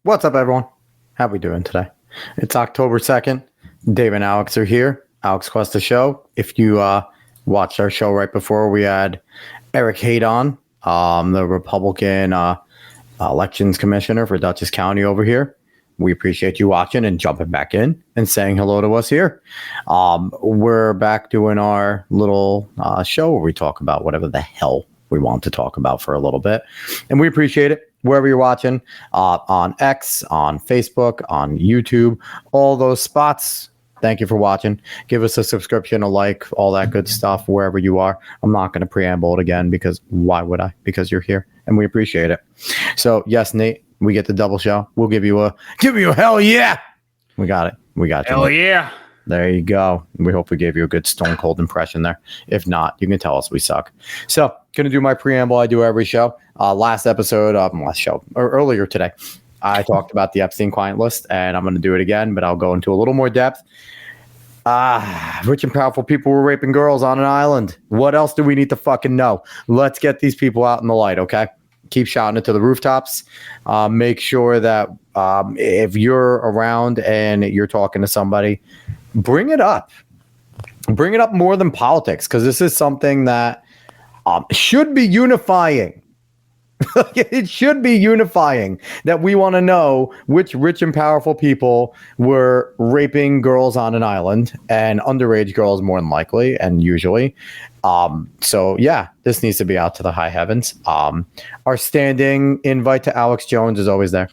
What's up, everyone? How we doing today? It's October 2nd. Dave and Alex are here. Alex Cuesta Show. If you watched our show right before, we had Eric Haight on, the Republican elections commissioner for Dutchess County over here. We appreciate you watching and jumping back in and saying hello to us here. We're back doing our little show where we talk about whatever the hell we want to talk about for a little bit. And we appreciate it. Wherever you're watching, on X, on Facebook, on YouTube, all those spots. Thank you for watching. Give us a subscription, a like, all that good stuff wherever you are. I'm not going to preamble it again because why would I? Because you're here and we appreciate it. So yes, Nate, we get the double show. We'll give you a hell yeah. We got it. We got you. Hell yeah. There you go. We hope we gave you a good stone cold impression there. If not, you can tell us we suck. So, going to do my preamble. I do every show. Last show, or earlier today, I talked about the Epstein client list, and I'm going to do it again, but I'll go into a little more depth. Rich and powerful people were raping girls on an island. What else do we need to fucking know? Let's get these people out in the light, okay? Keep shouting it to the rooftops. Make sure that if you're around and you're talking to somebody, bring it up. Bring it up more than politics, because this is something that should be unifying. It should be unifying that we want to know which rich and powerful people were raping girls on an island, and underage girls more than likely and usually. So yeah, this needs to be out to the high heavens. Our standing invite to Alex Jones is always there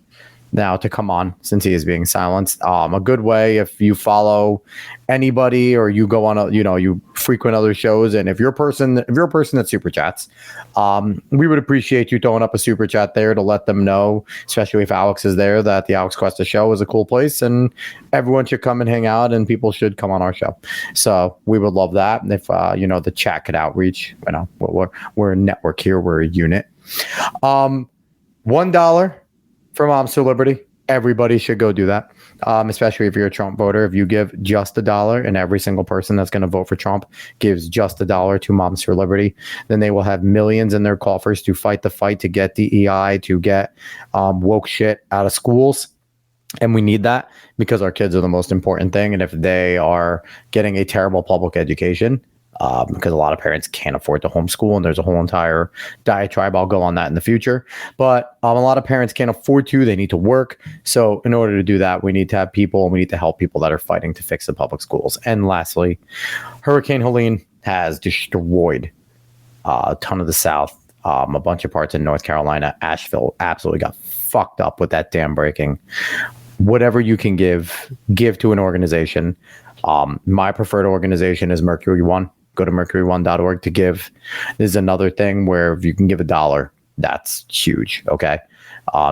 now to come on, since he is being silenced. A good way, if you follow anybody or you go on you frequent other shows, and if you're a person that super chats, we would appreciate you throwing up a super chat there to let them know, especially if Alex is there, that the Alex Cuesta Show is a cool place and everyone should come and hang out and people should come on our show. So we would love that. And if the chat could outreach, we're a network here, we're a unit. $1 for Moms for Liberty. Everybody should go do that, especially if you're a Trump voter. If you give just $1, and every single person that's going to vote for Trump gives just $1 to Moms for Liberty, then they will have millions in their coffers to fight the fight, to get DEI, to get woke shit out of schools. And we need that because our kids are the most important thing. And if they are getting a terrible public education, because a lot of parents can't afford to homeschool, and there's a whole entire diatribe. I'll go on that in the future. But a lot of parents can't afford to. They need to work. So in order to do that, we need to have people, and we need to help people that are fighting to fix the public schools. And lastly, Hurricane Helene has destroyed a ton of the South, a bunch of parts in North Carolina. Asheville absolutely got fucked up with that dam breaking. Whatever you can give to an organization. My preferred organization is Mercury One. Go to mercury1.org to give. This is another thing where if you can give $1, that's huge. Okay.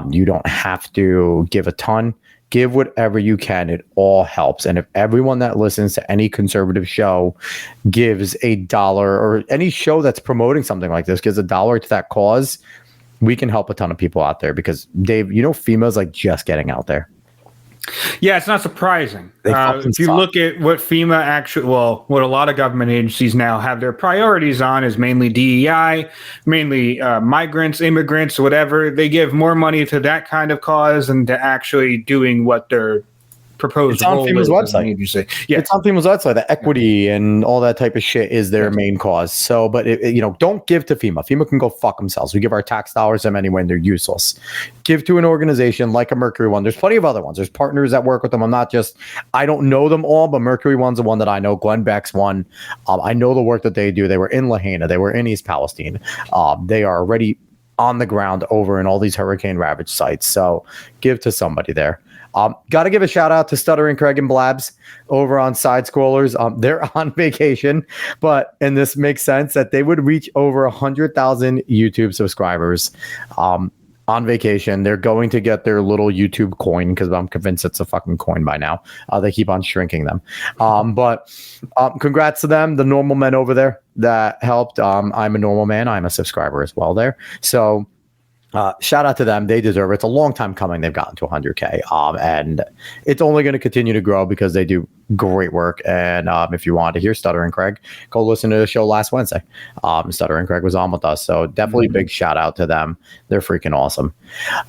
You don't have to give a ton. Give whatever you can. It all helps. And if everyone that listens to any conservative show gives $1, or any show that's promoting something like this gives $1 to that cause, we can help a ton of people out there. Because Dave, FEMA's like just getting out there. Yeah, it's not surprising. If you look at what FEMA what a lot of government agencies now have their priorities on is mainly DEI, mainly migrants, immigrants, whatever. They give more money to that kind of cause than to actually doing what they're proposed. It's on FEMA's website. Yeah, it's on FEMA's website. The equity and all that type of shit is their main cause. So, but don't give to FEMA. FEMA can go fuck themselves. We give our tax dollars to them anyway, and they're useless. Give to an organization like a Mercury One. There's plenty of other ones. There's partners that work with them. I don't know them all, but Mercury One's the one that I know. Glenn Beck's one. I know the work that they do. They were in Lahaina. They were in East Palestine. They are already on the ground over in all these hurricane ravaged sites. So give to somebody there. Got to give a shout out to Stuttering Craig and Blabs over on Side Scrollers. They're on vacation, and this makes sense that they would reach over 100,000 YouTube subscribers on vacation. They're going to get their little YouTube coin, because I'm convinced it's a fucking coin by now. They keep on shrinking them. But congrats to them, the normal men over there that helped. I'm a normal man. I'm a subscriber as well there. So Shout out to them. They deserve it. It's a long time coming. They've gotten to 100K. And it's only going to continue to grow because they do great work. And if you want to hear Stutter and Craig, go listen to the show last Wednesday. Stutter and Craig was on with us. So definitely big shout out to them. They're freaking awesome.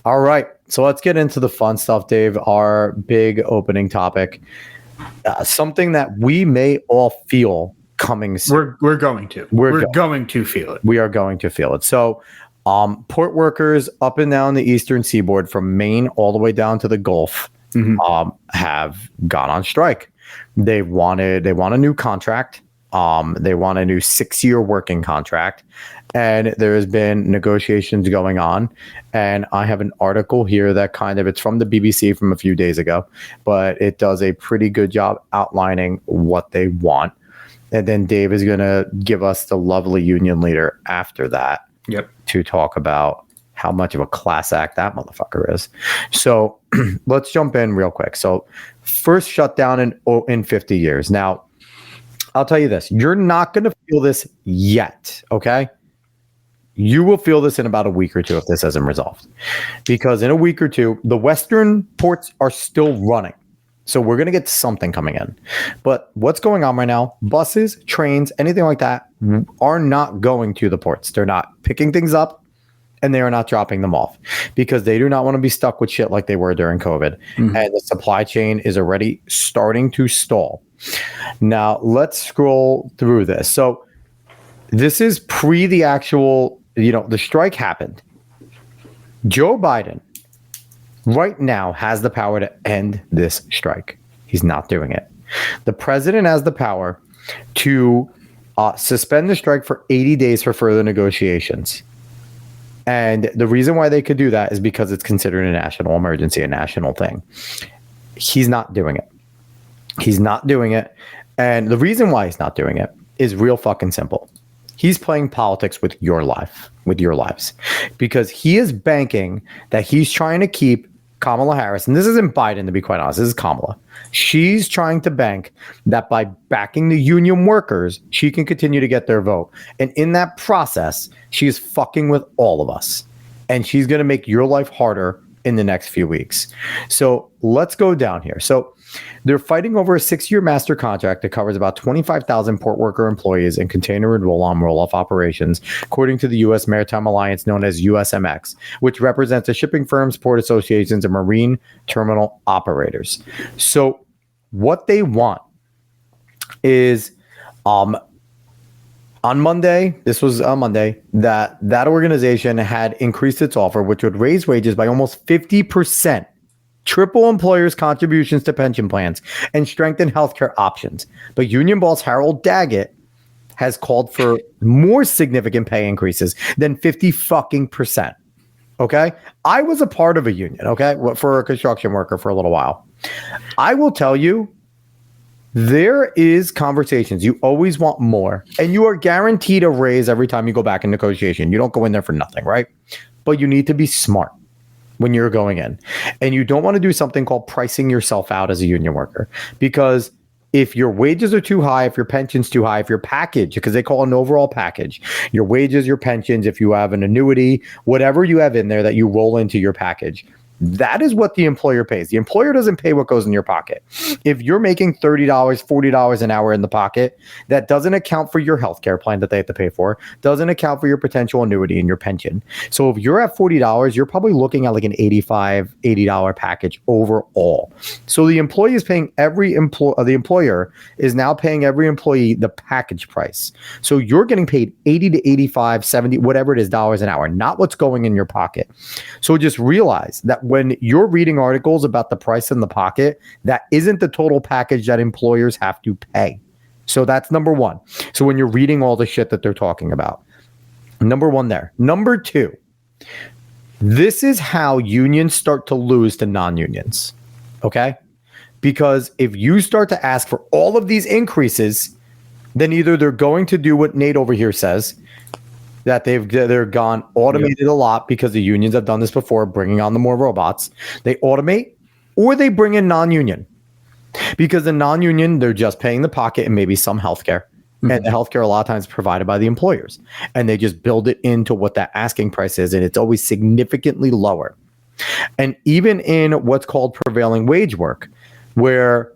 All right. So let's get into the fun stuff, Dave. Our big opening topic. Something that we may all feel coming soon. We're going to. We're going to feel it. We are going to feel it. So port workers up and down the eastern seaboard from Maine all the way down to the Gulf have gone on strike. They want a new contract. They want a new 6-year working contract. And there has been negotiations going on. And I have an article here that it's from the BBC from a few days ago, but it does a pretty good job outlining what they want. And then Dave is going to give us the lovely union leader after that. Yep. To talk about how much of a class act that motherfucker is. So let's jump in real quick. So first shutdown in 50 years. Now, I'll tell you this. You're not going to feel this yet, okay? You will feel this in about a week or two if this hasn't resolved. Because in a week or two, the Western ports are still running. So we're going to get something coming in. But what's going on right now, buses, trains, anything like that are not going to the ports. They're not picking things up and they are not dropping them off because they do not want to be stuck with shit like they were during COVID. And the supply chain is already starting to stall. Now, let's scroll through this. So this is pre the actual, the strike happened. Joe Biden right now has the power to end this strike. He's not doing it. The president has the power to suspend the strike for 80 days for further negotiations. And the reason why they could do that is because it's considered a national emergency, a national thing. He's not doing it. He's not doing it. And the reason why he's not doing it is real fucking simple. He's playing politics with your life, with your lives, because he is banking that he's trying to keep Kamala Harris, and this isn't Biden, to be quite honest, this is Kamala. She's trying to bank that by backing the union workers, she can continue to get their vote. And in that process, she's fucking with all of us. And she's going to make your life harder in the next few weeks. So let's go down here. So they're fighting over a 6-year master contract that covers about 25,000 port worker employees in container and roll-on, roll-off operations, according to the U.S. Maritime Alliance known as USMX, which represents the shipping firms, port associations, and marine terminal operators. So what they want is on Monday, this was on Monday, that organization had increased its offer, which would raise wages by almost 50%. Triple employers' contributions to pension plans, and strengthen healthcare options. But union boss Harold Daggett has called for more significant pay increases than 50%. Okay? I was a part of a union, okay, for a construction worker for a little while. I will tell you, there is conversations. You always want more, and you are guaranteed a raise every time you go back in negotiation. You don't go in there for nothing, right? But you need to be smart when you're going in. And you don't want to do something called pricing yourself out as a union worker, because if your wages are too high, if your pension's too high, if your package, because they call it an overall package, your wages, your pensions, if you have an annuity, whatever you have in there that you roll into your package, that is what the employer pays. The employer doesn't pay what goes in your pocket. If you're making $30, $40 an hour in the pocket, that doesn't account for your healthcare plan that they have to pay for, doesn't account for your potential annuity and your pension. So if you're at $40, you're probably looking at like an $85, $80 package overall. So the employee is paying the employer is now paying every employee the package price. So you're getting paid 80 to 85, 70, whatever it is, dollars an hour, not what's going in your pocket. So just realize that when you're reading articles about the price in the pocket, that isn't the total package that employers have to pay. So that's number one. So when you're reading all the shit that they're talking about, number one there. Number two, this is how unions start to lose to non-unions. Okay? Because if you start to ask for all of these increases, then either they're going to do what Nate over here says, that they're gone automated a lot, because the unions have done this before, bringing on the more robots. They automate, or they bring in non-union, because the non-union, they're just paying the pocket and maybe some healthcare, And the healthcare a lot of times is provided by the employers. And they just build it into what that asking price is. And it's always significantly lower. And even in what's called prevailing wage work, where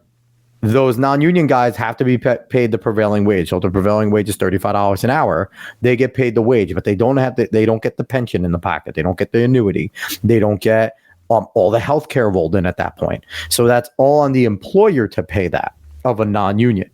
those non-union guys have to be paid the prevailing wage. So the prevailing wage is $35 an hour. They get paid the wage, but they don't get the pension in the pocket. They don't get the annuity. They don't get all the health care rolled in at that point. So that's all on the employer to pay that of a non-union.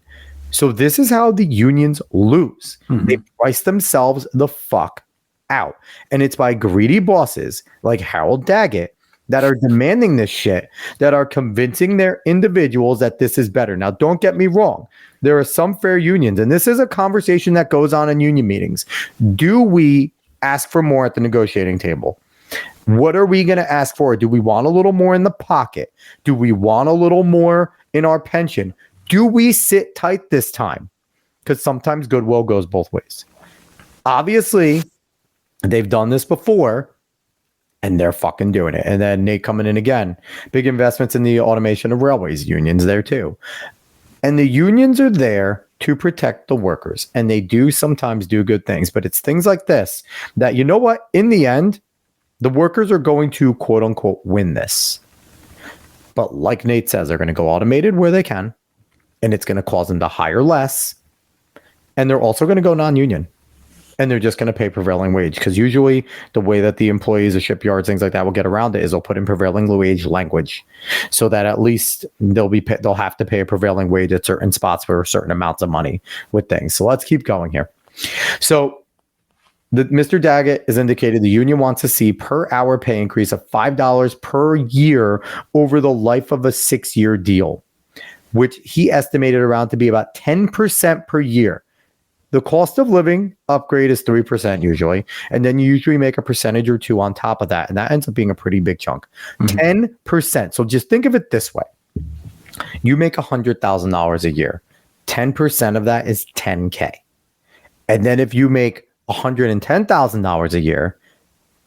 So this is how the unions lose. They price themselves the fuck out. And it's by greedy bosses like Harold Daggett that are demanding this shit, that are convincing their individuals that this is better. Now, don't get me wrong. There are some fair unions, and this is a conversation that goes on in union meetings. Do we ask for more at the negotiating table? What are we going to ask for? Do we want a little more in the pocket? Do we want a little more in our pension? Do we sit tight this time? Because sometimes goodwill goes both ways. Obviously, they've done this before, and they're fucking doing it. And then Nate coming in again. Big investments in the automation of railways. Unions there too. And the unions are there to protect the workers. And they do sometimes do good things. But it's things like this that, you know what? In the end, the workers are going to, quote unquote, win this. But like Nate says, they're going to go automated where they can. And it's going to cause them to hire less. And they're also going to go non-union. And they're just going to pay prevailing wage. Because usually the way that the employees of shipyards, things like that, will get around it is they'll put in prevailing wage language. So that at least they'll have to pay a prevailing wage at certain spots for certain amounts of money with things. So let's keep going here. So Mr. Daggett has indicated the union wants to see per hour pay increase of $5 per year over the life of a 6-year deal, which he estimated around to be about 10% per year. The cost of living upgrade is 3% usually, and then you usually make a percentage or two on top of that, and that ends up being a pretty big chunk. 10%. So just think of it this way. You make $100,000 a year. 10% of that is $10K. And then if you make $110,000 a year,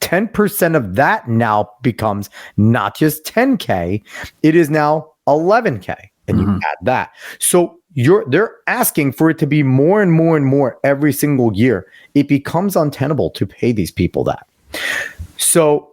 10% of that now becomes not just 10K, it is now 11K. And you add that. So they're asking for it to be more and more and more every single year. It becomes untenable to pay these people that. So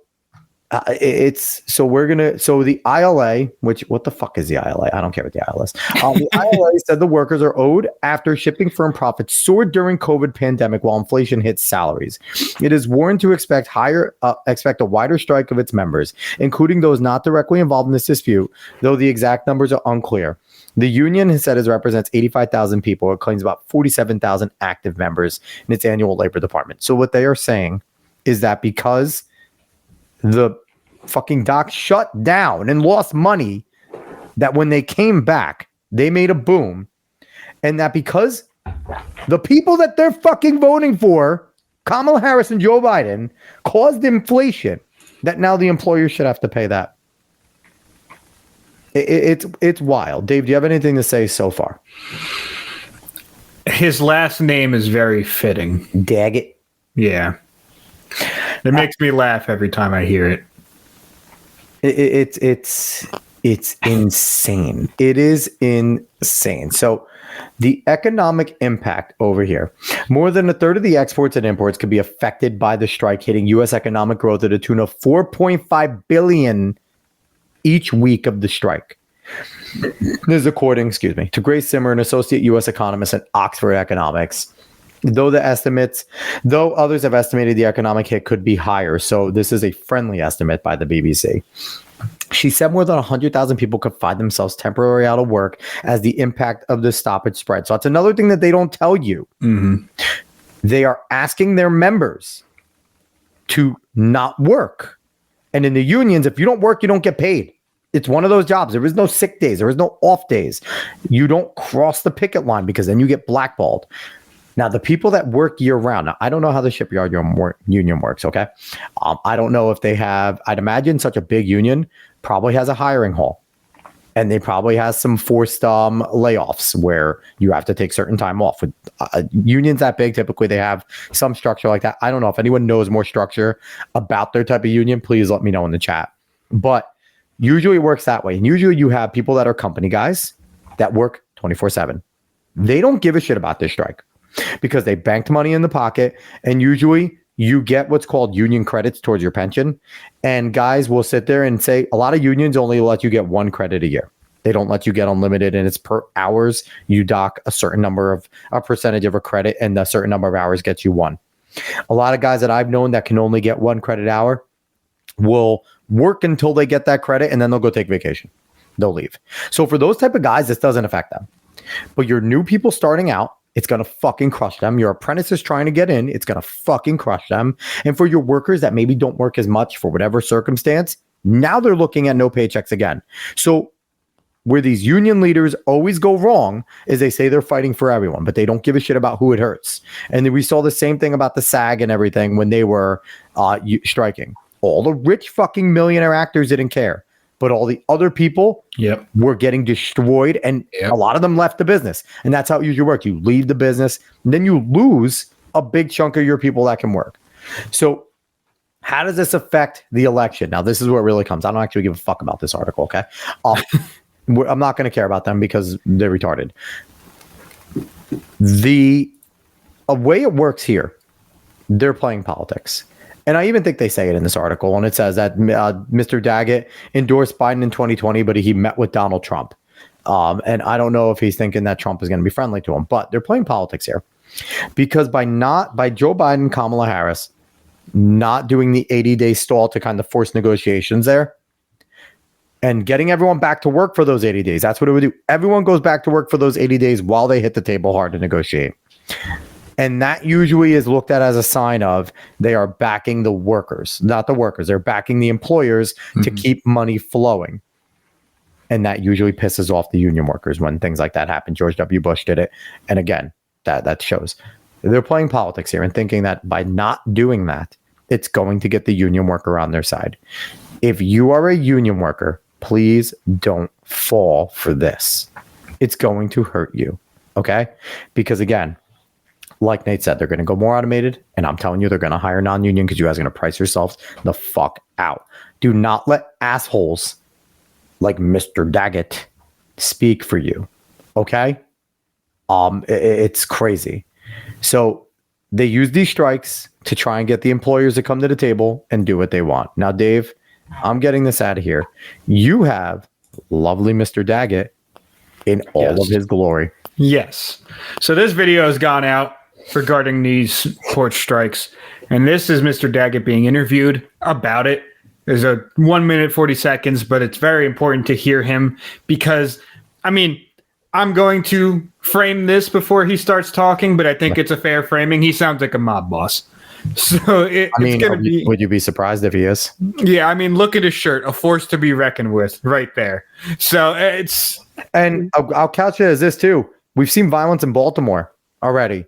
the ILA, what the fuck is the ILA? I don't care what the ILA is. The ILA said the workers are owed after shipping firm profits soared during COVID pandemic while inflation hits salaries. It is warned to expect a wider strike of its members, including those not directly involved in this dispute, though the exact numbers are unclear. The union has said it represents 85,000 people. It claims about 47,000 active members in its annual labor department. So what they are saying is that because the fucking dock shut down and lost money, that when they came back, they made a boom. And that because the people that they're fucking voting for, Kamala Harris and Joe Biden, caused inflation, that now the employer should have to pay that. It's wild. Dave, do you have anything to say so far? His last name is very fitting. Daggett. Yeah. It makes me laugh every time I hear it. It's insane. It is insane. So the economic impact over here, more than a third of the exports and imports could be affected by the strike, hitting U.S. economic growth at a tune of $4.5 billion each week of the strike. This is according, to Grace Zimmer, an associate U.S. economist at Oxford Economics. Though others have estimated the economic hit could be higher. So this is a friendly estimate by the BBC. She said more than 100,000 people could find themselves temporarily out of work as the impact of the stoppage spread. So that's another thing that they don't tell you. They are asking their members to not work. And in the unions, if you don't work, you don't get paid. It's one of those jobs. There is no sick days. There is no off days. You don't cross the picket line because then you get blackballed. Now, the people that work year round, now, I don't know how the shipyard union works, okay? I don't know if they have, I'd imagine such a big union probably has a hiring hall. And they probably has some forced layoffs where you have to take certain time off. With unions that big, typically they have some structure like that. I don't know if anyone knows more structure about their type of union. Please let me know in the chat. But usually it works that way. And usually you have people that are company guys that work 24/7. They don't give a shit about this strike because they banked money in the pocket, and usually you get what's called union credits towards your pension. And guys will sit there and say a lot of unions only let you get 1 credit a year. They don't let you get unlimited, and it's per hours. You dock a certain number of a percentage of a credit, and a certain number of hours gets you 1. A lot of guys that I've known that can only get 1 credit hour will work until they get that credit, and then they'll go take vacation. They'll leave. So for those type of guys, this doesn't affect them. But your new people starting out, it's going to fucking crush them. Your apprentices trying to get in, it's going to fucking crush them. And for your workers that maybe don't work as much for whatever circumstance, now they're looking at no paychecks again. So where these union leaders always go wrong is they say they're fighting for everyone, but they don't give a shit about who it hurts. And then we saw the same thing about the SAG and everything when they were striking. All the rich fucking millionaire actors didn't care. But all the other people were getting destroyed, and a lot of them left the business. And that's how it usually works. You leave the business, and then you lose a big chunk of your people that can work. So how does this affect the election? Now, this is where it really comes. I don't actually give a fuck about this article, okay? I'm not going to care about them because they're retarded. The way it works here, they're playing politics. And I even think they say it in this article, and it says that Mr. Daggett endorsed Biden in 2020, but he met with Donald Trump. And I don't know if he's thinking that Trump is going to be friendly to him, but they're playing politics here. Because by Joe Biden, Kamala Harris not doing the 80-day stall to kind of force negotiations there and getting everyone back to work for those 80 days, that's what it would do. Everyone goes back to work for those 80 days while they hit the table hard to negotiate. And that usually is looked at as a sign of they are backing the workers, not the workers. They're backing the employers to keep money flowing. And that usually pisses off the union workers when things like that happen. George W. Bush did it. And again, that shows. They're playing politics here and thinking that by not doing that, it's going to get the union worker on their side. If you are a union worker, please don't fall for this. It's going to hurt you. Okay? Because again, like Nate said, they're going to go more automated, and I'm telling you, they're going to hire non-union because you guys are going to price yourselves the fuck out. Do not let assholes like Mr. Daggett speak for you, okay? It's crazy. So they use these strikes to try and get the employers to come to the table and do what they want. Now, Dave, I'm getting this out of here. You have lovely Mr. Daggett in all of his glory. Yes. So this video has gone out regarding these port strikes, and this is Mr. Daggett being interviewed about it. There's a 1 minute 40 seconds, but it's very important to hear him because, I mean, I'm going to frame this before he starts talking, but I think it's a fair framing. He sounds like a mob boss. So it's going to be. Would you be surprised if he is? Yeah, I mean, look at his shirt, a force to be reckoned with, right there. So it's. And I'll couch it as this too. We've seen violence in Baltimore already.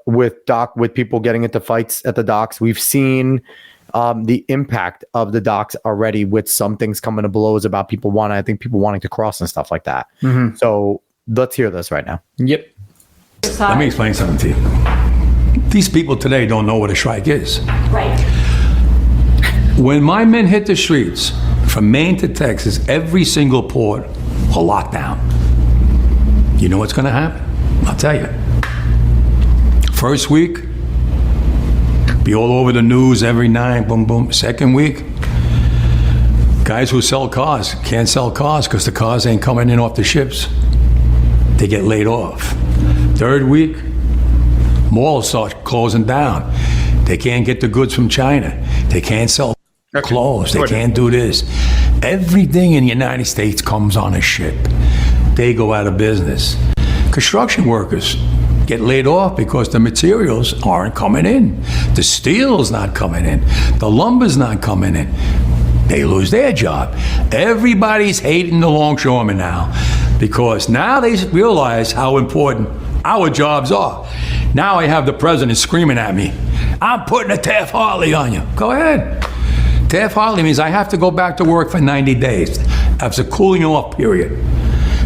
With people getting into fights at the docks. We've seen the impact of the docks already with some things coming to blows about people wanting to cross and stuff like that. Mm-hmm. So let's hear this right now. Yep. Let me explain something to you. These people today don't know what a strike is. Right. When my men hit the streets from Maine to Texas, every single port will lock down. You know what's going to happen? I'll tell you. First week, be all over the news every night, boom, boom. Second week, guys who sell cars can't sell cars because the cars ain't coming in off the ships. They get laid off. Third week, malls start closing down. They can't get the goods from China. They can't sell clothes. They can't do this. Everything in the United States comes on a ship. They go out of business. Construction workers get laid off because the materials aren't coming in. The steel's not coming in. The lumber's not coming in. They lose their job. Everybody's hating the longshoremen now because now they realize how important our jobs are. Now I have the president screaming at me, I'm putting a Taft-Hartley on you. Go ahead. Taft-Hartley means I have to go back to work for 90 days. That's a cooling off period.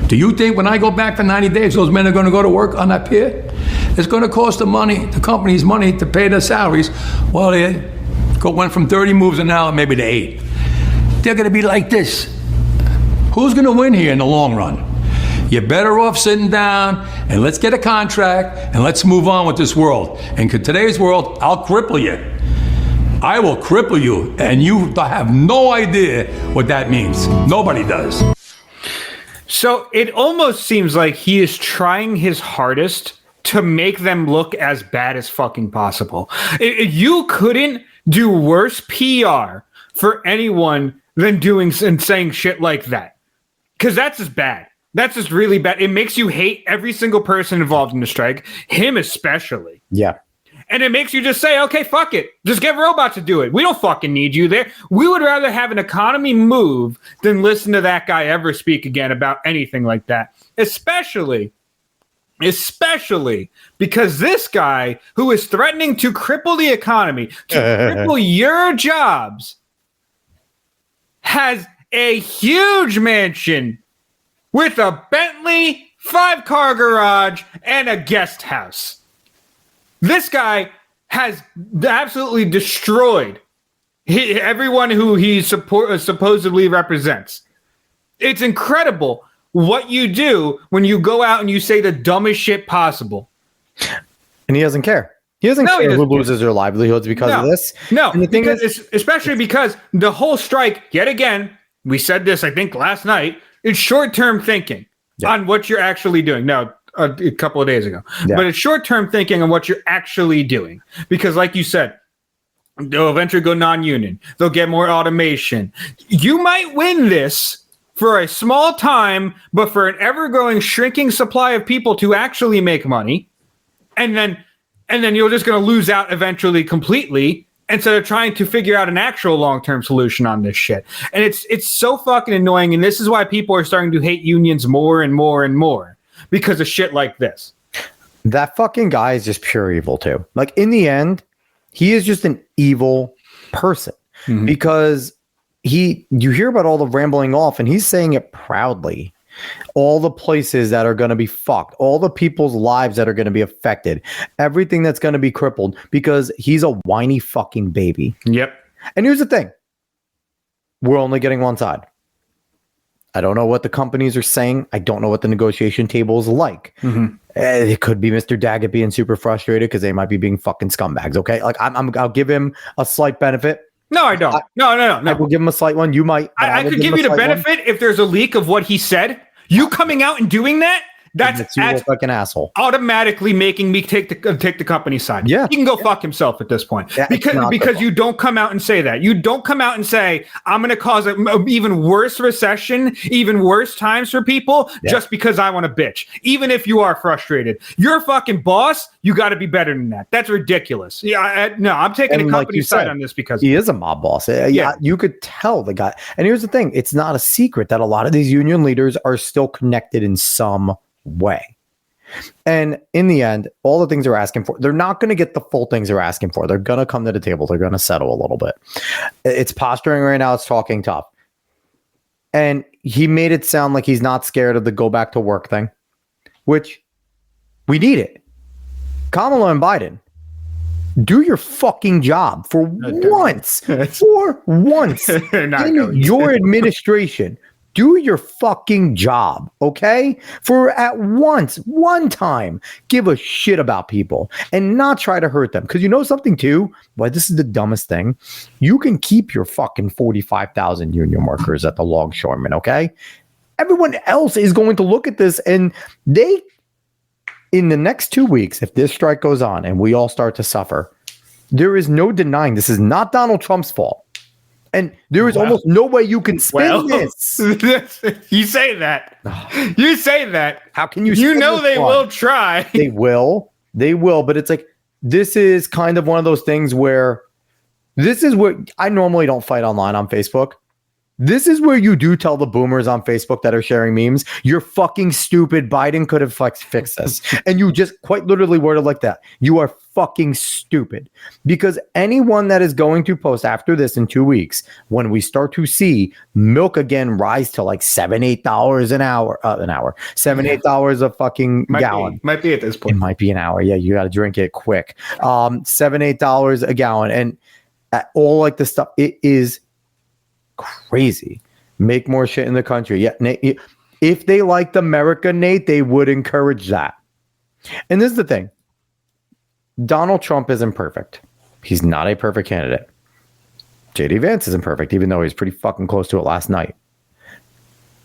Do you think when I go back for 90 days, those men are going to go to work on that pier? It's going to cost the company's money to pay their salaries. Well, they went from 30 moves an hour maybe to 8. They're going to be like this. Who's going to win here in the long run? You're better off sitting down and let's get a contract and let's move on with this world. And in today's world, I'll cripple you. I will cripple you, and you have no idea what that means. Nobody does. So it almost seems like he is trying his hardest to make them look as bad as fucking possible. You couldn't do worse PR for anyone than doing and saying shit like that. Because that's just bad. That's just really bad. It makes you hate every single person involved in the strike, him especially. Yeah. And it makes you just say, okay, fuck it. Just get robots to do it. We don't fucking need you there. We would rather have an economy move than listen to that guy ever speak again about anything like that. Especially because this guy who is threatening to cripple the economy, to cripple your jobs, has a huge mansion with a Bentley, 5-car garage, and a guest house. This guy has absolutely destroyed everyone who he supposedly represents. It's incredible what you do when you go out and you say the dumbest shit possible. And he doesn't care. He doesn't care who loses their livelihoods because of this. No, and the thing is, especially because the whole strike, yet again, we said this, I think, last night, it's short-term thinking on what you're actually doing. Now, a couple of days ago. Yeah. But it's short-term thinking on what you're actually doing. Because like you said, they'll eventually go non-union. They'll get more automation. You might win this for a small time, but for an ever-growing, shrinking supply of people to actually make money. And then you're just going to lose out eventually completely instead of trying to figure out an actual long-term solution on this shit. And it's so fucking annoying. And this is why people are starting to hate unions more and more and more. Because of shit like this. That fucking guy is just pure evil too. Like in the end, he is just an evil person because you hear about all the rambling off and he's saying it proudly. All the places that are going to be fucked, all the people's lives that are going to be affected, everything that's going to be crippled because he's a whiny fucking baby. Yep. And here's the thing. We're only getting one side. I don't know what the companies are saying. I don't know what the negotiation table is like. It could be Mr. Daggett being super frustrated because they might be being fucking scumbags. Okay, like I'll give him a slight benefit. No, I don't. No. I will give him a slight one. You might. I could give you the benefit if there's a leak of what he said. You coming out and doing that? That's like an asshole. Automatically making me take the company side. Yeah, he can go fuck himself at this point because you don't come out and say that. You don't come out and say I'm going to cause an even worse recession, even worse times for people just because I want to bitch. Even if you are frustrated, you're a fucking boss. You got to be better than that. That's ridiculous. Yeah, I'm taking the company side on this because he is a mob boss. Yeah, you could tell the guy. And here's the thing: it's not a secret that a lot of these union leaders are still connected in some way. And in the end, all the things they're asking for, they're not going to get the full things they're asking for. They're going to come to the table. They're going to settle a little bit. It's posturing right now. It's talking tough. And he made it sound like he's not scared of the go back to work thing, which we need it. Kamala and Biden, do your fucking job for once. For once in your administration. Do your fucking job, okay? For at once, one time, give a shit about people and not try to hurt them. Because you know something too? Well, this is the dumbest thing. You can keep your fucking 45,000 union workers at the longshoremen, okay? Everyone else is going to look at this and in the next 2 weeks, if this strike goes on and we all start to suffer, there is no denying this is not Donald Trump's fault. And there is almost no way you can spin this. You say that. You say that. How can you? You know they will try. They will. But it's like this is kind of one of those things where this is where I normally don't fight online on Facebook. This is where you do tell the boomers on Facebook that are sharing memes, you're fucking stupid. Biden could have fixed this. And you just quite literally worded like that. You are fucking stupid. Because anyone that is going to post after this in 2 weeks, when we start to see milk again rise to like $7-8 an hour, $7-8 a fucking gallon. Might be at this point. It might be an hour. Yeah, you got to drink it quick. $7-8 a gallon. And all like the stuff, it is crazy. Make more shit in the country. Yeah, If they liked America, Nate, they would encourage that. And this is the thing. Donald Trump isn't perfect. He's not a perfect candidate. JD Vance isn't perfect, even though he's pretty fucking close to it last night.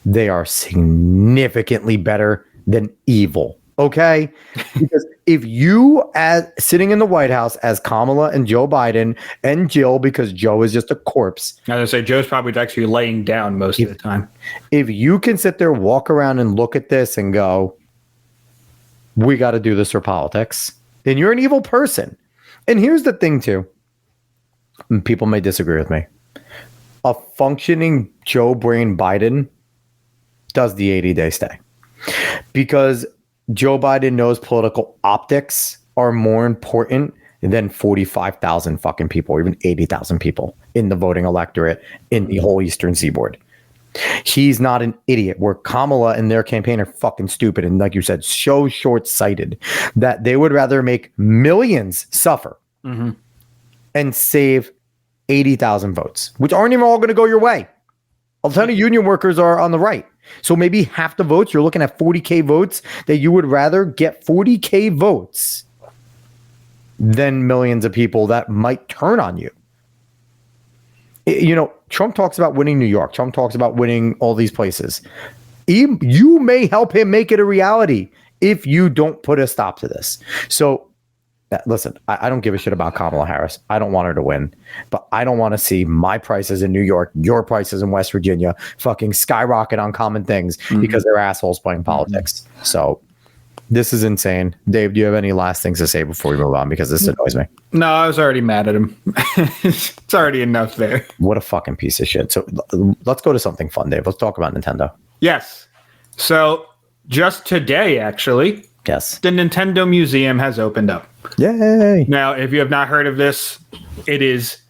They are significantly better than evil. Okay? Because if you, as sitting in the White House as Kamala and Joe Biden and Jill, because Joe is just a corpse. I was going to say, Joe's probably actually laying down most of the time. If you can sit there, walk around and look at this and go, we got to do this for politics, then you're an evil person. And here's the thing, too. And people may disagree with me. A functioning Joe Brain Biden does the 80-day stay. Because Joe Biden knows political optics are more important than 45,000 fucking people, or even 80,000 people in the voting electorate in the whole Eastern Seaboard. He's not an idiot, where Kamala and their campaign are fucking stupid. And like you said, so short-sighted that they would rather make millions suffer and save 80,000 votes, which aren't even all going to go your way. A ton of union workers are on the right. So maybe half the votes, you're looking at 40K votes, that you would rather get 40K votes than millions of people that might turn on you. You know, Trump talks about winning New York. Trump talks about winning all these places. You may help him make it a reality if you don't put a stop to this. So listen, I don't give a shit about Kamala Harris. I don't want her to win, but I don't want to see my prices in New York, your prices in West Virginia fucking skyrocket on common things because they're assholes playing politics. So this is insane. Dave, do you have any last things to say before we move on? Because this annoys me. No, I was already mad at him. It's already enough there. What a fucking piece of shit. So let's go to something fun, Dave. Let's talk about Nintendo. Yes. So just today, actually, yes, the Nintendo Museum has opened up. Yay. Now, if you have not heard of this, it is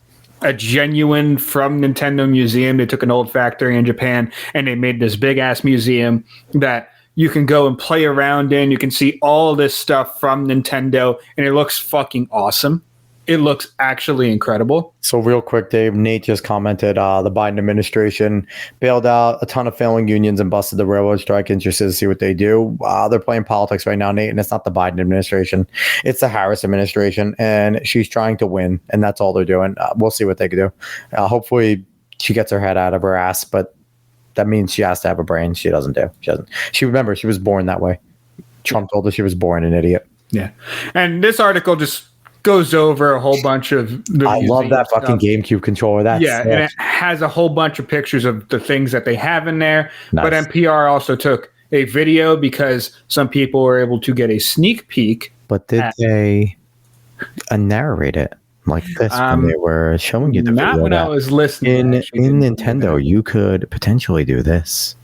a genuine from Nintendo museum. They took an old factory in Japan and they made this big ass museum that you can go and play around in. You can see all this stuff from Nintendo and it looks fucking awesome. It looks actually incredible. So real quick, Dave, Nate just commented, the Biden administration bailed out a ton of failing unions and busted the railroad strike. Interested to see what they do. They're playing politics right now, Nate, and it's not the Biden administration. It's the Harris administration, and she's trying to win, and that's all they're doing. We'll see what they can do. Hopefully she gets her head out of her ass, but that means she has to have a brain. She doesn't do. She doesn't. She was born that way. Trump told her she was born an idiot. Yeah. And this article just goes over a whole bunch of the I love that fucking GameCube controller. That's and it has a whole bunch of pictures of the things that they have in there. Nice. But NPR also took a video because some people were able to get a sneak peek. But did they narrate it like this when they were showing you the not video? When I was listening. In Nintendo, you could potentially do this.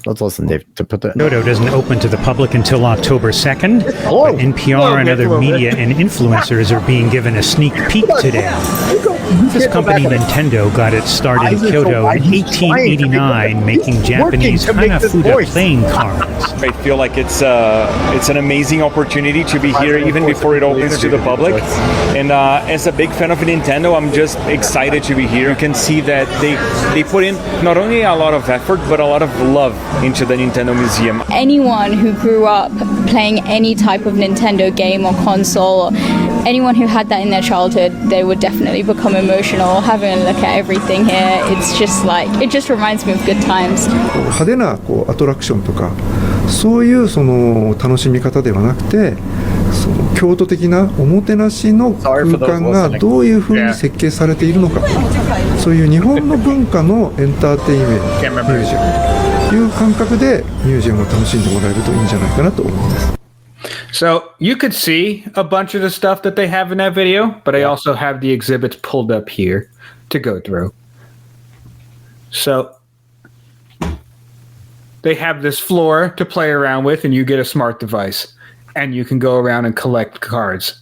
Let's listen, Dave, to put the... Nintendo doesn't open to the public until October 2nd. Hello. But NPR and other media and influencers are being given a sneak peek today. This company, Nintendo, got its start in Kyoto in 1889, making Japanese Hanafuda playing cards. I feel like it's an amazing opportunity to be here even before it opens to the public. And as a big fan of Nintendo, I'm just excited to be here. You can see that they put in not only a lot of effort, but a lot of love into the Nintendo Museum. Anyone who grew up playing any type of Nintendo game or console, or anyone who had that in their childhood, they would definitely become emotional having a look at everything here. It's just like, it just reminds me of good times. 派手なアトラクションとかそういうその楽しみ方ではなくて、その京都的なおもてなしの空間がどういうふうに設計されているのか、そういう日本の文化のエンターテインメントミュージアムという感覚でミュージアムを楽しんでもらえるといいんじゃないかなと思います。So you could see a bunch of the stuff that they have in that video, but I also have the exhibits pulled up here to go through. So they have this floor to play around with, and you get a smart device, and you can go around and collect cards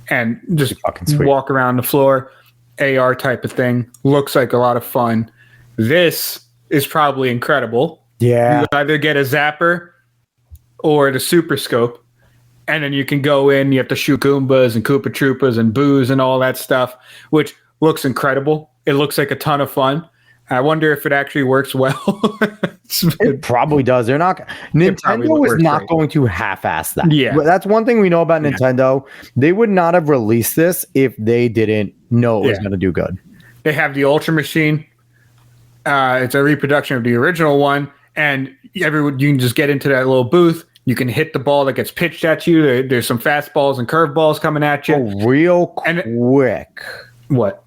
and just walk around the floor. AR type of thing. Looks like a lot of fun. This is probably incredible. Yeah. You either get a zapper or the super scope, and then you can go in, you have to shoot Goombas and Koopa Troopas and Boos and all that stuff, which looks incredible. It looks like a ton of fun. I wonder if it actually works well. It probably does. They're not. Nintendo is not going to half-ass that. Yeah, that's one thing we know about Nintendo. They would not have released this if they didn't know it was going to do good. They have the Ultra Machine. It's a reproduction of the original one, and you can just get into that little booth. You can hit the ball that gets pitched at you. There's some fastballs and curveballs coming at you. Oh, real quick. What?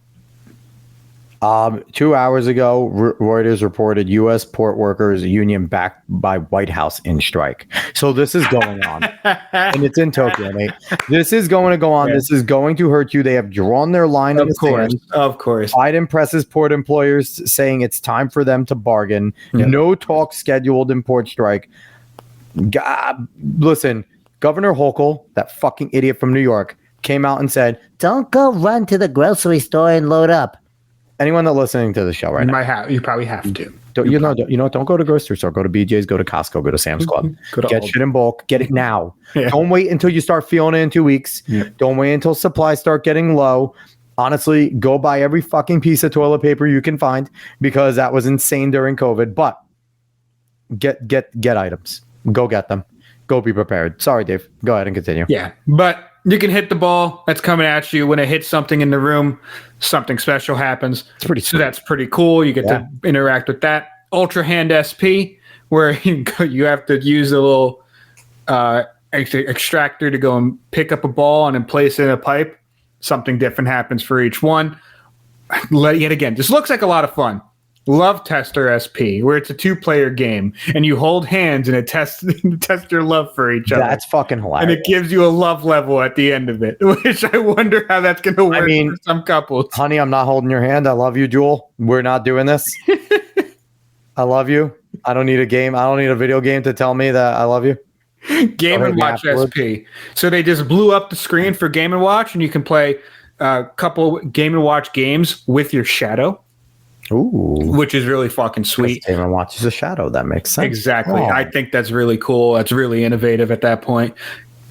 2 hours ago, Reuters reported U.S. port workers union backed by White House in strike. So this is going on, and it's in Tokyo, mate. This is going to go on. Yeah. This is going to hurt you. They have drawn their line in the sand. Of course. Biden presses port employers, saying it's time for them to bargain. Yeah. No talk scheduled in port strike. God, listen, Governor Hochul, that fucking idiot from New York, came out and said, "Don't go run to the grocery store and load up." Anyone that's listening to the show right now, you probably have to. Don't go to grocery store. Go to BJ's. Go to Costco. Go to Sam's Club. Get shit in bulk. Get it now. Yeah. Don't wait until you start feeling it in 2 weeks. Yeah. Don't wait until supplies start getting low. Honestly, go buy every fucking piece of toilet paper you can find, because that was insane during COVID. But get items. Go get them. Go be prepared. Sorry, Dave. Go ahead and continue. Yeah, but you can hit the ball that's coming at you. When it hits something in the room, something special happens. It's pretty sweet. So that's pretty cool. You get to interact with that. Ultra Hand SP, where you have to use a little extractor to go and pick up a ball and then place it in a pipe. Something different happens for each one. Yet again, this looks like a lot of fun. Love Tester SP, where it's a 2-player game and you hold hands and it tests your love for each other. That's fucking hilarious. And it gives you a love level at the end of it, which I wonder how that's going to work for some couples. Honey, I'm not holding your hand. I love you, Jewel. We're not doing this. I love you. I don't need a game. I don't need a video game to tell me that I love you. Game & Watch SP. So they just blew up the screen for Game & Watch, and you can play a couple Game & Watch games with your shadow. Ooh, which is really fucking sweet. Game & Watch is a shadow. That makes sense. Exactly. Oh. I think that's really cool. That's really innovative at that point.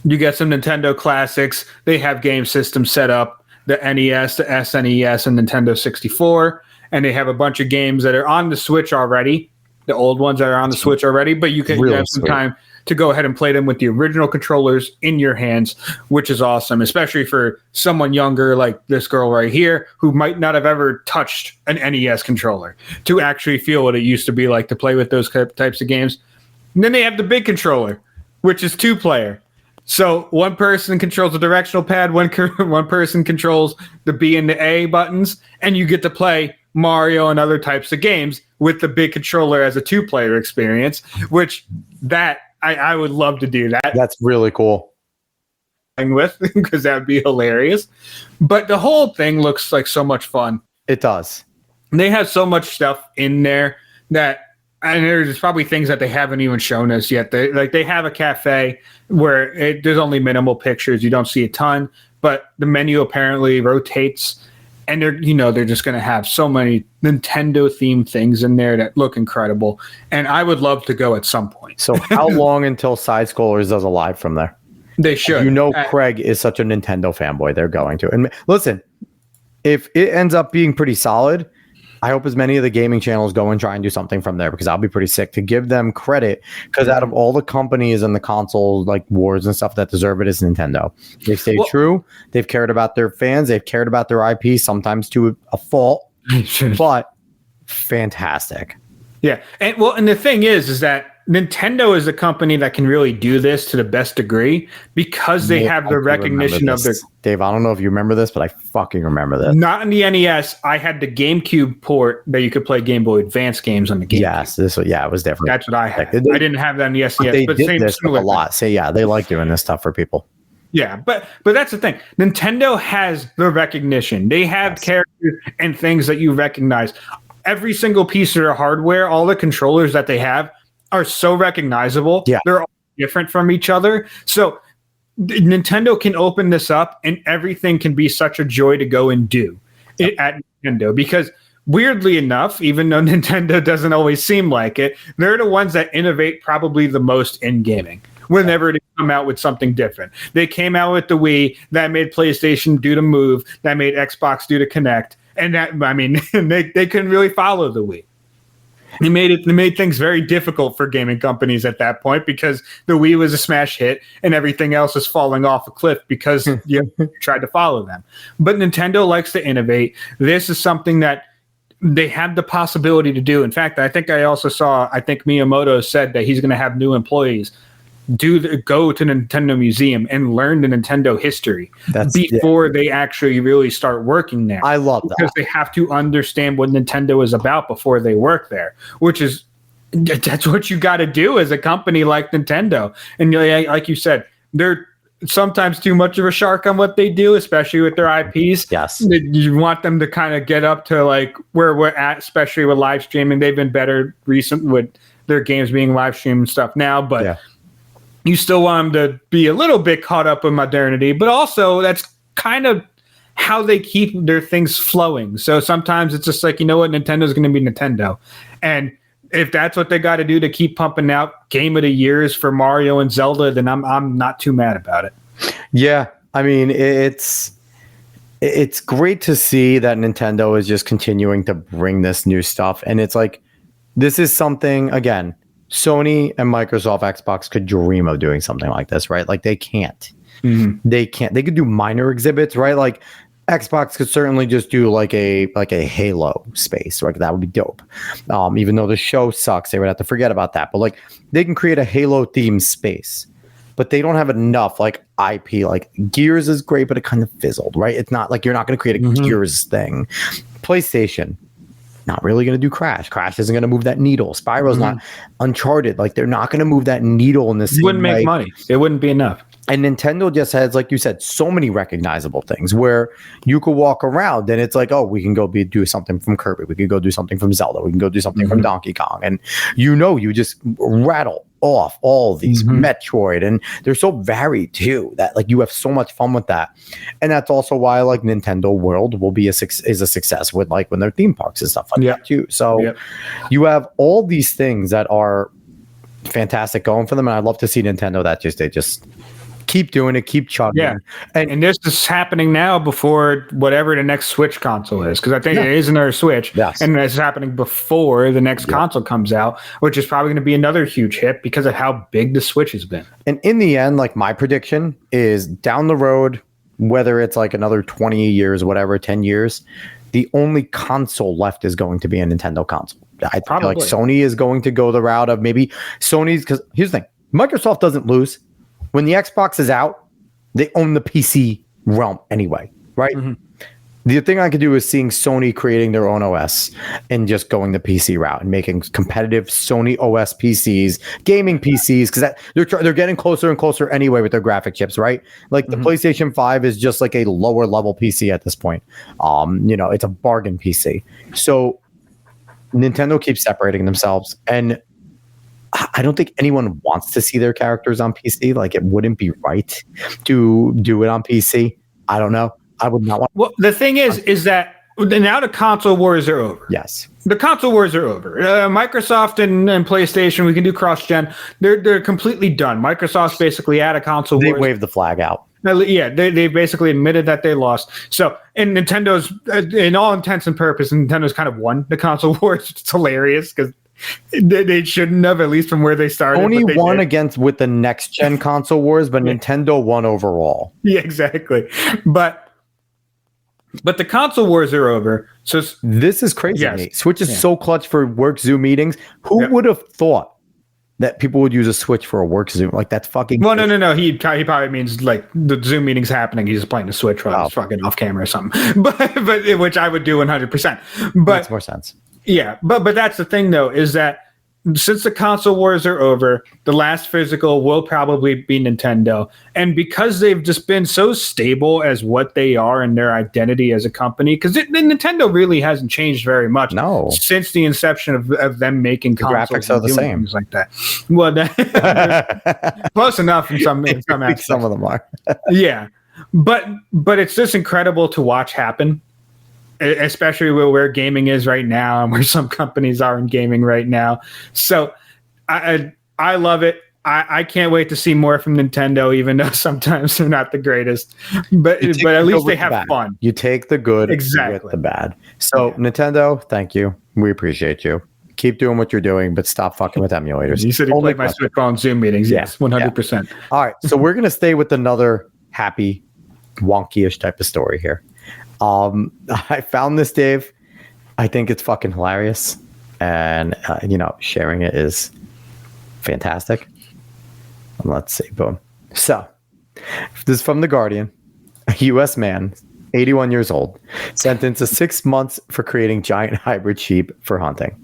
You get some Nintendo classics. They have game systems set up, the NES, the SNES, and Nintendo 64. And they have a bunch of games that are on the Switch already, the old ones that are on the Switch already, but you can really have some time to go ahead and play them with the original controllers in your hands, which is awesome, especially for someone younger like this girl right here who might not have ever touched an NES controller to actually feel what it used to be like to play with those types of games. And then they have the big controller, which is 2-player. So one person controls the directional pad, one person controls the B and the A buttons, and you get to play Mario and other types of games with the big controller as a 2-player experience, which I would love to do that. That's really cool. With because that would be hilarious. But the whole thing looks like so much fun. It does. And they have so much stuff in there that, and there's probably things that they haven't even shown us yet. They have a cafe where there's only minimal pictures. You don't see a ton, but the menu apparently rotates. And they're just going to have so many Nintendo-themed things in there that look incredible. And I would love to go at some point. So how long until Side Scrollers does a live from there? They should. Craig is such a Nintendo fanboy. They're going to. And listen, if it ends up being pretty solid, I hope as many of the gaming channels go and try and do something from there, because I'll be pretty sick to give them credit, because out of all the companies and the console like wars and stuff that deserve it is Nintendo. They've stayed true. They've cared about their fans. They've cared about their IP, sometimes to a fault, but fantastic. Yeah. And the thing is that Nintendo is a company that can really do this to the best degree because they have the recognition of their... Dave, I don't know if you remember this, but I fucking remember this. Not in the NES. I had the GameCube port that you could play Game Boy Advance games on the GameCube. Yes, it was different. That's what I had. I didn't have that in the SNES. But they did this a lot. So yeah, they like doing this stuff for people. Yeah, but that's the thing. Nintendo has the recognition. They have characters and things that you recognize. Every single piece of their hardware, all the controllers that they have, are so recognizable. Yeah. They're all different from each other. So Nintendo can open this up and everything can be such a joy to go and do at Nintendo, because weirdly enough, even though Nintendo doesn't always seem like it, they're the ones that innovate probably the most in gaming whenever they come out with something different. They came out with the Wii, that made PlayStation do the Move, that made Xbox do the Kinect, And that, I mean, they couldn't really follow the Wii. They made things very difficult for gaming companies at that point because the Wii was a smash hit and everything else is falling off a cliff because you tried to follow them. But Nintendo likes to innovate. This is something that they have the possibility to do. In fact, I think Miyamoto said that he's going to have new employees go to the Nintendo Museum and learn the Nintendo history before they actually really start working there. I love that. Because they have to understand what Nintendo is about before they work there, that's what you got to do as a company like Nintendo. And like you said, they're sometimes too much of a shark on what they do, especially with their IPs. Yes. You want them to kind of get up to like where we're at, especially with live streaming. They've been better recent with their games being live streamed and stuff now, but you still want them to be a little bit caught up with modernity, but also that's kind of how they keep their things flowing. So sometimes it's just like, you know what, Nintendo's going to be Nintendo. And if that's what they got to do to keep pumping out Game of the Years for Mario and Zelda, then I'm not too mad about it. Yeah, I mean, it's great to see that Nintendo is just continuing to bring this new stuff. And it's like, this is something, again, Sony and Microsoft Xbox could dream of doing something like this, right? Like they can't. Mm-hmm. They can't. They could do minor exhibits, right? Like Xbox could certainly just do like a Halo space, right? That would be dope. Even though the show sucks, they would have to forget about that. But like they can create a Halo themed space, but they don't have enough like IP. Like Gears is great, but it kind of fizzled, right? It's not like you're not going to create a Gears thing. PlayStation, not really going to do Crash. Crash isn't going to move that needle. Spyro's not. Uncharted, like they're not going to move that needle in this. It wouldn't make money. It wouldn't be enough. And Nintendo just has, like you said, so many recognizable things where you could walk around and it's like, oh, we can go do something from Kirby. We can go do something from Zelda. We can go do something from Donkey Kong. And you just rattle off all these Metroid. And they're so varied too that like you have so much fun with that. And that's also why like Nintendo World will be is a success with like when their theme parks and stuff like that too. So you have all these things that are fantastic going for them. And I'd love to see Nintendo they just keep doing it, keep chugging. Yeah. And this is happening now before whatever the next Switch console is, because I think it is another Switch. Yes. And it's happening before the next console comes out, which is probably going to be another huge hit because of how big the Switch has been. And in the end, like my prediction is down the road, whether it's like another 20 years, whatever, 10 years, the only console left is going to be a Nintendo console. I feel like Sony is going to go the route of maybe Sony's, because here's the thing, Microsoft doesn't lose. When the Xbox is out, they own the PC realm anyway, right? The thing I could do is seeing Sony creating their own OS and just going the PC route and making competitive Sony OS PCs, gaming PCs, because they're getting closer and closer anyway with their graphic chips, right? Like the PlayStation 5 is just like a lower level PC at this point. It's a bargain PC. So Nintendo keeps separating themselves, and I don't think anyone wants to see their characters on PC. Like, it wouldn't be right to do it on PC. I don't know. I would not want. Well, the thing is that now the console wars are over. Yes, the console wars are over. Microsoft and PlayStation, we can do cross-gen. They're completely done. Microsoft's basically out of console wars. They waved the flag out. Yeah, they basically admitted that they lost. So, and Nintendo's, in all intents and purposes, Nintendo's kind of won the console wars. It's hilarious because they shouldn't have, at least from where they started. Only won against with the next gen console wars, but Nintendo won overall. Yeah, exactly. But the console wars are over. So this is crazy to me. Switch is so clutch for work Zoom meetings. Who would have thought that people would use a Switch for a work Zoom? Like, that's fucking. Well, no. He probably means like the Zoom meeting's happening. He's playing the Switch while he's fucking off camera or something. But which I would do 100%. But makes more sense. Yeah, but that's the thing though, is that since the console wars are over, the last physical will probably be Nintendo. And because they've just been so stable as what they are and their identity as a company, because Nintendo really hasn't changed very much since the inception of them making consoles. The graphics are the same. Things like that. Well, close enough in some aspects. Some of them are. Yeah, but it's just incredible to watch happen. Especially where gaming is right now and where some companies are in gaming right now. So I love it. I can't wait to see more from Nintendo, even though sometimes they're not the greatest. But at least they have fun. You take the good exactly with the bad. So Nintendo, thank you. We appreciate you. Keep doing what you're doing, but stop fucking with emulators. You said you played my Switch on Zoom meetings. Yes, 100%. Yeah. All right, so we're gonna stay with another happy, wonky-ish type of story here. I found this, Dave. I think it's fucking hilarious, and sharing it is fantastic. Let's see, boom. So, this is from The Guardian. A U.S. man, 81 years old, sentenced to 6 months for creating giant hybrid sheep for hunting.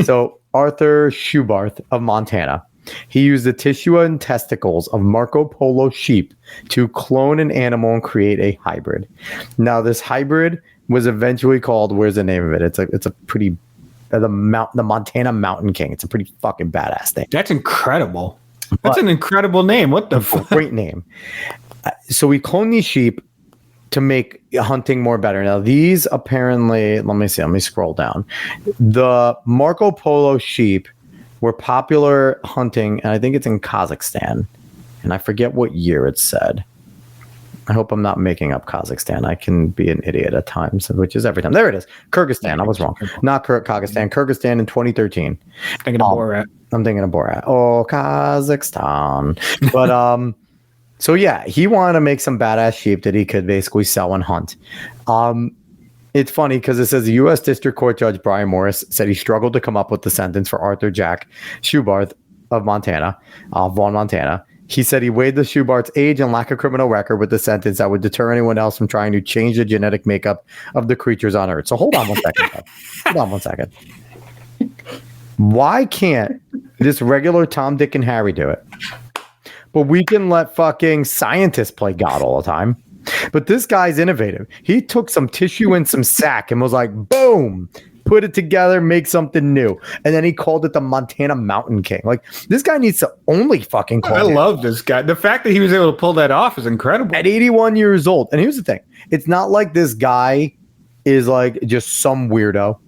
So, Arthur Schubarth of Montana, he used the tissue and testicles of Marco Polo sheep to clone an animal and create a hybrid. Now, this hybrid was eventually called, where's the name of it? It's a pretty, the Montana Mountain King. It's a pretty fucking badass thing. That's incredible. That's an incredible name. What the fuck? Great name. So we cloned these sheep to make hunting more better. Now, these apparently, let me scroll down. The Marco Polo sheep were popular hunting, and I think it's in Kazakhstan. And I forget what year it said. I hope I'm not making up Kazakhstan. I can be an idiot at times, which is every time. There it is. Kyrgyzstan. I was wrong. Not Kazakhstan. Kyrgyzstan in 2013. Thinking of Borat. I'm thinking of Borat. Oh, Kazakhstan. But so yeah, he wanted to make some badass sheep that he could basically sell and hunt. It's funny because it says the U.S. District Court Judge Brian Morris said he struggled to come up with the sentence for Arthur Jack Schubarth of Montana, Vaughan, Montana. He said he weighed the Schubarth's age and lack of criminal record with the sentence that would deter anyone else from trying to change the genetic makeup of the creatures on Earth. So hold on one second. Hold on one second. Why can't this regular Tom, Dick, and Harry do it? But we can let fucking scientists play God all the time. But this guy's innovative. He took some tissue and some sack and was like, boom, put it together, make something new. And then he called it the Montana Mountain King. Like, this guy needs to only fucking call it. I love this guy. The fact that he was able to pull that off is incredible. At 81 years old. And here's the thing. It's not like this guy is like just some weirdo,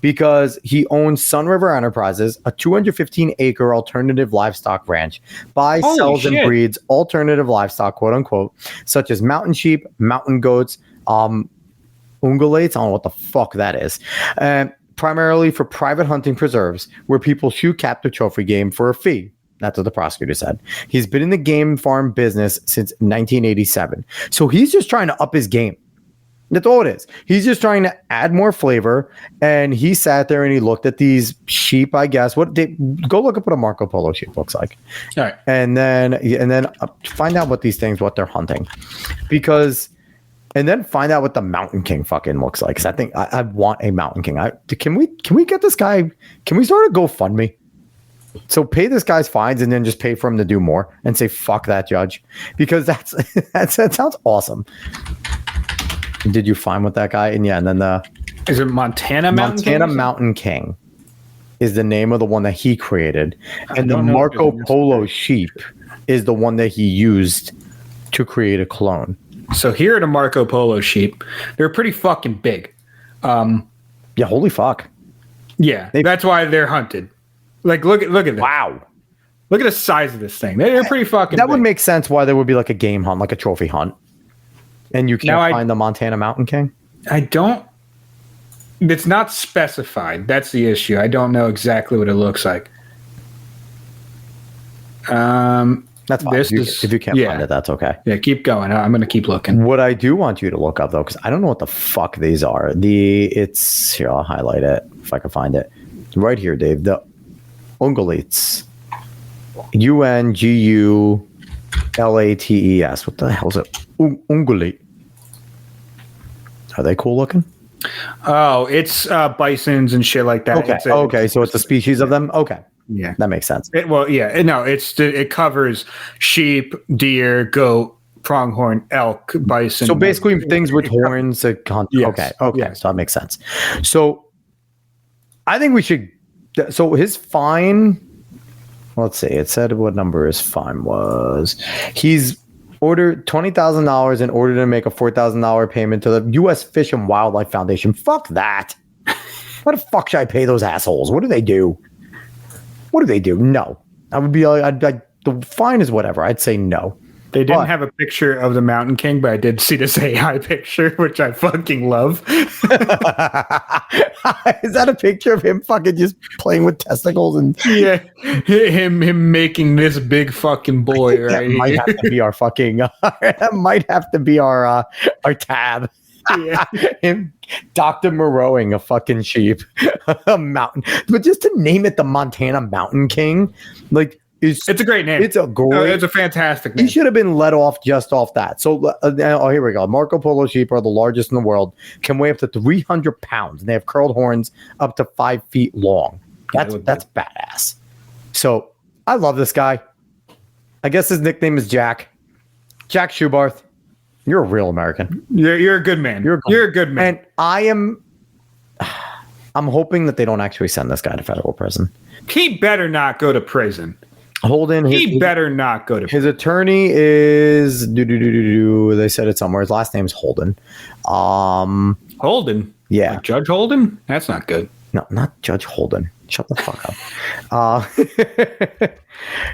because he owns Sun River Enterprises, a 215-acre alternative livestock ranch, buys, sells, and breeds alternative livestock, quote unquote, such as mountain sheep, mountain goats, ungulates, I don't know what the fuck that is, primarily for private hunting preserves where people shoot captive trophy game for a fee. That's what the prosecutor said. He's been in the game farm business since 1987. So he's just trying to up his game. That's all it is. He's just trying to add more flavor. And he sat there and he looked at these sheep, I guess. Go look up what a Marco Polo sheep looks like. All right. And then find out what these things, what they're hunting. And then find out what the Mountain King fucking looks like. Because I think I want a Mountain King. Can we get this guy? Can we start a GoFundMe? So pay this guy's fines and then just pay for him to do more and say, fuck that judge. Because that sounds awesome. Did you find what that guy? And yeah, and then is it Montana Mountain King? Montana Mountain King is the name of the one that he created. And the Marco Polo sheep is the one that he used to create a clone. So here are the Marco Polo sheep. They're pretty fucking big. Yeah, holy fuck. Yeah, that's why they're hunted. Like, look at this. Wow. Look at the size of this thing. They're pretty fucking That big. would make sense why there would be like a game hunt, like a trophy hunt. And you can't find the Montana Mountain King? It's not specified. That's the issue. I don't know exactly what it looks like. That's fine. If you can't find it, that's okay. Yeah, keep going. I'm going to keep looking. What I do want you to look up, though, because I don't know what the fuck these are. Here, I'll highlight it if I can find it. Right here, Dave. The ungulates. UNGULATES. What the hell is it? Ungulate. Are they cool looking? Oh, it's bisons and shit like that. Okay. So it's a species of them. Okay. Yeah, that makes sense. It covers sheep, deer, goat, pronghorn, elk, bison. So basically, things with horns. Yes. Okay. Yes. So that makes sense. So I think we should. So his fine. Let's see. It said what number his fine was. He's ordered $20,000 in order to make a $4,000 payment to the U.S. Fish and Wildlife Foundation. Fuck that. Why the fuck should I pay those assholes? What do they do? No, I would be like, I'd the fine is whatever. I'd say no. They didn't have a picture of the Mountain King, but I did see this AI picture, which I fucking love. Is that a picture of him fucking just playing with testicles and yeah, him making this big fucking boy right that might here. have to be our fucking that might have to be our tab. Yeah. Him Dr. Moreauing a fucking sheep, a mountain, but just to name it the Montana Mountain King, like. It's a great name. It's a great. It's a fantastic name. He should have been let off just off that. So, here we go. Marco Polo sheep are the largest in the world. Can weigh up to 300 pounds. And they have curled horns up to 5 feet long. That's badass. So, I love this guy. I guess his nickname is Jack. Jack Schubarth. You're a real American. You're a good man. You're a good man. And I'm hoping that they don't actually send this guy to federal prison. He better not go to prison. Holden. He better not go to prison. His attorney is they said it somewhere. His last name's Holden. Holden? Yeah. Like Judge Holden? That's not good. No, not Judge Holden. Shut the fuck up.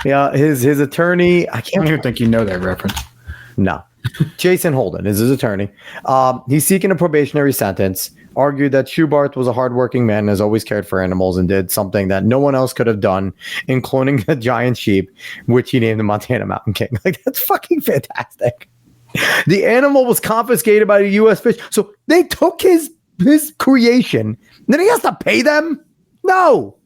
Yeah, his attorney. I don't even think you know that reference. No. Jason Holden is his attorney. He's seeking a probationary sentence. Argued that Schubarth was a hardworking man and has always cared for animals and did something that no one else could have done in cloning a giant sheep, which he named the Montana Mountain King. Like, that's fucking fantastic. The animal was confiscated by the U.S. Fish. So they took his creation. Then he has to pay them? No.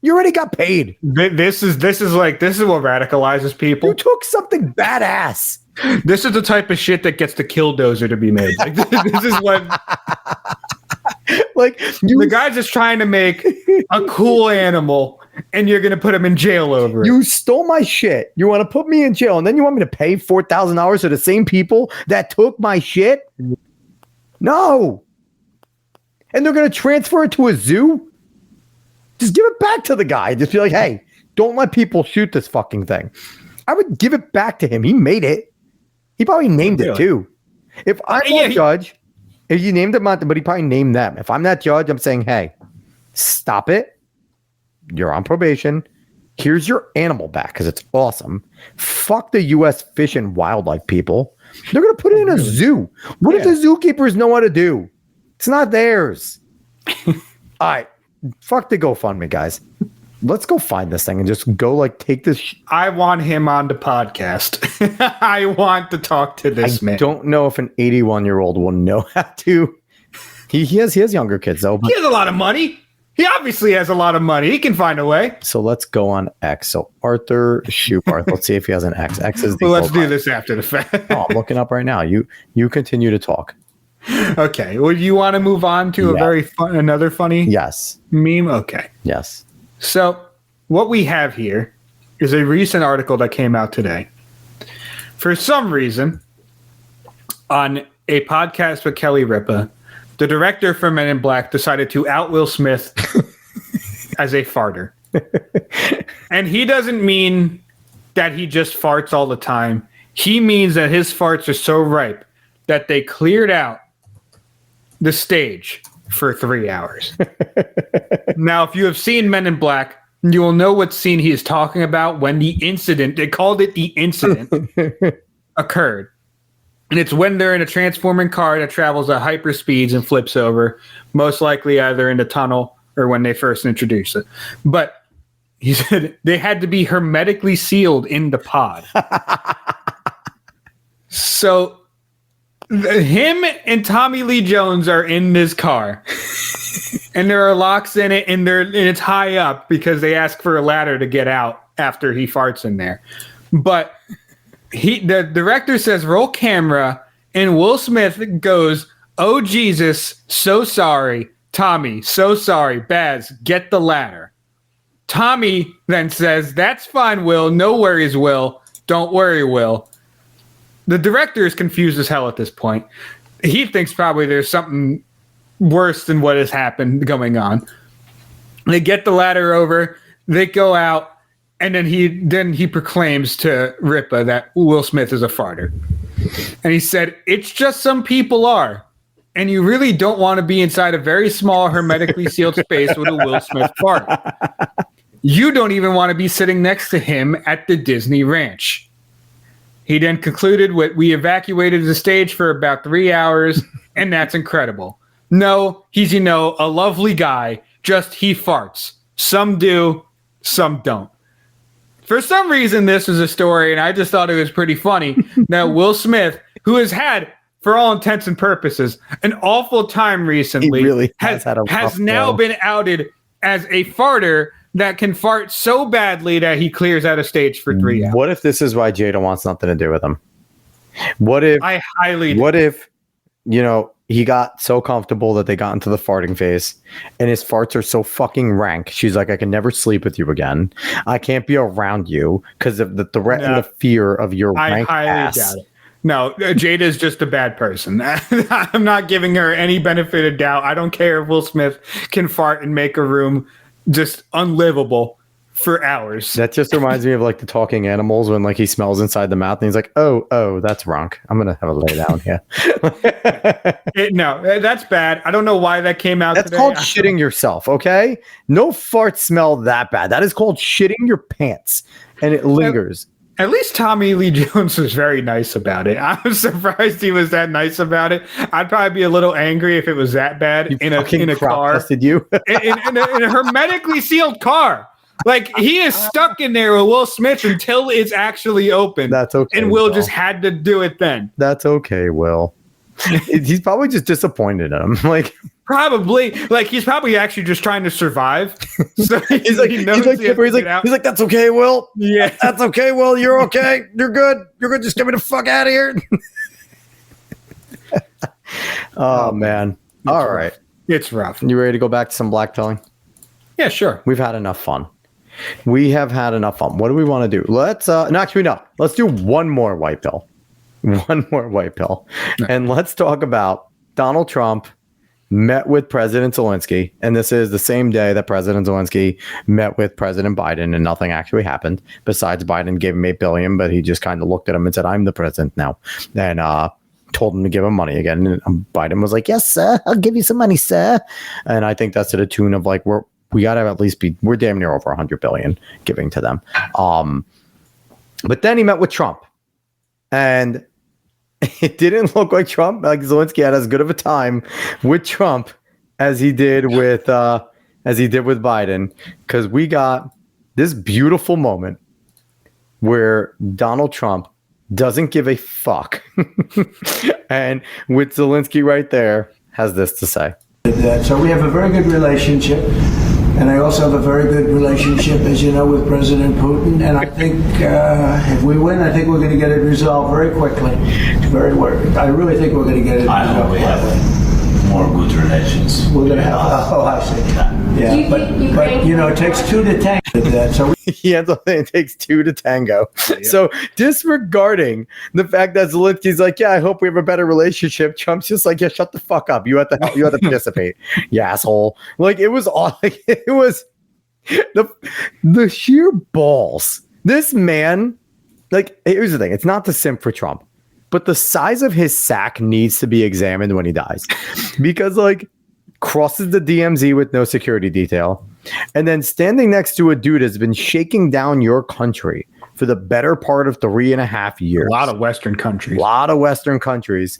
You already got paid. This is what radicalizes people. You took something badass. This is the type of shit that gets the Killdozer to be made. Like, this is what... Like, the guy's just trying to make a cool animal, and you're going to put him in jail over it. You stole my shit. You want to put me in jail, and then you want me to pay $4,000 to the same people that took my shit? No. And they're going to transfer it to a zoo? Just give it back to the guy. Just be like, hey, don't let people shoot this fucking thing. I would give it back to him. He made it. He probably named it too. If I'm a judge... If you named him, but he probably named them. If I'm that judge, I'm saying, hey, stop it. You're on probation. Here's your animal back because it's awesome. Fuck the U.S. Fish and Wildlife people. They're going to put it in a zoo. What if the zookeepers know what to do? It's not theirs. All right. Fuck the GoFundMe, guys. Let's go find this thing and just go take this. I want him on the podcast. I want to talk to this man. I don't know if an 81-year-old will know how to. He has younger kids though. He has a lot of money. He obviously has a lot of money. He can find a way. So let's go on X. So Arthur Schubarth. Let's see if he has an X. X is the. Well, let's do this after the fact. Oh, I'm looking up right now. You continue to talk. Okay. Well, you want to move on to another funny meme? Okay. Yes. So what we have here is a recent article that came out today. For some reason, on a podcast with Kelly Ripa, the director for Men in Black decided to out Will Smith as a farter. And he doesn't mean that he just farts all the time. He means that his farts are so ripe that they cleared out the stage for 3 hours. Now, if you have seen Men in Black, you will know what scene he is talking about when the incident, they called it the incident, occurred. And it's when they're in a transforming car that travels at hyperspeeds and flips over, most likely either in the tunnel or when they first introduce it. But he said they had to be hermetically sealed in the pod. So him and Tommy Lee Jones are in this car. And there are locks in it, and it's high up because they ask for a ladder to get out after he farts in there. But the director says, roll camera, and Will Smith goes, oh, Jesus, so sorry. Tommy, so sorry. Baz, get the ladder. Tommy then says, that's fine, Will. No worries, Will. Don't worry, Will. The director is confused as hell at this point. He thinks probably there's something worse than what has happened going on. They get the ladder over, they go out, and then he proclaims to Ripa that Will Smith is a farter. And he said, it's just some people are. And you really don't want to be inside a very small, hermetically sealed space with a Will Smith fart. You don't even want to be sitting next to him at the Disney Ranch. He then concluded we evacuated the stage for about 3 hours, and that's incredible. No, he's, a lovely guy, just he farts. Some do, some don't. For some reason, this is a story, and I just thought it was pretty funny, that Will Smith, who has had, for all intents and purposes, an awful time recently, he really has now been outed as a farter that can fart so badly that he clears out of stage for 3 hours. What if this is why Jada wants nothing to do with him? What if he got so comfortable that they got into the farting phase and his farts are so fucking rank. She's like, I can never sleep with you again. I can't be around you because of the threat and the fear of your rank ass. Doubt it. No, Jada is just a bad person. I'm not giving her any benefit of doubt. I don't care if Will Smith can fart and make a room just unlivable for hours. That just reminds me of like the talking animals when like he smells inside the mouth and he's like, oh, that's Ronk. I'm gonna have a lay down here. No, that's bad. I don't know why that came out. That's called shitting yourself. Okay, no farts smell that bad. That is called shitting your pants, and it lingers. At least Tommy Lee Jones was very nice about it. I was surprised he was that nice about it. I'd probably be a little angry if it was that bad in a car. You in a hermetically sealed car. Like he is stuck in there with Will Smith until it's actually open. That's okay. And Will just had to do it then. That's okay, Will. He's probably just disappointed in him. Like probably, like he's probably actually just trying to survive. So he's like, he's like, that's okay, Will. Yeah, that's okay, Will. You're okay. You're good. You're good. Just get me the fuck out of here. Oh man. All right. It's rough. You ready to go back to some blackpilling? Yeah, sure. We've had enough fun. We have had enough fun. What do we want to do? Let's Let's do one more white pill. One more white pill. Right. And let's talk about Donald Trump met with President Zelensky. And this is the same day that President Zelensky met with President Biden, and nothing actually happened besides Biden gave him $8 billion, but he just kind of looked at him and said, I'm the president now. And told him to give him money again. And Biden was like, yes, sir, I'll give you some money, sir. And I think that's to the tune of like, we got to at least we're damn near over 100 billion giving to them. But then he met with Trump, and it didn't look like Zelensky had as good of a time with Trump as he did with Biden, because we got this beautiful moment where Donald Trump doesn't give a fuck, and with Zelensky right there has this to say. So we have a very good relationship. And I also have a very good relationship, as you know, with President Putin. And I think if we win, I think we're going to get it resolved very quickly. I really think we're going to get it resolved. I hope we have more good relations. We're going to have. Oh, I see. Yeah, but it takes two to tango. So he ends up saying it takes two to tango. Yeah. So disregarding the fact that Zelensky's like, yeah, I hope we have a better relationship. Trump's just like, yeah, shut the fuck up. You have to participate, you asshole. Like it was all. Like, it was the sheer balls. This man, like, here's the thing. It's not to simp for Trump, but the size of his sack needs to be examined when he dies, because like crosses the DMZ with no security detail, and then standing next to a dude has been shaking down your country for the better part of 3.5 years. A lot of Western countries.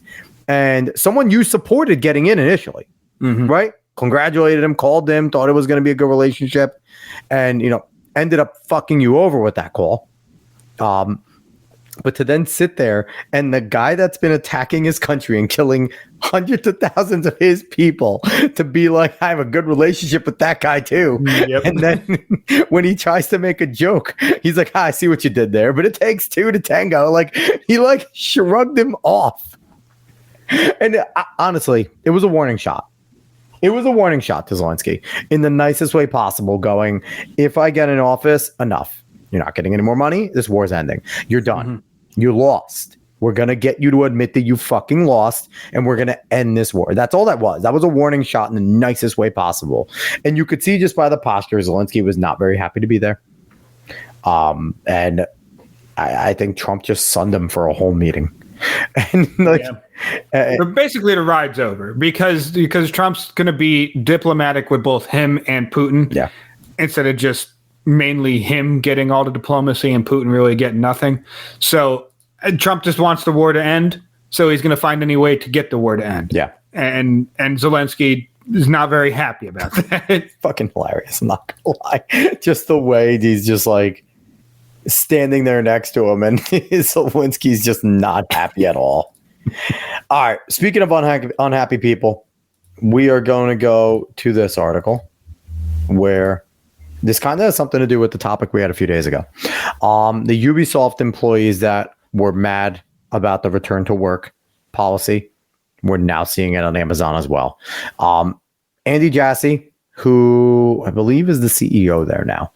And someone you supported getting in initially, right? Congratulated him, called him, thought it was going to be a good relationship, and, ended up fucking you over with that call. But to then sit there and the guy that's been attacking his country and killing hundreds of thousands of his people to be like, I have a good relationship with that guy too. Yep. And then when he tries to make a joke, he's like, I see what you did there, but it takes two to tango. Like he like shrugged him off. And honestly, it was a warning shot. It was a warning shot to Zelensky in the nicest way possible, going, if I get in office, enough. You're not getting any more money. This war's ending. You're done. You lost. We're going to get you to admit that you fucking lost, and we're going to end this war. That's all that was. That was a warning shot in the nicest way possible. And you could see just by the posture, Zelensky was not very happy to be there. And I think Trump just sunned him for a whole meeting. And but basically the ride's over because Trump's going to be diplomatic with both him and Putin. Yeah. Instead of just mainly him getting all the diplomacy and Putin really getting nothing. So Trump just wants the war to end. So he's going to find any way to get the war to end. Yeah. And Zelensky is not very happy about that. Fucking hilarious. I'm not gonna lie. Just the way he's just like standing there next to him, and Zelensky's just not happy at all. All right. Speaking of unhappy people, we are going to go to this article where this kind of has something to do with the topic we had a few days ago. The Ubisoft employees that were mad about the return to work policy, we're now seeing it on Amazon as well. Andy Jassy, who I believe is the CEO there now,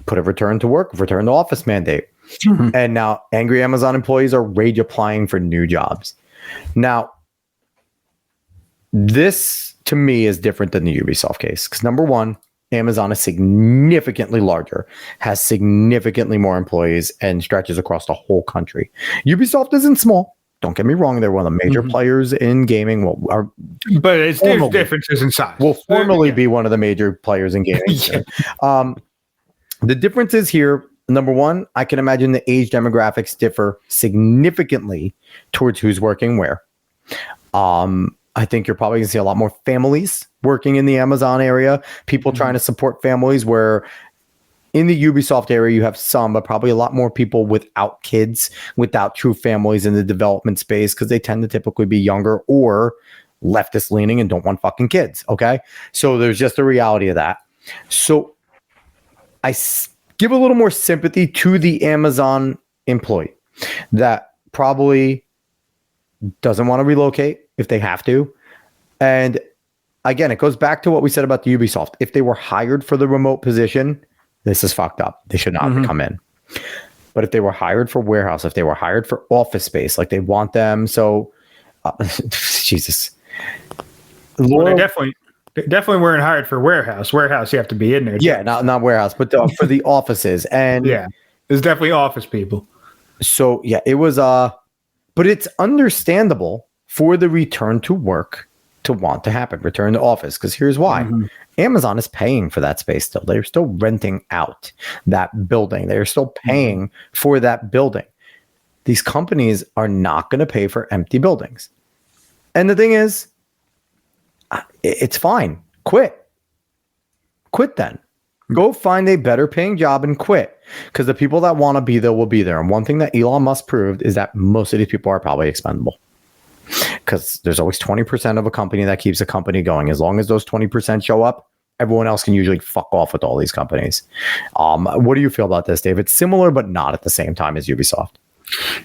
put a return to office mandate. Mm-hmm. And now angry Amazon employees are rage applying for new jobs. Now, this to me is different than the Ubisoft case because number one, Amazon is significantly larger, has significantly more employees, and stretches across the whole country. Ubisoft isn't small. Don't get me wrong; they're one of the major players in gaming. But there's differences in size. Will formally be one of the major players in gaming. Yeah. The differences here. Number one, I can imagine the age demographics differ significantly towards who's working where. I think you're probably going to see a lot more families working in the Amazon area, people trying to support families, where in the Ubisoft area, you have some, but probably a lot more people without kids, without true families in the development space, because they tend to typically be younger or leftist leaning and don't want fucking kids. Okay. So there's just a reality of that. So I give a little more sympathy to the Amazon employee that probably doesn't want to relocate if they have to. And again, it goes back to what we said about the Ubisoft. If they were hired for the remote position, this is fucked up. They should not come in. But if they were hired for warehouse, if they were hired for office space, like they want them. So, Jesus. Well, they definitely weren't hired for warehouse. Warehouse, you have to be in there. Yeah, not warehouse, but for the offices. And yeah, there's definitely office people. So yeah, it was but it's understandable for the return to work to want to happen, return to office, because here's why. Amazon is paying for that space still. They're still renting out that building. They're still paying for that building. These companies are not going to pay for empty buildings. And the thing is, it's fine. Quit then. Go find a better paying job and quit, because the people that want to be there will be there. And one thing that Elon Musk proved is that most of these people are probably expendable, because there's always 20% of a company that keeps a company going. As long as those 20% show up, everyone else can usually fuck off with all these companies. What do you feel about this, Dave? It's similar, but not at the same time as Ubisoft.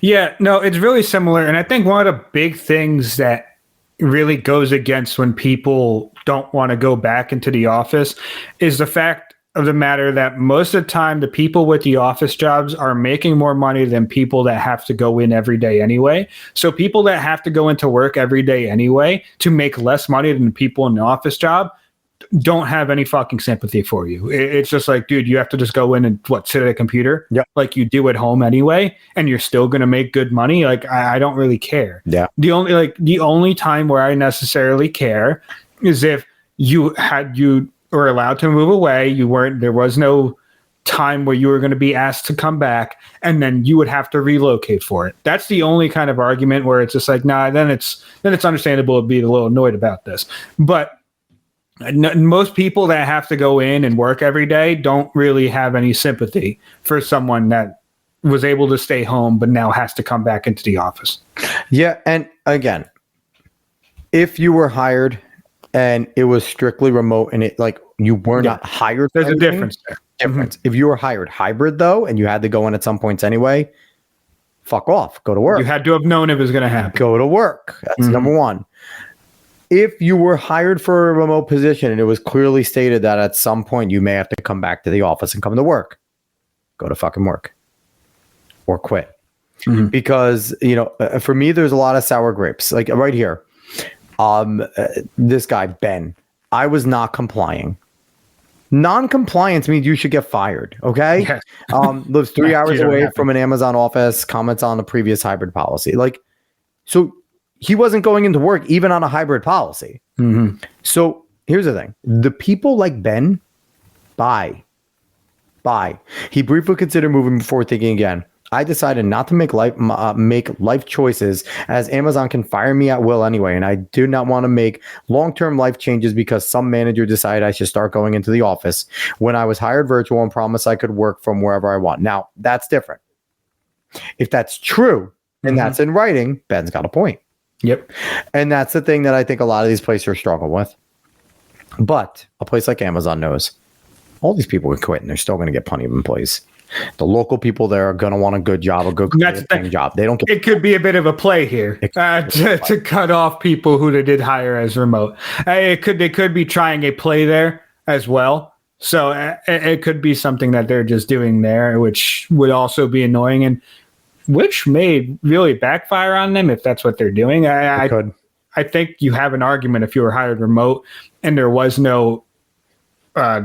Yeah, no, it's really similar. And I think one of the big things that really goes against when people don't want to go back into the office is the fact of the matter that most of the time the people with the office jobs are making more money than people that have to go in every day anyway. So people that have to go into work every day anyway to make less money than the people in the office job don't have any fucking sympathy for you. It's just like, dude, you have to just go in and sit at a computer like you do at home anyway, and you're still going to make good money. Like, I don't really care. Yeah. The only time where I necessarily care is if you were allowed to move away. There was no time where you were going to be asked to come back, and then you would have to relocate for it. That's the only kind of argument where it's just like, nah, then it's understandable to be a little annoyed about this. But most people that have to go in and work every day don't really have any sympathy for someone that was able to stay home but now has to come back into the office. Yeah, and again, if you were hired and it was strictly remote and it you were not hired, there's a difference there. If you were hired hybrid though, and you had to go in at some points anyway, fuck off, go to work. You had to have known it was going to happen. Go to work. That's number one. If you were hired for a remote position and it was clearly stated that at some point you may have to come back to the office and come to work, go to fucking work or quit. Because, for me, there's a lot of sour grapes. Like right here, this guy, Ben, I was not complying. Non-compliance means you should get fired. Okay. Yes. Lives 3 hours away from an Amazon office, comments on the previous hybrid policy. So he wasn't going into work even on a hybrid policy. So here's the thing. The people like Ben buy buy. He briefly considered moving before thinking again. I decided not to make life choices, as Amazon can fire me at will anyway, and I do not want to make long-term life changes because some manager decided I should start going into the office when I was hired virtual and promised I could work from wherever I want. Now, that's different. If that's true and that's in writing, Ben's got a point. Yep. And that's the thing that I think a lot of these places are struggling with. But a place like Amazon knows all these people can quit and they're still going to get plenty of employees. The local people there are going to want a good job, a good paying job. They don't. It could be a bit of a play here to cut off people who they did hire as remote. They could be trying a play there as well. So it could be something that they're just doing there, which would also be annoying and which may really backfire on them if that's what they're doing. I think you have an argument if you were hired remote and there was no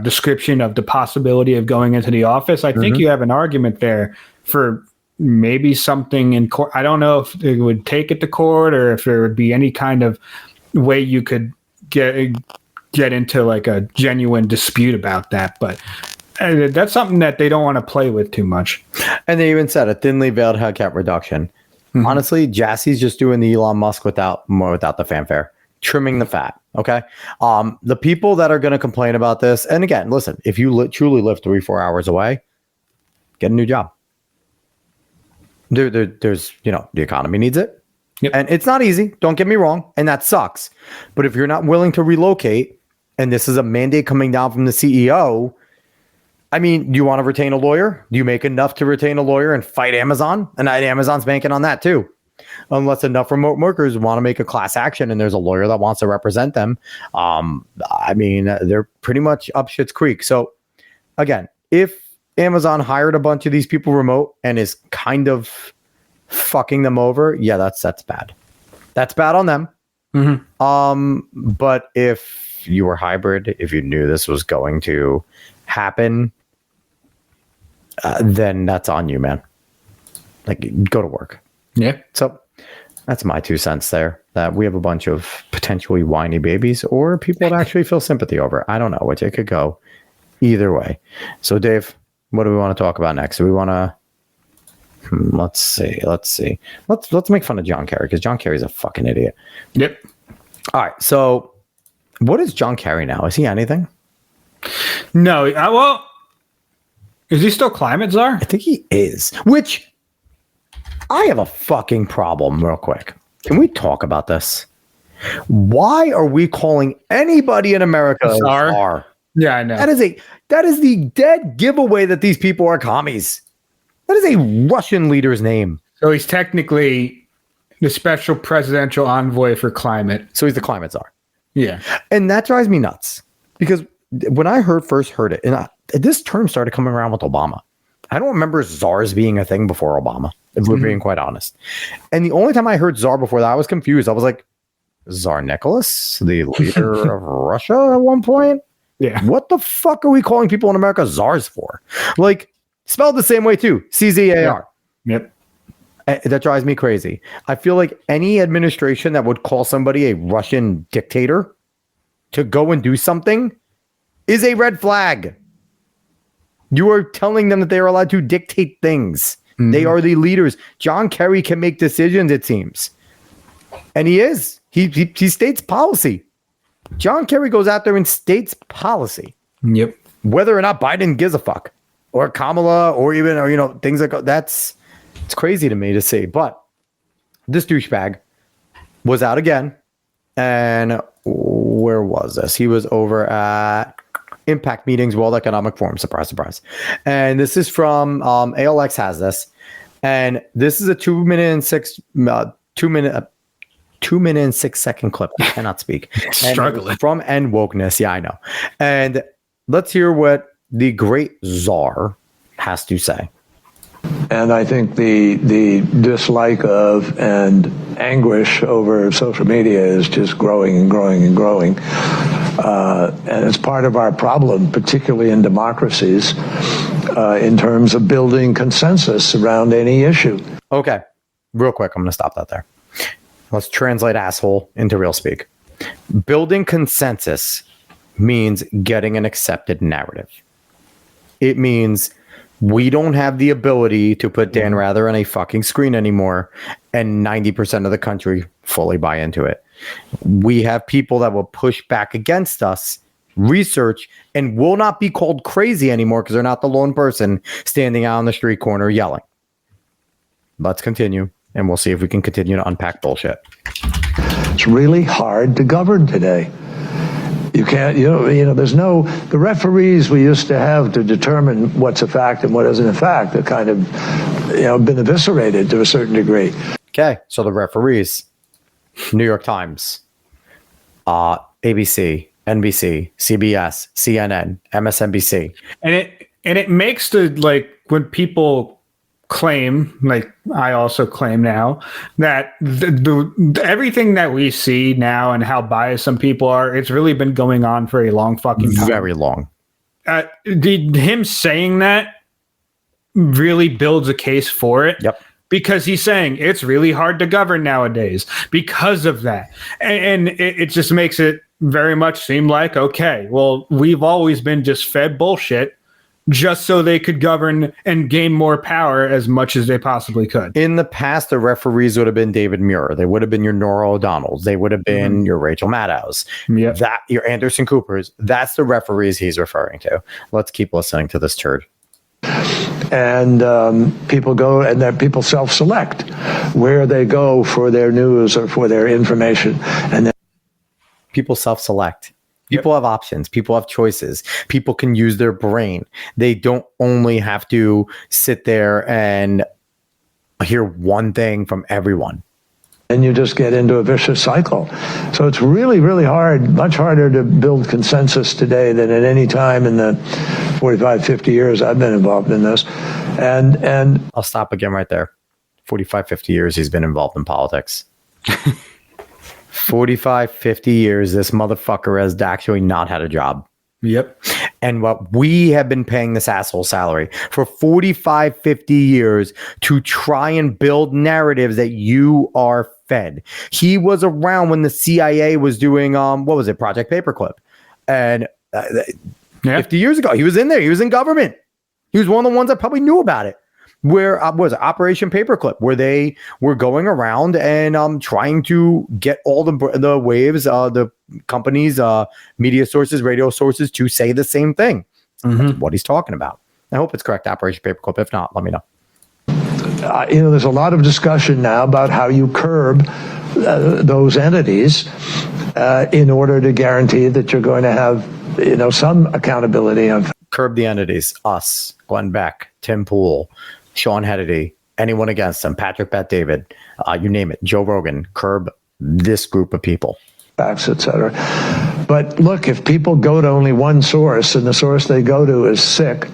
description of the possibility of going into the office. I think you have an argument there for maybe something in court. I don't know if they would take it to court or if there would be any kind of way you could get into like a genuine dispute about that. But that's something that they don't want to play with too much. And they even said a thinly veiled headcount reduction. Honestly, Jassy's just doing the Elon Musk without the fanfare. Trimming the fat. Okay. The people that are going to complain about this, and again, listen, if you truly live 3-4 hours away, get a new job. There's, the economy needs it. Yep. And it's not easy. Don't get me wrong. And that sucks. But if you're not willing to relocate, and this is a mandate coming down from the CEO, I mean, do you want to retain a lawyer? Do you make enough to retain a lawyer and fight Amazon? And Amazon's banking on that too. Unless enough remote workers want to make a class action and there's a lawyer that wants to represent them. I mean, they're pretty much up shit's creek. So again, if Amazon hired a bunch of these people remote and is kind of fucking them over, yeah, that's bad. That's bad on them. But if you were hybrid, if you knew this was going to happen, then that's on you, man. Like, go to work. Yeah. So that's my 2 cents there, that we have a bunch of potentially whiny babies or people that actually feel sympathy over. I don't know, which it could go either way. So Dave, what do we want to talk about next? Do we want to, let's see. Let's make fun of John Kerry, because John Kerry's a fucking idiot. Yep. All right. So what is John Kerry now? Is he anything? No. Well, is he still climate czar? I think he is, which I have a fucking problem real quick. Can we talk about this? Why are we calling anybody in America a czar? Yeah, I know. That is the dead giveaway that these people are commies. That is a Russian leader's name. So he's technically the special presidential envoy for climate. So he's the climate czar. Yeah. And that drives me nuts, because when I first heard it, and this term started coming around with Obama. I don't remember czars being a thing before Obama, if we're being quite honest. And the only time I heard czar before that, I was confused. I was like, Tsar Nicholas, the leader of Russia at one point? Yeah. What the fuck are we calling people in America czars for? Like, spelled the same way too. CZAR. Yep. That drives me crazy. I feel like any administration that would call somebody a Russian dictator to go and do something is a red flag. You are telling them that they are allowed to dictate things. They are the leaders. John Kerry can make decisions, it seems. And he is. He states policy. John Kerry goes out there and states policy. Yep. Whether or not Biden gives a fuck, or Kamala, or things like that. It's crazy to me to see. But this douchebag was out again. And where was this? He was over at Impact Meetings, World Economic Forum. Surprise, surprise. And this is from ALX has this. And this is a 2 minute and 6 second clip. I cannot speak. Struggling. From End Wokeness. Yeah, I know. And let's hear what the great czar has to say. And I think the dislike of and anguish over social media is just growing and growing and growing. And it's part of our problem, particularly in democracies, in terms of building consensus around any issue. Okay. Real quick, I'm going to stop that there. Let's translate asshole into real speak. Building consensus means getting an accepted narrative. It means we don't have the ability to put Dan Rather on a fucking screen anymore, and 90% of the country fully buy into it. We have people that will push back against us, research, and will not be called crazy anymore because they're not the lone person standing out on the street corner yelling. Let's continue, and we'll see if we can continue to unpack bullshit. It's really hard to govern today. You can't, there's no, the referees we used to have to determine what's a fact and what isn't a fact are kind of, been eviscerated to a certain degree. Okay, so the referees, New York Times, ABC, NBC, CBS, CNN, MSNBC. And it makes when people claim, like I also claim now, that the everything that we see now and how biased some people are, it's really been going on for a long fucking time. Very long. Him saying that really builds a case for it. Yep. Because he's saying it's really hard to govern nowadays because of that. And it just makes it very much seem like, okay, well, we've always been just fed bullshit just so they could govern and gain more power as much as they possibly could. In the past, the referees would have been David Muir. They would have been your Nora O'Donnells. They would have been your Rachel Maddows. Yep. Your Anderson Coopers. That's the referees he's referring to. Let's keep listening to this turd. And people go and then people self-select where they go for their news or for their information. And then people self-select. People have options. People have choices. People can use their brain. They don't only have to sit there and hear one thing from everyone. And you just get into a vicious cycle. So it's really, really hard, much harder to build consensus today than at any time in the 45, 50 years I've been involved in this. And I'll stop again right there. 45, 50 years he's been involved in politics. 45, 50 years, this motherfucker has actually not had a job. Yep. And what we have been paying this asshole salary for 45, 50 years to try and build narratives that you are fed. He was around when the CIA was doing, Project Paperclip. And 50 years ago, he was in there. He was in government. He was one of the ones that probably knew about it. Where was it? Operation Paperclip, where they were going around and trying to get all the waves, the companies, media sources, radio sources to say the same thing. That's what he's talking about. I hope it's correct, Operation Paperclip. If not, let me know. There's a lot of discussion now about how you curb those entities in order to guarantee that you're going to have, some accountability on. Curb the entities. Us, Glenn Beck, Tim Pool, Sean Hannity, anyone against them, Patrick Bet-David, you name it, Joe Rogan. Curb this group of people. Facts, etc. But look, if people go to only one source and the source they go to is sick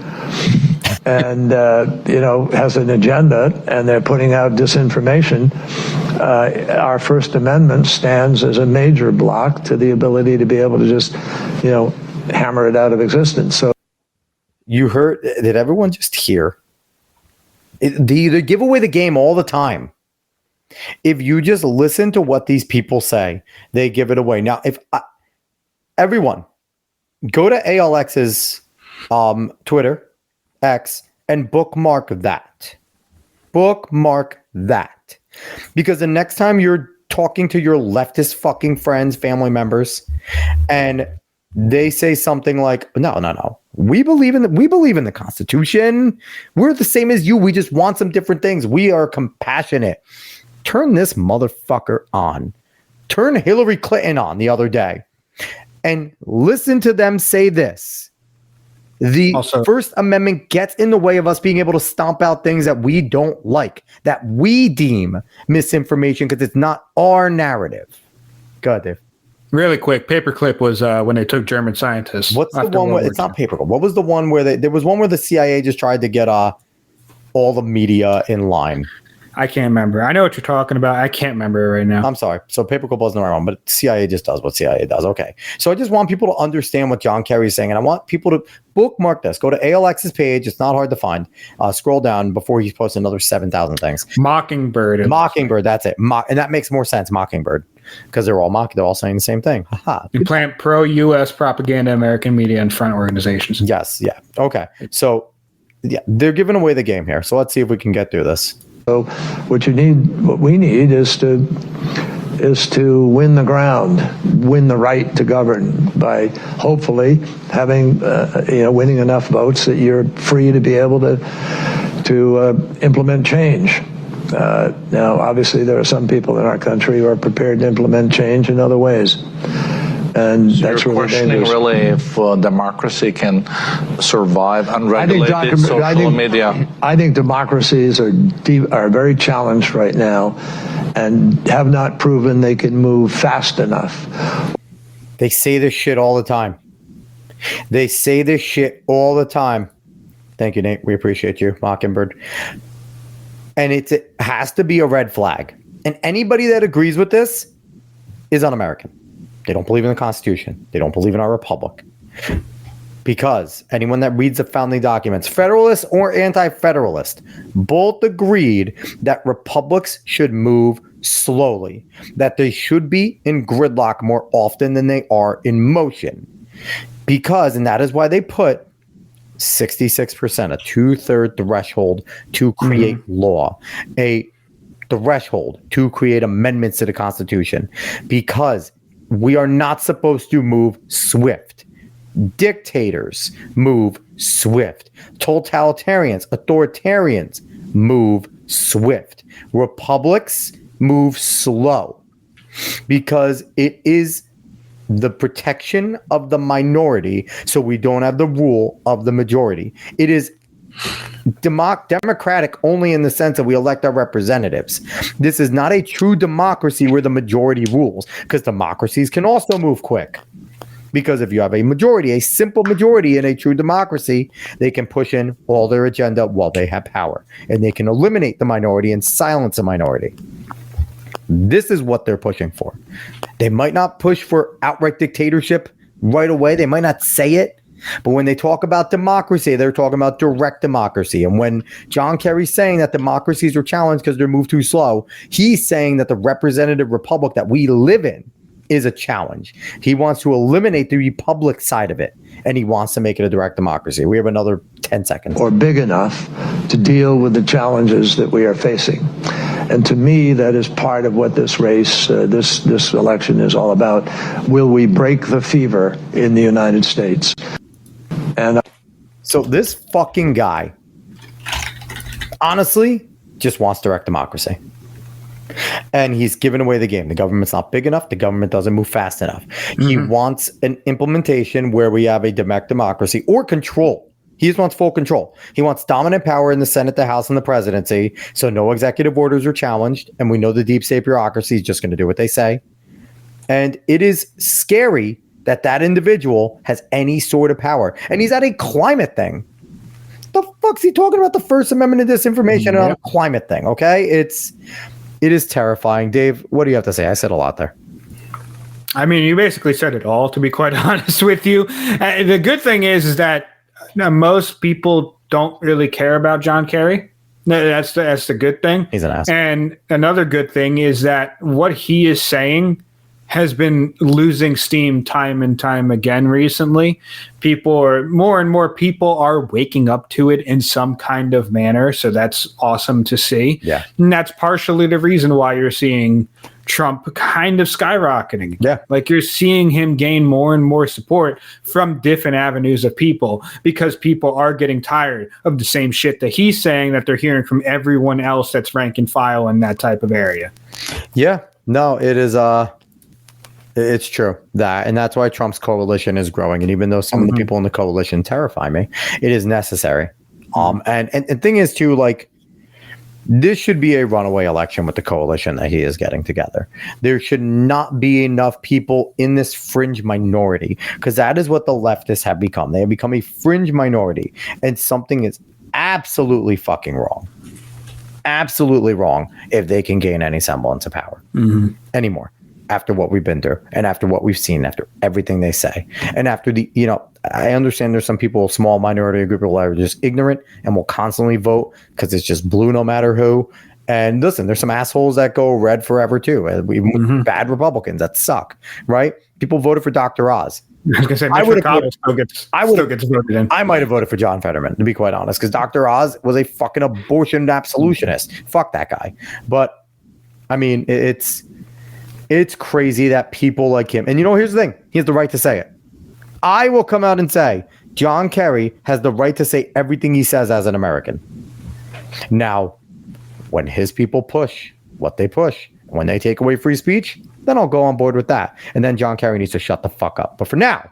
and has an agenda and they're putting out disinformation, our First Amendment stands as a major block to the ability to be able to just hammer it out of existence. So you heard? Did everyone just hear? They give away the game all the time. If you just listen to what these people say, they give it away. Now, if everyone go to ALX's Twitter, X, and bookmark that. Bookmark that. Because the next time you're talking to your leftist fucking friends, family members, and they say something like, no. We believe in the Constitution. We're the same as you. We just want some different things. We are compassionate. Turn this motherfucker on. Turn Hillary Clinton on the other day and listen to them say this. The First Amendment gets in the way of us being able to stomp out things that we don't like, that we deem misinformation because it's not our narrative. Go ahead, Dave. Really quick, Paperclip was when they took German scientists. What's the one where it's not Paperclip? What was the one where there was one where the CIA just tried to get all the media in line? I can't remember. I know what you're talking about. I can't remember it right now. I'm sorry. So paperclip wasn't the right one, but CIA just does what CIA does. Okay. So I just want people to understand what John Kerry is saying, and I want people to bookmark this. Go to ALX's page. It's not hard to find. Scroll down before he posts another 7,000 things. Mockingbird. That's it. And that makes more sense. Mockingbird, because they're all saying the same thing. You plant pro-U.S. propaganda, American media, and front organizations. Yes. Yeah. Okay. So yeah, they're giving away the game here. So let's see if we can get through this. So what we need is to win the ground, win the right to govern by hopefully having, winning enough votes that you're free to be able to implement change. Now, obviously, there are some people in our country who are prepared to implement change in other ways. And so that's you're really questioning dangerous. really if democracy can survive unregulated social media. I think democracies are very challenged right now and have not proven they can move fast enough. They say this shit all the time. Thank you, Nate. We appreciate you, Mockingbird. And it has to be a red flag. And anybody that agrees with this is un-American. They don't believe in the Constitution. They don't believe in our republic. Because anyone that reads the founding documents, Federalist or Anti-Federalist, both agreed that republics should move slowly, that they should be in gridlock more often than they are in motion. Because, and that is why they put 66%, a 2/3 threshold to create law, a threshold to create amendments to the Constitution, because we are not supposed to move swift. Dictators move swift. Totalitarians, authoritarians move swift. Republics move slow, because it is the protection of the minority, so we don't have the rule of the majority. It is democratic only in the sense that we elect our representatives. This is not a true democracy where the majority rules, because democracies can also move quick. Because if you have a majority, a simple majority in a true democracy, they can push in all their agenda while they have power, and they can eliminate the minority and silence the minority. This is what they're pushing for. They might not push for outright dictatorship right away. They might not say it. But when they talk about democracy, they're talking about direct democracy. And when John Kerry's saying that democracies are challenged because they're moved too slow, he's saying that the representative republic that we live in is a challenge. He wants to eliminate the republic side of it, and he wants to make it a direct democracy. We have another 10 seconds. Or big enough to deal with the challenges that we are facing. And to me, that is part of what this race, this election is all about. Will we break the fever in the United States? And so this fucking guy, honestly, just wants direct democracy. And he's given away the game. The government's not big enough. The government doesn't move fast enough. He wants an implementation where we have a direct democracy or control. He just wants full control. He wants dominant power in the Senate, the House, and the presidency, so no executive orders are challenged. And we know the deep state bureaucracy is just going to do what they say. And it is scary that individual has any sort of power. And he's at a climate thing. The fuck's he talking about? The First Amendment of disinformation on a climate thing, okay? It is terrifying. Dave, what do you have to say? I said a lot there. I mean, you basically said it all, to be quite honest with you. The good thing is that most people don't really care about John Kerry. That's the good thing. He's an ass. And another good thing is that what he is saying has been losing steam time and time again recently. More and more people are waking up to it in some kind of manner. So that's awesome to see. Yeah. And that's partially the reason why you're seeing Trump kind of skyrocketing. Yeah. Like you're seeing him gain more and more support from different avenues of people, because people are getting tired of the same shit that he's saying that they're hearing from everyone else that's rank and file in that type of area. Yeah. No, it is it's true and that's why Trump's coalition is growing. And even though some of the people in the coalition terrify me, it is necessary. And the thing is too, like, this should be a runaway election with the coalition that he is getting together. There should not be enough people in this fringe minority, because that is what the leftists have become. They have become a fringe minority, and something is absolutely fucking wrong. absolutely wrong if they can gain any semblance of power anymore after what we've been through and after what we've seen, after everything they say. And after I understand there's some people, a small minority, a group of people that are just ignorant and will constantly vote because it's just blue no matter who. And listen, there's some assholes that go red forever too. Bad Republicans that suck, right? People voted for Dr. Oz. I was going to say, I might have voted for John Fetterman, to be quite honest, because Dr. Oz was a fucking abortion absolutionist. Fuck that guy. But I mean, it's crazy that people like him, and here's the thing, he has the right to say it. I will come out and say John Kerry has the right to say everything he says as an American. Now, when his people push what they push, when they take away free speech, then I'll go on board with that. And then John Kerry needs to shut the fuck up. But for now,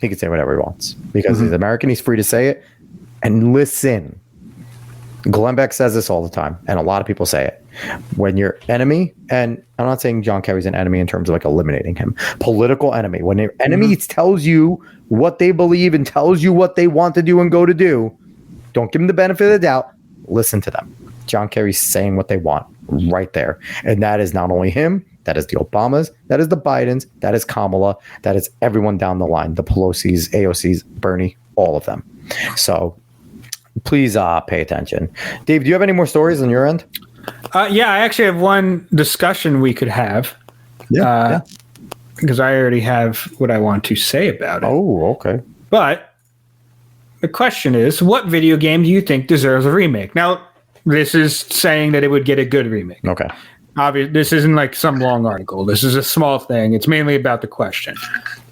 he can say whatever he wants because he's American. He's free to say it. And listen, Glenn Beck says this all the time, and a lot of people say it. When your enemy, and I'm not saying John Kerry's an enemy in terms of like eliminating him, political enemy. When your enemy tells you what they believe and tells you what they want to do and go to do, don't give them the benefit of the doubt. Listen to them. John Kerry's saying what they want right there. And that is not only him, that is the Obamas, that is the Bidens, that is Kamala, that is everyone down the line, the Pelosi's, AOC's, Bernie, all of them. So please pay attention. Dave, do you have any more stories on your end? Yeah, I actually have one discussion we could have. Yeah. Because I already have what I want to say about it. Oh, okay. But the question is, what video game do you think deserves a remake? Now, this is saying that it would get a good remake. Okay. Obviously, this isn't like some long article. This is a small thing. It's mainly about the question.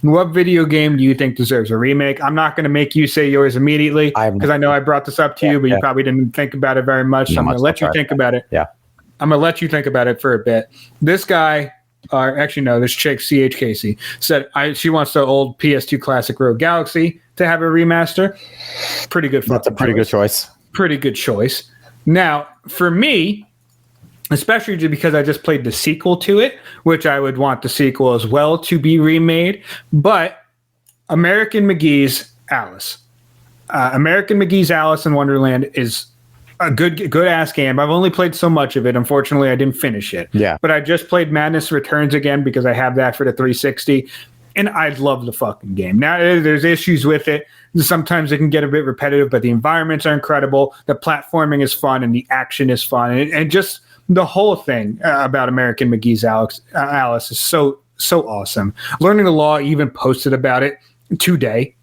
What video game do you think deserves a remake? I'm not going to make you say yours immediately because I know I brought this up to you, but you probably didn't think about it very much. So I'm going to let you think about it. Yeah. I'm going to let you think about it for a bit. This guy, this chick, CH Casey, said she wants the old PS2 classic Rogue Galaxy to have a remaster. Pretty good. That's a pretty good choice. Pretty good choice. Now, for me, especially because I just played the sequel to it, which I would want the sequel as well to be remade, but American McGee's Alice. American McGee's Alice in Wonderland is a good ass game. I've only played so much of it. Unfortunately, I didn't finish it. Yeah. But I just played Madness Returns again because I have that for the 360, and I love the fucking game. Now, there's issues with it. Sometimes it can get a bit repetitive, but the environments are incredible. The platforming is fun, and the action is fun, and just the whole thing about American McGee's Alice is so awesome. Learning the Law even posted about it today.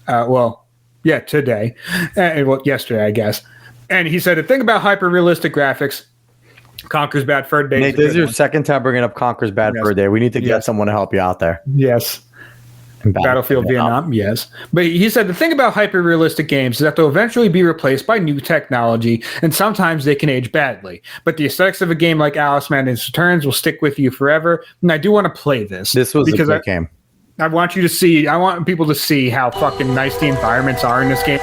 Today. Yesterday, I guess. And he said, the thing about hyper-realistic graphics, Conker's Bad Fur Day. Nate, this is your second time bringing up Conker's Bad Fur Day. We need to get someone to help you out there. Yes. Battlefield Vietnam, yes. But he said the thing about hyper-realistic games is that they'll eventually be replaced by new technology, and sometimes they can age badly. But the aesthetics of a game like Alice Madness Returns will stick with you forever, and I do want to play this. This was a good game. I want people to see how fucking nice the environments are in this game.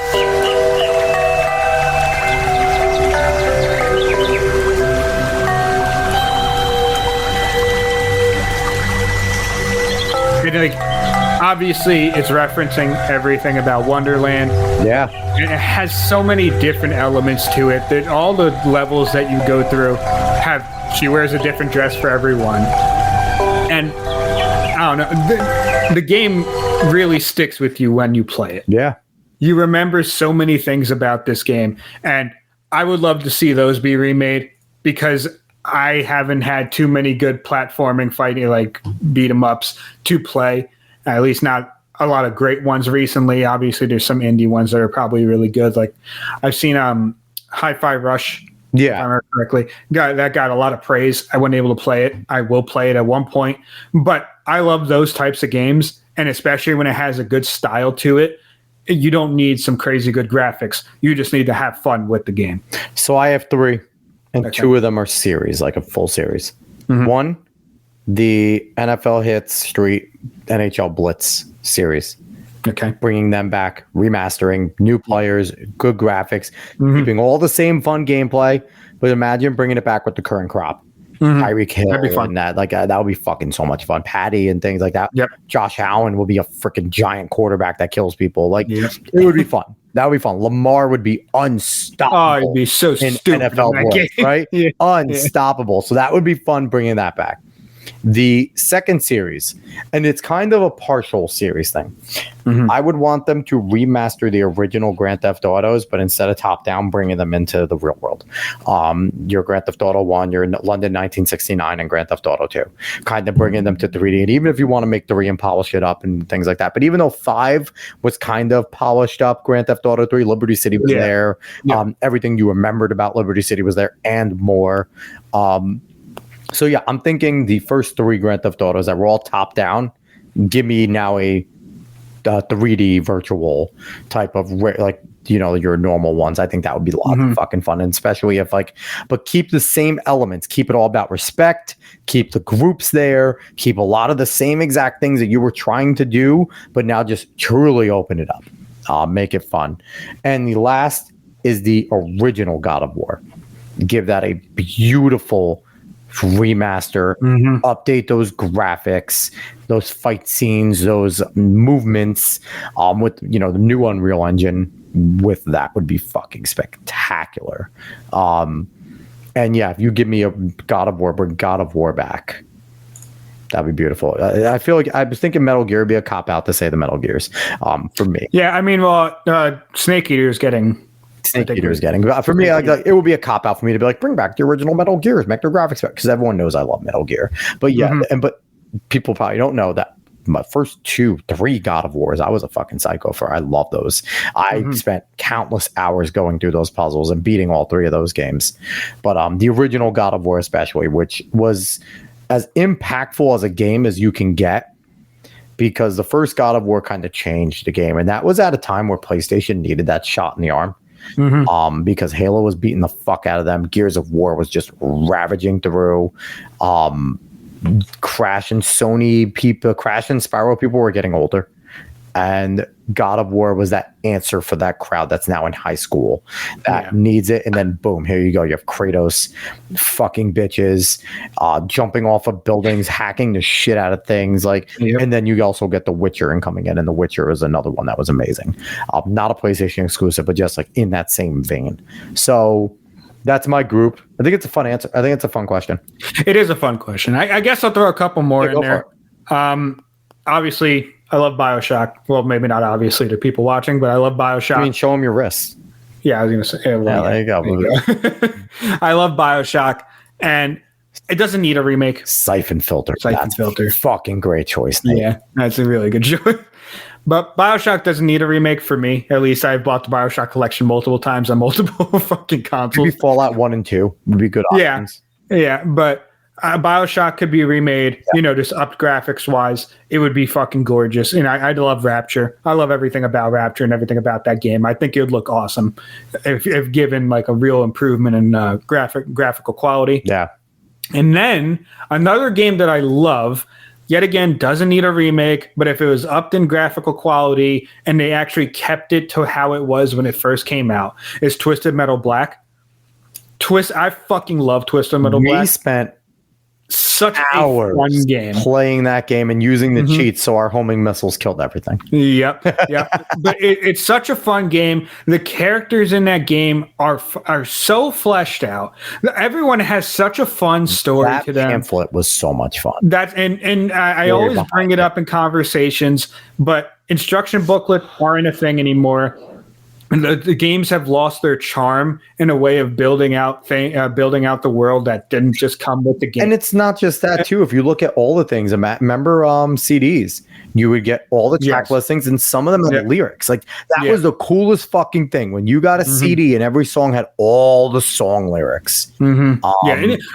Obviously, it's referencing everything about Wonderland. Yeah. And it has so many different elements to it that all the levels that you go through she wears a different dress for everyone. And I don't know, the game really sticks with you when you play it. Yeah. You remember so many things about this game, and I would love to see those be remade because I haven't had too many good platforming fighting like beat 'em ups to play. At least not a lot of great ones recently. Obviously, there's some indie ones that are probably really good. Like I've seen Hi-Fi Rush. Yeah, if I remember correctly. That got a lot of praise. I wasn't able to play it. I will play it at one point. But I love those types of games, and especially when it has a good style to it. You don't need some crazy good graphics. You just need to have fun with the game. So I have 3, and 2 of them are series, like a full series. Mm-hmm. 1, the NFL Hits Street NHL Blitz series. Okay. Bringing them back, remastering, new players, good graphics, keeping all the same fun gameplay. But imagine bringing it back with the current crop. Tyreek Hill and that. That would be fucking so much fun. Patty and things like that. Yep. Josh Allen will be a freaking giant quarterback that kills people. It would be fun. That would be fun. Lamar would be unstoppable. Oh, he'd be so in stupid NFL in that world, game. right? Yeah. Unstoppable. So that would be fun bringing that back. The second series, and it's kind of a partial series thing. I would want them to remaster the original Grand Theft Autos, but instead of top down, bringing them into the real world. Your Grand Theft Auto 1, your London 1969, and Grand Theft Auto 2, kind of bringing them to 3D. And even if you want to make 3 and polish it up and things like that, but even though 5 was kind of polished up, Grand Theft Auto 3, Liberty City was there. Everything you remembered about Liberty City was there and more. So yeah, I'm thinking the first 3 Grand Theft Autos that were all top down, give me now a 3D virtual type of your normal ones. I think that would be a lot of fucking fun, and especially if but keep the same elements, keep it all about respect, keep the groups there, keep a lot of the same exact things that you were trying to do, but now just truly open it up, make it fun. And the last is the original God of War. Give that a beautiful remaster, update those graphics, those fight scenes, those movements, with the new Unreal Engine. With that would be fucking spectacular. And yeah, if you give me a God of War, bring God of War back, that'd be beautiful. I feel like I was thinking Metal Gear would be a cop out to say the Metal Gears, for me. Yeah, I mean, Snake Eater is getting. For me, it would be a cop out for me to be like, bring back the original Metal Gears, make their graphics back, because everyone knows I love Metal Gear. But yeah, but people probably don't know that my first 2-3 God of Wars, I was a fucking psycho for. I love those. I spent countless hours going through those puzzles and beating all 3 of those games. But the original God of War, especially, which was as impactful as a game as you can get, because the first God of War kind of changed the game, and that was at a time where PlayStation needed that shot in the arm. Because Halo was beating the fuck out of them. Gears of War was just ravaging through. Crash and Sony people, Crash and Spyro people were getting older, and God of War was that answer for that crowd that's now in high school that needs it. And then boom, here you go. You have Kratos, fucking bitches, jumping off of buildings, hacking the shit out of things. And then you also get The Witcher coming in, and The Witcher is another one that was amazing. Not a PlayStation exclusive, but just in that same vein. So that's my group. I think it's a fun answer. I think it's a fun question. It is a fun question. I guess I'll throw a couple more in there. Obviously, I love BioShock. Well, maybe not obviously to people watching, but I love BioShock. I mean, show them your wrists. Yeah, I was going to say. There you go. I love BioShock, and it doesn't need a remake. Siphon Filter. Fucking great choice, Nate. Yeah, that's a really good choice. But BioShock doesn't need a remake for me. At least I've bought the BioShock collection multiple times on multiple fucking consoles. Maybe Fallout 1 and 2 would be good options. Yeah, but BioShock could be remade, just upped graphics wise. It would be fucking gorgeous. And I love Rapture. I love everything about Rapture and everything about that game. I think it would look awesome if given a real improvement in graphical quality. Yeah. And then another game that I love, yet again, doesn't need a remake, but if it was upped in graphical quality and they actually kept it to how it was when it first came out, is Twisted Metal Black. I fucking love Twisted Metal Black. We spent such hours a fun game playing that game and using the cheats, so our homing missiles killed everything. Yep. But it's such a fun game. The characters in that game are so fleshed out. Everyone has such a fun story to them. That pamphlet was so much fun. I always bring it up in conversations, but instruction booklets aren't a thing anymore. The games have lost their charm in a way of building out the world that didn't just come with the game. And it's not just that too. If you look at all the things, remember CDs, you would get all the track listings, and some of them had lyrics. That was the coolest fucking thing when you got a CD and every song had all the song lyrics.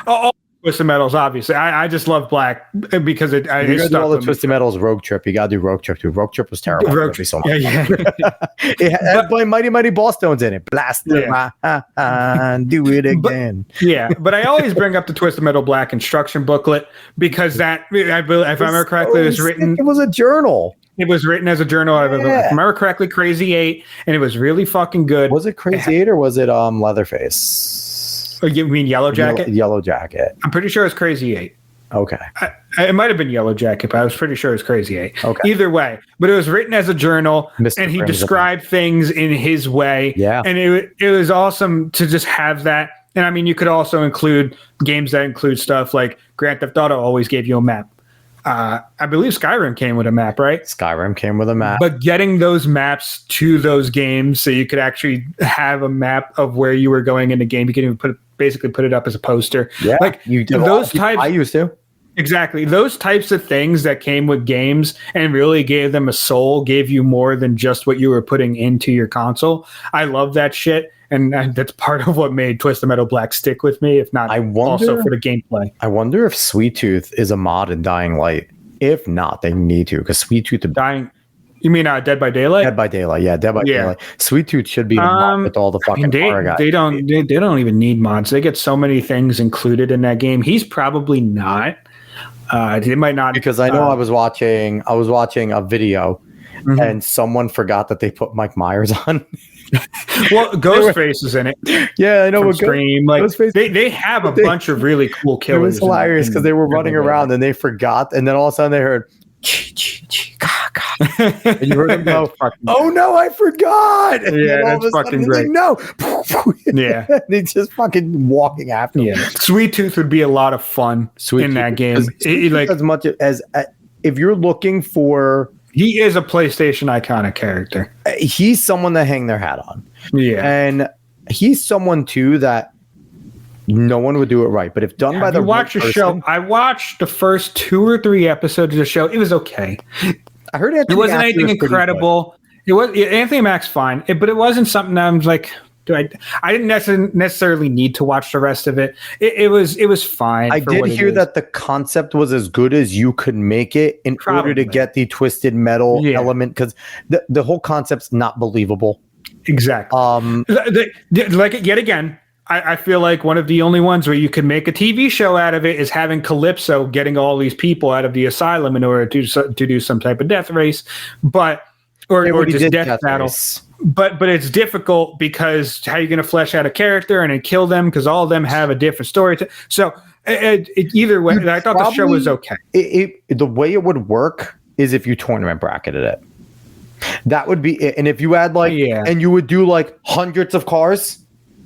All Twisted Metals, obviously. I just love Black because it. You gotta do all the Twisted Metals. Rogue Trip. You gotta do Rogue Trip too. Rogue Trip was terrible. Rogue Trip so much. It had Mighty Mighty Boss Stones in it. Blast it, do it again. But I always bring up the Twisted Metal Black instruction booklet because that, if I remember correctly, it was written. It was a journal. It was written as a journal. If I remember correctly, Crazy 8, and it was really fucking good. Was it Crazy 8 or was it Leatherface? Oh, you mean Yellow Jacket? Yellow Jacket. I'm pretty sure it's Crazy 8. Okay. It might have been Yellow Jacket, but I was pretty sure it was Crazy 8. Okay. Either way, but it was written as a journal, Mr. and he Crimson. described things in his way. Yeah. And it was awesome to just have that. And I mean, you could also include games that include stuff like Grand Theft Auto always gave you a map. I believe Skyrim came with a map, right? Skyrim came with a map. But getting those maps to those games so you could actually have a map of where you were going in the game, you could even basically put it up as a poster. Yeah, like you did those types. I used to. Exactly. Those types of things that came with games and really gave them a soul, gave you more than just what you were putting into your console. I love that shit. And that's part of what made Twisted Metal Black stick with me, if not also for the gameplay. I wonder if Sweet Tooth is a mod in Dying Light. If not, they need to, because Sweet Tooth... You mean Dead by Daylight? Dead by Daylight, yeah. Dead by Daylight. Sweet Tooth should be a mod with all the fucking horror guys. They don't even need mods. They get so many things included in that game. He's probably not. They might not, because I know I was watching a video, and someone forgot that they put Mike Myers on. Well, Ghostface is in it. Yeah, I know. From Scream. Like they have a bunch of really cool killers. It was hilarious because they were running around and they forgot, and then all of a sudden they heard, and you heard them go, "Oh no, I forgot!" And yeah, all that's fucking great. No, yeah, they just fucking walking after. Yeah, Sweet Tooth would be a lot of fun in that game. Like as much as if you're looking for. He is a PlayStation iconic character. He's someone to hang their hat on. Yeah. And he's someone, too, that no one would do it right. But if done by the right person... show, I watched the first 2 or 3 episodes of the show. It was okay. I heard it wasn't anything incredible. It was Anthony Mack's fine, but it wasn't something that I'm like... I didn't necessarily need to watch the rest of it. It was fine. I did hear that the concept was as good as you could make it in order to get the Twisted Metal element, because the whole concept's not believable. Exactly. Like yet again, I feel like one of the only ones where you could make a TV show out of it is having Calypso getting all these people out of the asylum in order to do some type of death race, or just death battle. But it's difficult because how are you going to flesh out a character and then kill them, because all of them have a different story. So either way, I thought the show was okay. The way it would work is if you tournament bracketed it. That would be it. And if you had and you would do like hundreds of cars,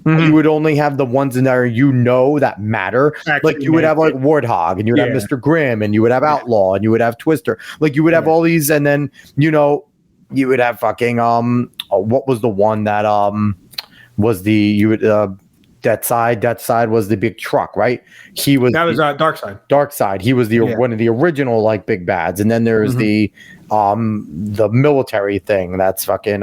you would only have the ones in there that matter. Like you would have like Warthog, and you would have Mr. Grimm, and you would have Outlaw, and you would have Twister. Like you would have all these, and then you would have fucking what was the one that was Death Side was the big truck, right? Was Dark Side. Dark Side. He was one of the original like big bads, and then there's the military thing. That's fucking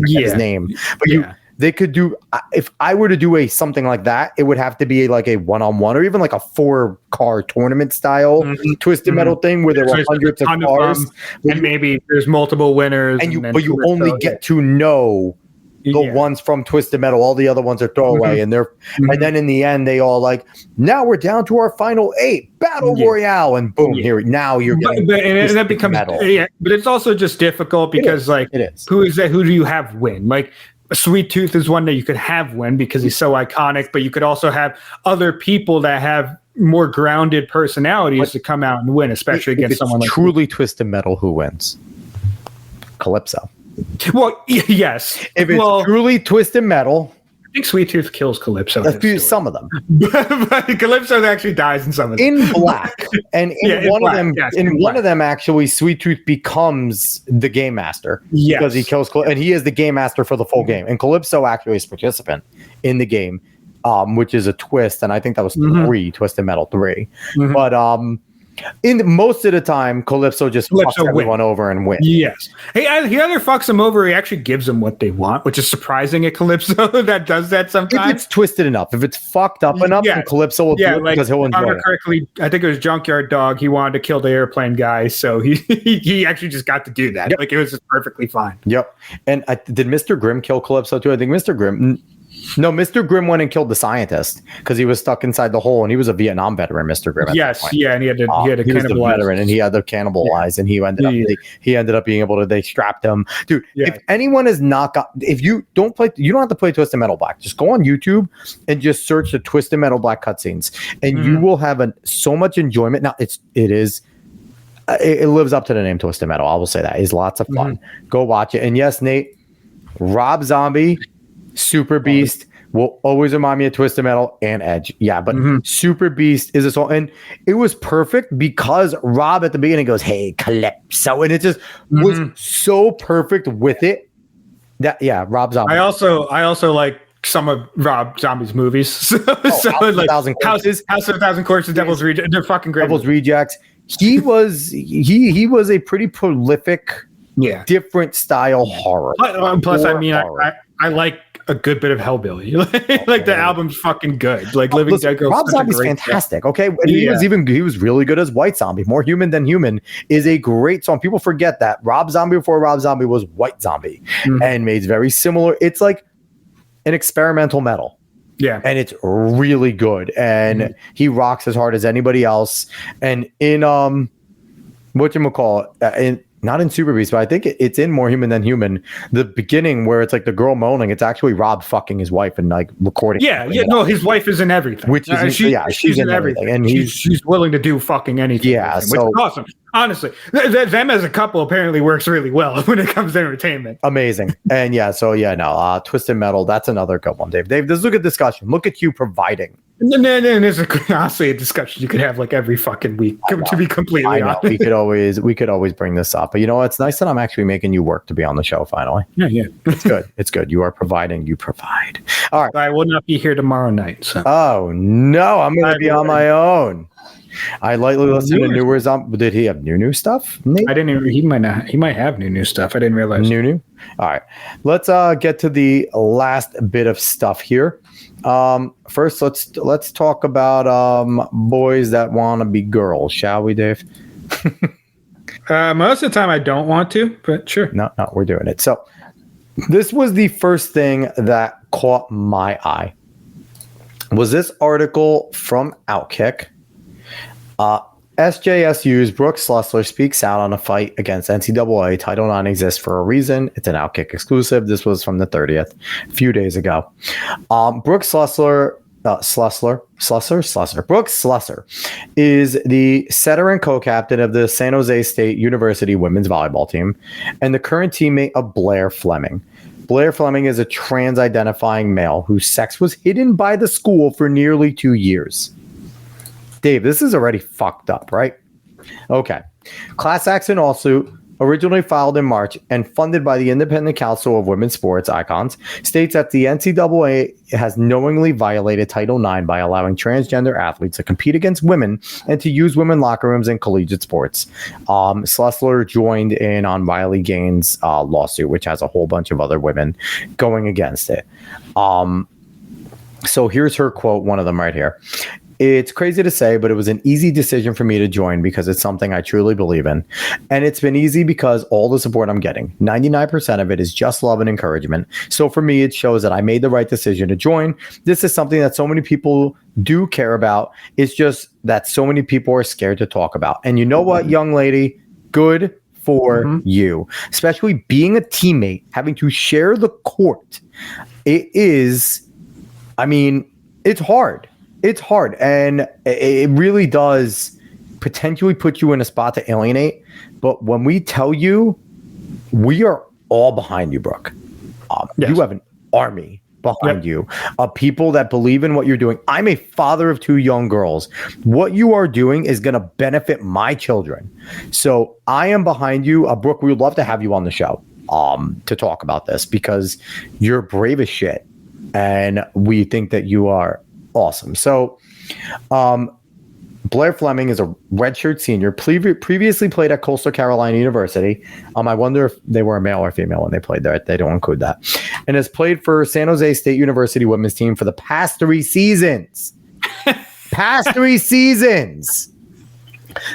his name. But they could do, if I were to do something like that, it would have to be like a 1-on-1 or even like a 4-car tournament style Twisted Metal thing where there were hundreds of cars, and maybe there's multiple winners. But you only get to know the ones from Twisted Metal. All the other ones are throwaway, and and then in the end they all like, now we're down to our final 8 battle royale, and boom, here now you're getting and that becomes metal. But it's also just difficult because it is. Who do you have win? Like Sweet Tooth is one that you could have win because he's so iconic, but you could also have other people that have more grounded personalities to come out and win, especially against someone like truly Twisted Metal. Who wins? Calypso. Well, yes. If it's truly Twisted Metal, I think Sweet Tooth kills Calypso. Some of them, but Calypso actually dies in some of them. In black, and one of them, actually, Sweet Tooth becomes the game master because he kills, and he is the game master for the full game. And Calypso actually is a participant in the game, which is a twist, and I think that was 3 Twisted Metal 3. But in most of the time, Calypso just fucks everyone over and wins. Yes. He either fucks them over or he actually gives them what they want, which is surprising at Calypso that does that sometimes. If it's twisted enough. If it's fucked up enough, then Calypso will do it because he'll enjoy it. Correctly, I think it was Junkyard Dog. He wanted to kill the airplane guy, so he actually just got to do that. Like, it was just perfectly fine. Yep. And did Mr. Grimm kill Calypso too? I think Mr. Grimm... No, Mr. Grimm went and killed the scientist because he was stuck inside the hole, and he was a Vietnam veteran, Mr. Grimm. Yes, yeah, and he had to he was the cannibalize. veteran, and he had to cannibalize, and he ended up being able to. They strapped him, dude. If anyone has not got, if you don't play, you don't have to play Twisted Metal Black. Just go on YouTube and just search the Twisted Metal Black cutscenes, and you will have so much enjoyment. Now it lives up to the name Twisted Metal. I will say that is lots of fun. Go watch it, and yes, Nate, Rob Zombie. Super Beast will always remind me of Twisted Metal and Edge. Yeah, but Super Beast is a song. And it was perfect because Rob at the beginning goes, "Hey, Calypso." And it just was so perfect with it. That Rob Zombie. I also like some of Rob Zombie's movies. So House of a Thousand Corpses. House of a Thousand Corpses, Devil's Rejects. They're fucking great. Devil's Rejects. He was a pretty prolific, different style horror. Plus, I mean, I like a good bit of Hellbilly. Like the album's fucking good. Like Living Dead Girl. Rob Zombie's fantastic. Okay, and he was really good as White Zombie. More Human Than Human is a great song. People forget that Rob Zombie before Rob Zombie was White Zombie, and made very similar. It's like an experimental metal. Yeah, and it's really good. And he rocks as hard as anybody else. And in whatchamacallit, not in Super Beast, but I think it's in More Human Than Human. The beginning where it's like the girl moaning, it's actually Rob fucking his wife and like recording. No, his wife is in everything. Which is she's in everything, and she's willing to do fucking anything. Yeah, which is awesome. Honestly, them as a couple apparently works really well when it comes to entertainment. Amazing. And Twisted Metal, that's another good one, Dave. Dave, this is a good discussion. Look at you providing. And there's honestly a discussion you could have like every fucking week. To be completely honest, we could always bring this up. But you know what? It's nice that I'm actually making you work to be on the show finally. Yeah. It's good. It's good. You are providing. You provide. All right. I will not be here tomorrow night. So. Oh no, I'm going to be on my own. I lightly listened to newer Zombie. Did he have new stuff? Nate? I didn't. He might have new stuff. I didn't realize. New. All right. Let's get to the last bit of stuff here. First, let's talk about boys that want to be girls, shall we, Dave? Most of the time, I don't want to, but sure. No, we're doing it. So, this was the first thing that caught my eye. Was this article from Outkick? SJSU's Brooke Schlussler speaks out on a fight against NCAA. Title IX exists for a reason. It's an Outkick exclusive. This was from the 30th, a few days ago. Brooke Schlussler is the setter and co-captain of the San Jose State University women's volleyball team and the current teammate of Blair Fleming. Blair Fleming is a trans-identifying male whose sex was hidden by the school for nearly 2 years. Dave, this is already fucked up, right? Okay. Class action lawsuit, originally filed in March and funded by the Independent Council of Women's Sports Icons, states that the NCAA has knowingly violated Title IX by allowing transgender athletes to compete against women and to use women locker rooms in collegiate sports. Schlussler joined in on Riley Gaines' lawsuit, which has a whole bunch of other women going against it. So here's her quote, one of them right here. It's crazy to say, but it was an easy decision for me to join because it's something I truly believe in. And it's been easy because all the support I'm getting, 99% of it is just love and encouragement. So for me, it shows that I made the right decision to join. This is something that so many people do care about. It's just that so many people are scared to talk about. And you know what, young lady? Good for you. Especially being a teammate, having to share the court. It's hard. It's hard, and it really does potentially put you in a spot to alienate. But when we tell you, we are all behind you, Brooke. You have an army behind you of people that believe in what you're doing. I'm a father of 2 young girls. What you are doing is going to benefit my children. So I am behind you. Brooke, we would love to have you on the show to talk about this because you're brave as shit. And we think that you are awesome. So, Blair Fleming is a redshirt senior, previously played at Coastal Carolina University. I wonder if they were a male or female when they played there. They don't include that. And has played for San Jose State University women's team for the past 3 seasons. Past 3 seasons.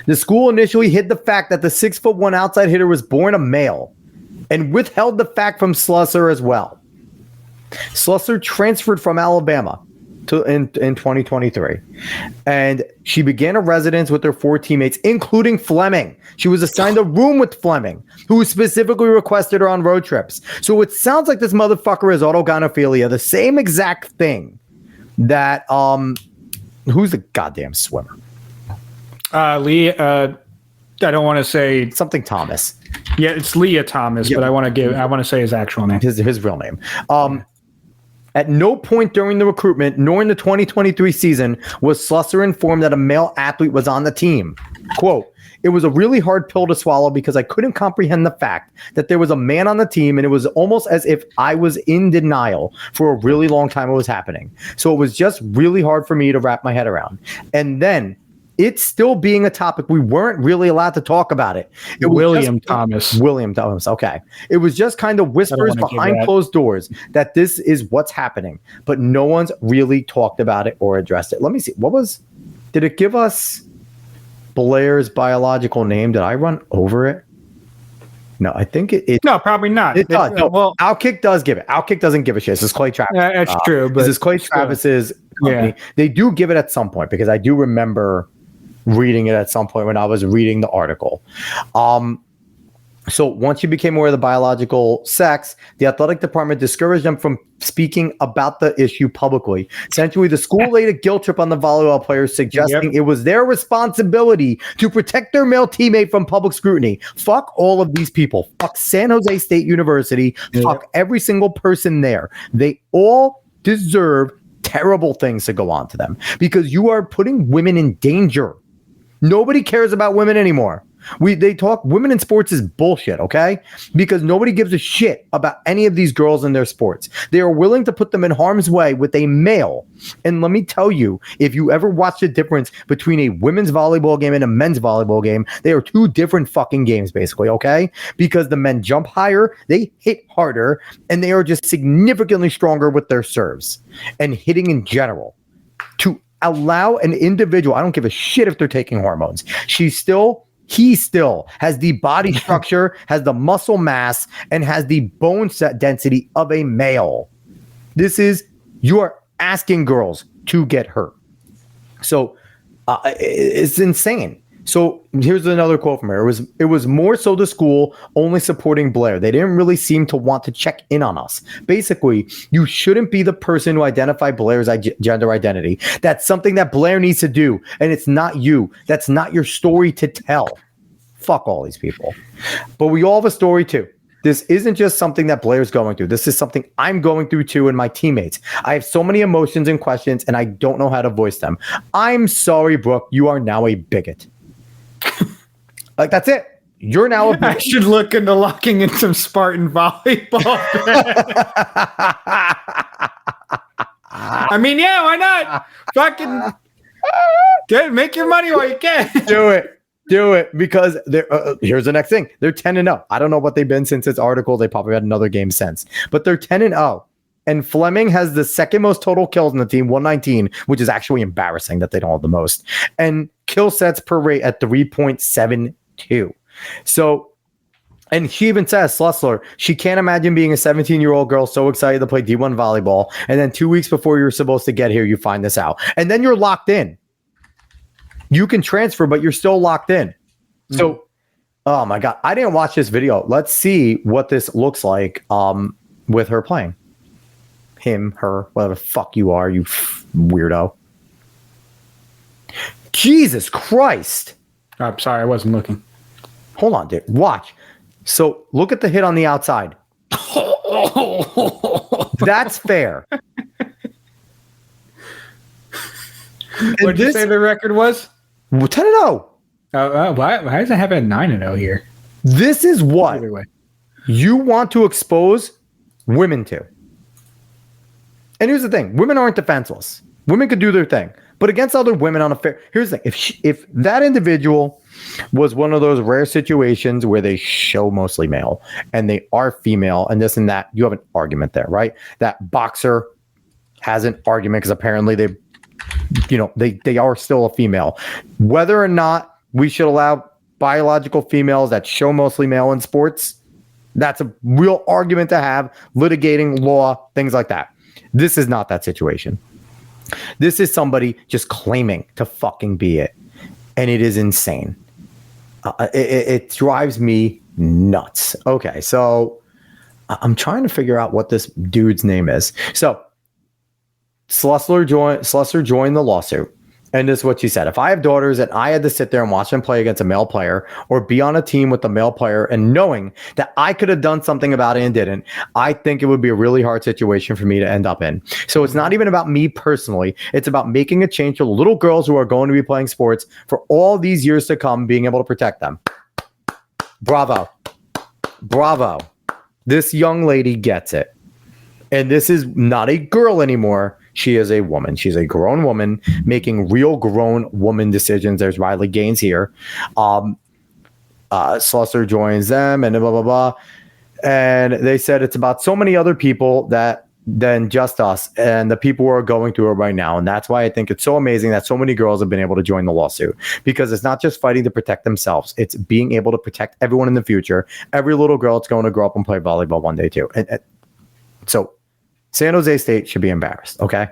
The school initially hid the fact that the 6'1" outside hitter was born a male and withheld the fact from Schlussler as well. Slusser transferred from Alabama in 2023, and she began a residence with her 4 teammates, including Fleming. She was assigned a room with Fleming, who specifically requested her on road trips. So it sounds like this motherfucker is autogynephilia, the same exact thing that who's the goddamn swimmer? Lee. I don't want to say something Thomas. Yeah, it's Leah Thomas, but I want to say his actual name. His real name. At no point during the recruitment, nor in the 2023 season, was Slusser informed that a male athlete was on the team. Quote, "It was a really hard pill to swallow because I couldn't comprehend the fact that there was a man on the team, and it was almost as if I was in denial for a really long time it was happening. So it was just really hard for me to wrap my head around. And then it's still being a topic. We weren't really allowed to talk about it. William Thomas. Okay. It was just kind of whispers behind closed doors that this is what's happening, but no one's really talked about it or addressed it. Let me see. Did it give us Blair's biological name? Did I run over it? No, I think it no, probably not. It does. No, well, Outkick does give it. Outkick doesn't give a shit. This is Clay Travis. That's true. But this is Clay Travis's company. Yeah. They do give it at some point because I do remember reading it at some point when I was reading the article. So once you became aware of the biological sex, the athletic department discouraged them from speaking about the issue publicly. Essentially, the school laid a guilt trip on the volleyball players, suggesting it was their responsibility to protect their male teammate from public scrutiny. Fuck all of these people. Fuck San Jose State University. Fuck every single person there. They all deserve terrible things to go on to them because you are putting women in danger. Nobody cares about women anymore. They talk women in sports is bullshit, okay? Because nobody gives a shit about any of these girls in their sports. They are willing to put them in harm's way with a male. And let me tell you, if you ever watch the difference between a women's volleyball game and a men's volleyball game, they are two different fucking games, basically, okay? Because the men jump higher, they hit harder, and they are just significantly stronger with their serves and hitting in general. To allow an individual, I don't give a shit if they're taking hormones. He still has the body structure, has the muscle mass, and has the bone set density of a male. You are asking girls to get hurt. So it's insane. So here's another quote from her. It was more so the school only supporting Blair. They didn't really seem to want to check in on us. Basically, you shouldn't be the person to identify Blair's gender identity. That's something that Blair needs to do, and it's not you. That's not your story to tell. Fuck all these people. But we all have a story too. This isn't just something that Blair's going through. This is something I'm going through too, and my teammates. I have so many emotions and questions, and I don't know how to voice them. I'm sorry, Brooke. You are now a bigot. Like, that's it. You're now a bigot. I should look into locking in some Spartan volleyball. I mean, yeah, why not? Fucking make your money while you can. Do it because here's the next thing. They're 10-0. I don't know what they've been since this article. They probably had another game since, but they're 10-0. And Fleming has the second most total kills in the team, 119, which is actually embarrassing that they don't have the most. And kill sets per rate at 3.72. So, and she even says, Slusser, she can't imagine being a 17-year-old girl so excited to play D1 volleyball. And then 2 weeks before you're supposed to get here, you find this out. And then you're locked in. You can transfer, but you're still locked in. So, oh my God, I didn't watch this video. Let's see what this looks like with her playing. Him, her, whatever the fuck you are, you weirdo. Jesus Christ. I'm sorry, I wasn't looking. Hold on, dude. Watch. So look at the hit on the outside. That's fair. What did you say the record was? 10-0. Why does it have a 9-0 here? This is what you want to expose women to. And here's the thing. Women aren't defenseless. Women could do their thing. But against other women on a fair... Here's the thing. If that individual was one of those rare situations where they show mostly male and they are female and this and that, you have an argument there, right? That boxer has an argument because apparently they are still a female. Whether or not we should allow biological females that show mostly male in sports, That's a real argument to have, litigating, law, things like that. This is not that situation. This is somebody just claiming to fucking be it. And it is insane. It drives me nuts. Okay, so I'm trying to figure out what this dude's name is. So Slusser joined the lawsuit. And this is what she said. If I have daughters and I had to sit there and watch them play against a male player or be on a team with a male player and knowing that I could have done something about it and didn't, I think it would be a really hard situation for me to end up in. So it's not even about me personally. It's about making a change to little girls who are going to be playing sports for all these years to come, being able to protect them. Bravo. Bravo. This young lady gets it. And this is not a girl anymore. She is a woman. She's a grown woman making real grown woman decisions. There's Riley Gaines here. Slusser joins them and blah, blah, blah. And they said it's about so many other people than just us and the people who are going through it right now. And that's why I think it's so amazing that so many girls have been able to join the lawsuit, because it's not just fighting to protect themselves. It's being able to protect everyone in the future. Every little girl that's going to grow up and play volleyball one day too. And so San Jose State should be embarrassed, okay?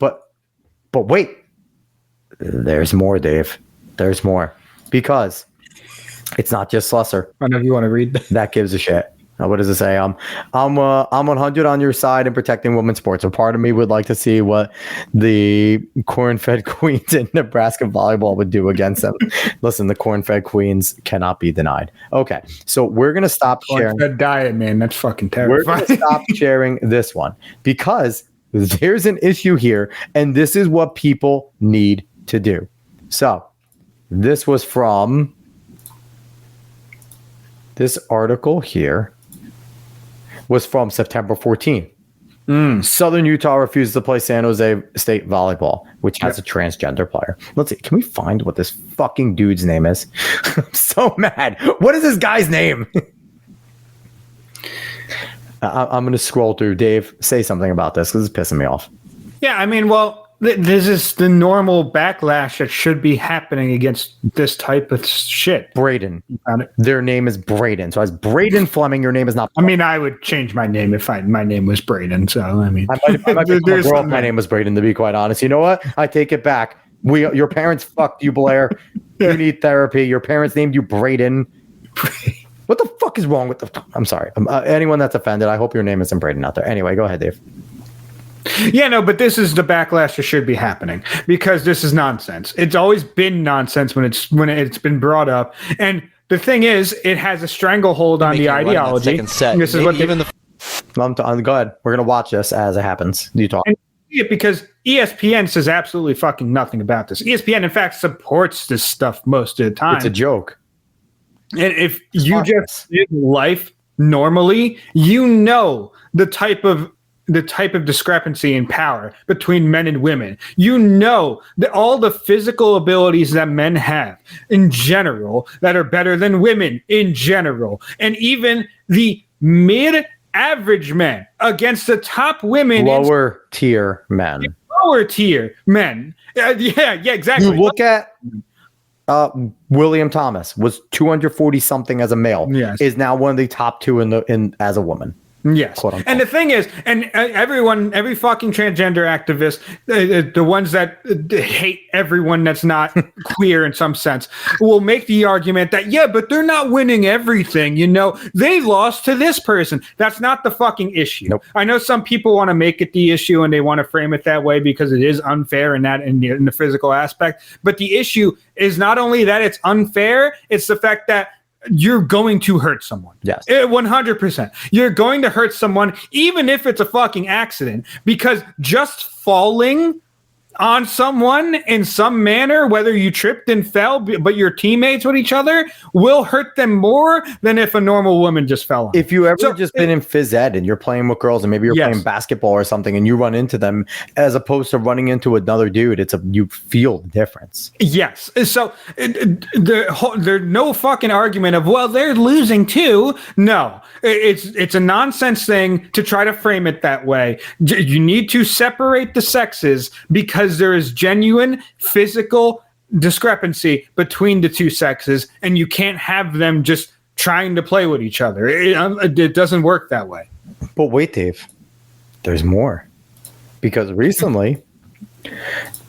But wait, there's more, Dave. There's more, because it's not just Slusser. I know you want to read that gives a shit. What does it say? I'm 100 on your side in protecting women's sports. A part of me would like to see what the corn-fed queens in Nebraska volleyball would do against them. Listen, the corn-fed queens cannot be denied. Okay, so we're gonna stop sharing. Corn-fed diet, man. That's fucking terrifying. We're gonna stop sharing this one because there's an issue here, and this is what people need to do. So, this was from this article here. Was from September 14th. Southern Utah refuses to play San Jose State volleyball, which has a transgender player. Let's see. Can we find what this fucking dude's name is? I'm so mad. What is this guy's name? I'm going to scroll through. Dave, say something about this because it's pissing me off. Yeah, I mean, well, this is the normal backlash that should be happening against this type of shit. Braden. Their name is Braden. So as Braden Fleming, your name is not. I mean, I would change my name if my name was Braden. So I mean, I might be a girl if my name was Braden. To be quite honest, you know what? I take it back. Your parents fucked you, Blair. You need therapy. Your parents named you Braden. What the fuck is wrong with the? I'm sorry. Anyone that's offended, I hope your name isn't Braden out there. Anyway, go ahead, Dave. Yeah, no, but this is the backlash that should be happening because this is nonsense. It's always been nonsense when it's been brought up, and the thing is, it has a stranglehold on the ideology. This is what even go ahead. We're gonna watch this as it happens. You talk. Because ESPN says absolutely fucking nothing about this. ESPN, in fact, supports this stuff most of the time. It's a joke. And if you just live life normally, you know the type of discrepancy in power between men and women. You know that all the physical abilities that men have in general that are better than women in general, and even the mid-average men against the top women, lower tier men. Yeah, exactly. You look at William Thomas was 240 something as a male. Yes. Is now one of the top two in as a woman. Yes. And the thing is, and every fucking transgender activist, the ones that hate everyone that's not queer in some sense, will make the argument that, yeah, but they're not winning everything. You know, they lost to this person. That's not the fucking issue. Nope. I know some people want to make it the issue and they want to frame it that way because it is unfair in the physical aspect. But the issue is not only that it's unfair, it's the fact that you're going to hurt someone. Yes. 100%. You're going to hurt someone, even if it's a fucking accident, because just falling on someone in some manner, whether you tripped and fell, but you're teammates with each other, will hurt them more than if a normal woman just fell on. If you ever just been in phys ed and you're playing with girls and maybe you're playing basketball or something and you run into them as opposed to running into another dude, you feel the difference. Yes. So there's no fucking argument of, well, they're losing too. No, it's a nonsense thing to try to frame it that way. You need to separate the sexes because there is genuine physical discrepancy between the two sexes, and you can't have them just trying to play with each other. It doesn't work that way. But wait, Dave, there's more. Because recently,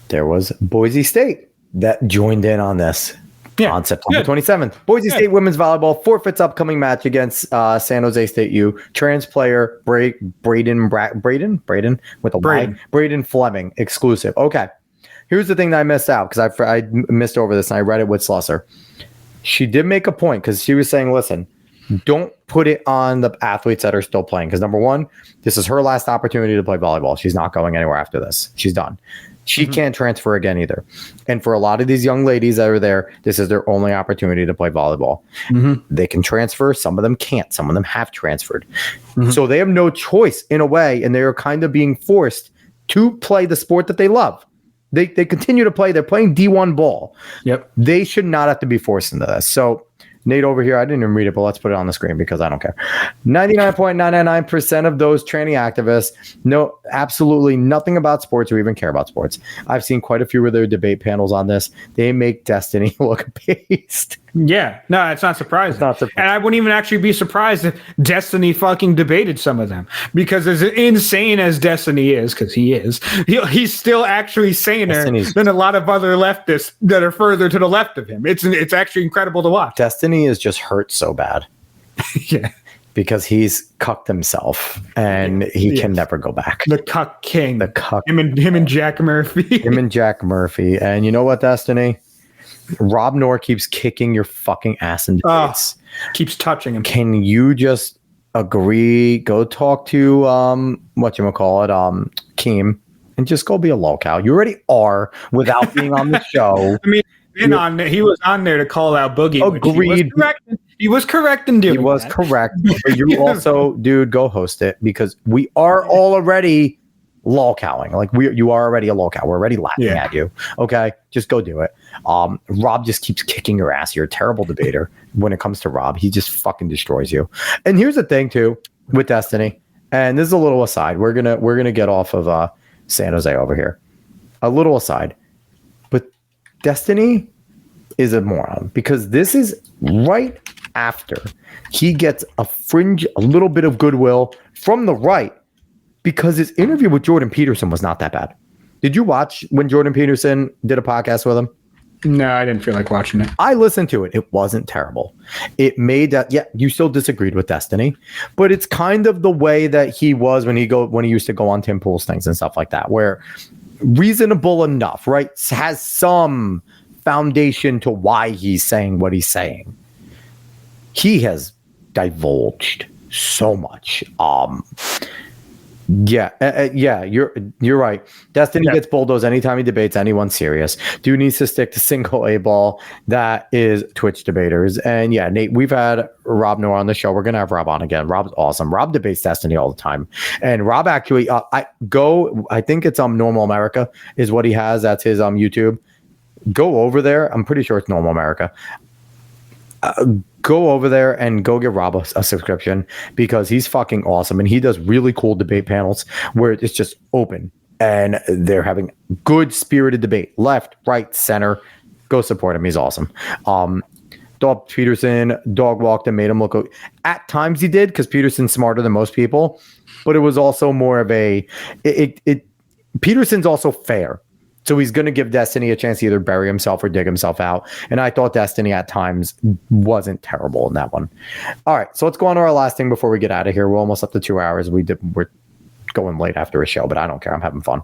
there was Boise State that joined in on this. On September 27th, Boise State women's volleyball forfeits upcoming match against San Jose State U. Trans player Braden with a Y. Braden Fleming exclusive. Okay, here's the thing that I missed out because I missed over this and I read it with Slusser. She did make a point because she was saying, listen, don't put it on the athletes that are still playing because number one, this is her last opportunity to play volleyball. She's not going anywhere after this. She's done. She can't transfer again either. And for a lot of these young ladies that are there, this is their only opportunity to play volleyball. They can transfer. Some of them can't. Some of them have transferred. So they have no choice in a way, and they are kind of being forced to play the sport that they love. They continue to play. They're playing D1 ball. Yep. They should not have to be forced into this. So Nate over here, I didn't even read it, but let's put it on the screen because I don't care. 99.999% of those tranny activists know absolutely nothing about sports or even care about sports. I've seen quite a few of their debate panels on this. They make Destiny look based. Yeah, no, it's not surprising. And I wouldn't even actually be surprised if Destiny fucking debated some of them because as insane as Destiny is, because he is, he's still actually saner than a lot of other leftists that are further to the left of him. It's actually incredible to watch. Destiny is just hurt so bad. Yeah. Because he's cucked himself and he can never go back. The cuck king. The cuck. Him and Jack Murphy. Him and Jack Murphy. And you know what, Destiny? Rob Noor keeps kicking your fucking ass in debates. Keeps touching him. Can you just agree? Go talk to Keem, and just go be a lolcow. You already are without being on the show. I mean, he was on there to call out Boogie. Agreed. He was correct in doing. He was correct. But you also, dude, go host it because we are all already lolcowing. Like you are already a lolcow. We're already laughing at you. Okay, just go do it. Rob just keeps kicking your ass. You're a terrible debater. When it comes to Rob, he just fucking destroys you. And here's the thing too with Destiny. And this is a little aside. We're gonna get off of San Jose over here. A little aside, but Destiny is a moron because this is right after he gets a little bit of goodwill from the right because his interview with Jordan Peterson was not that bad. Did you watch when Jordan Peterson did a podcast with him? No, I didn't feel like watching it. I listened to it. It wasn't terrible. It made that, you still disagreed with Destiny, but it's kind of the way that he was when he used to go on Tim Pool's things and stuff like that, where reasonable enough, right? Has some foundation to why he's saying what he's saying. He has divulged so much. You're right. Destiny gets bulldozed anytime he debates anyone serious. Dude needs to stick to single A ball. That is Twitch debaters. And Nate, we've had Rob Noor on the show. We're gonna have Rob on again. Rob's awesome. Rob debates Destiny all the time. And Rob actually, I think it's Normal America is what he has. That's his YouTube. Go over there. I'm pretty sure it's Normal America. Go over there and go get Rob a subscription because he's fucking awesome and he does really cool debate panels where it's just open and they're having good spirited debate, left, right, center. Go support him. He's awesome. Dog Peterson dog walked and made him look. At times he did because Peterson's smarter than most people, but it was also more of Peterson's also fair. So he's going to give Destiny a chance to either bury himself or dig himself out. And I thought Destiny at times wasn't terrible in that one. All right, so let's go on to our last thing before we get out of here. We're almost up to 2 hours. We're going late after a show, but I don't care. I'm having fun.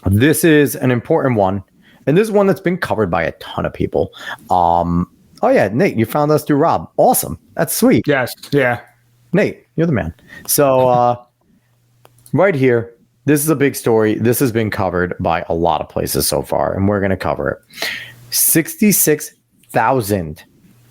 This is an important one. And this is one that's been covered by a ton of people. Nate, you found us through Rob. Awesome. That's sweet. Yes. Yeah. Nate, you're the man. So right here, this is a big story. This has been covered by a lot of places so far, and we're going to cover it. 66,000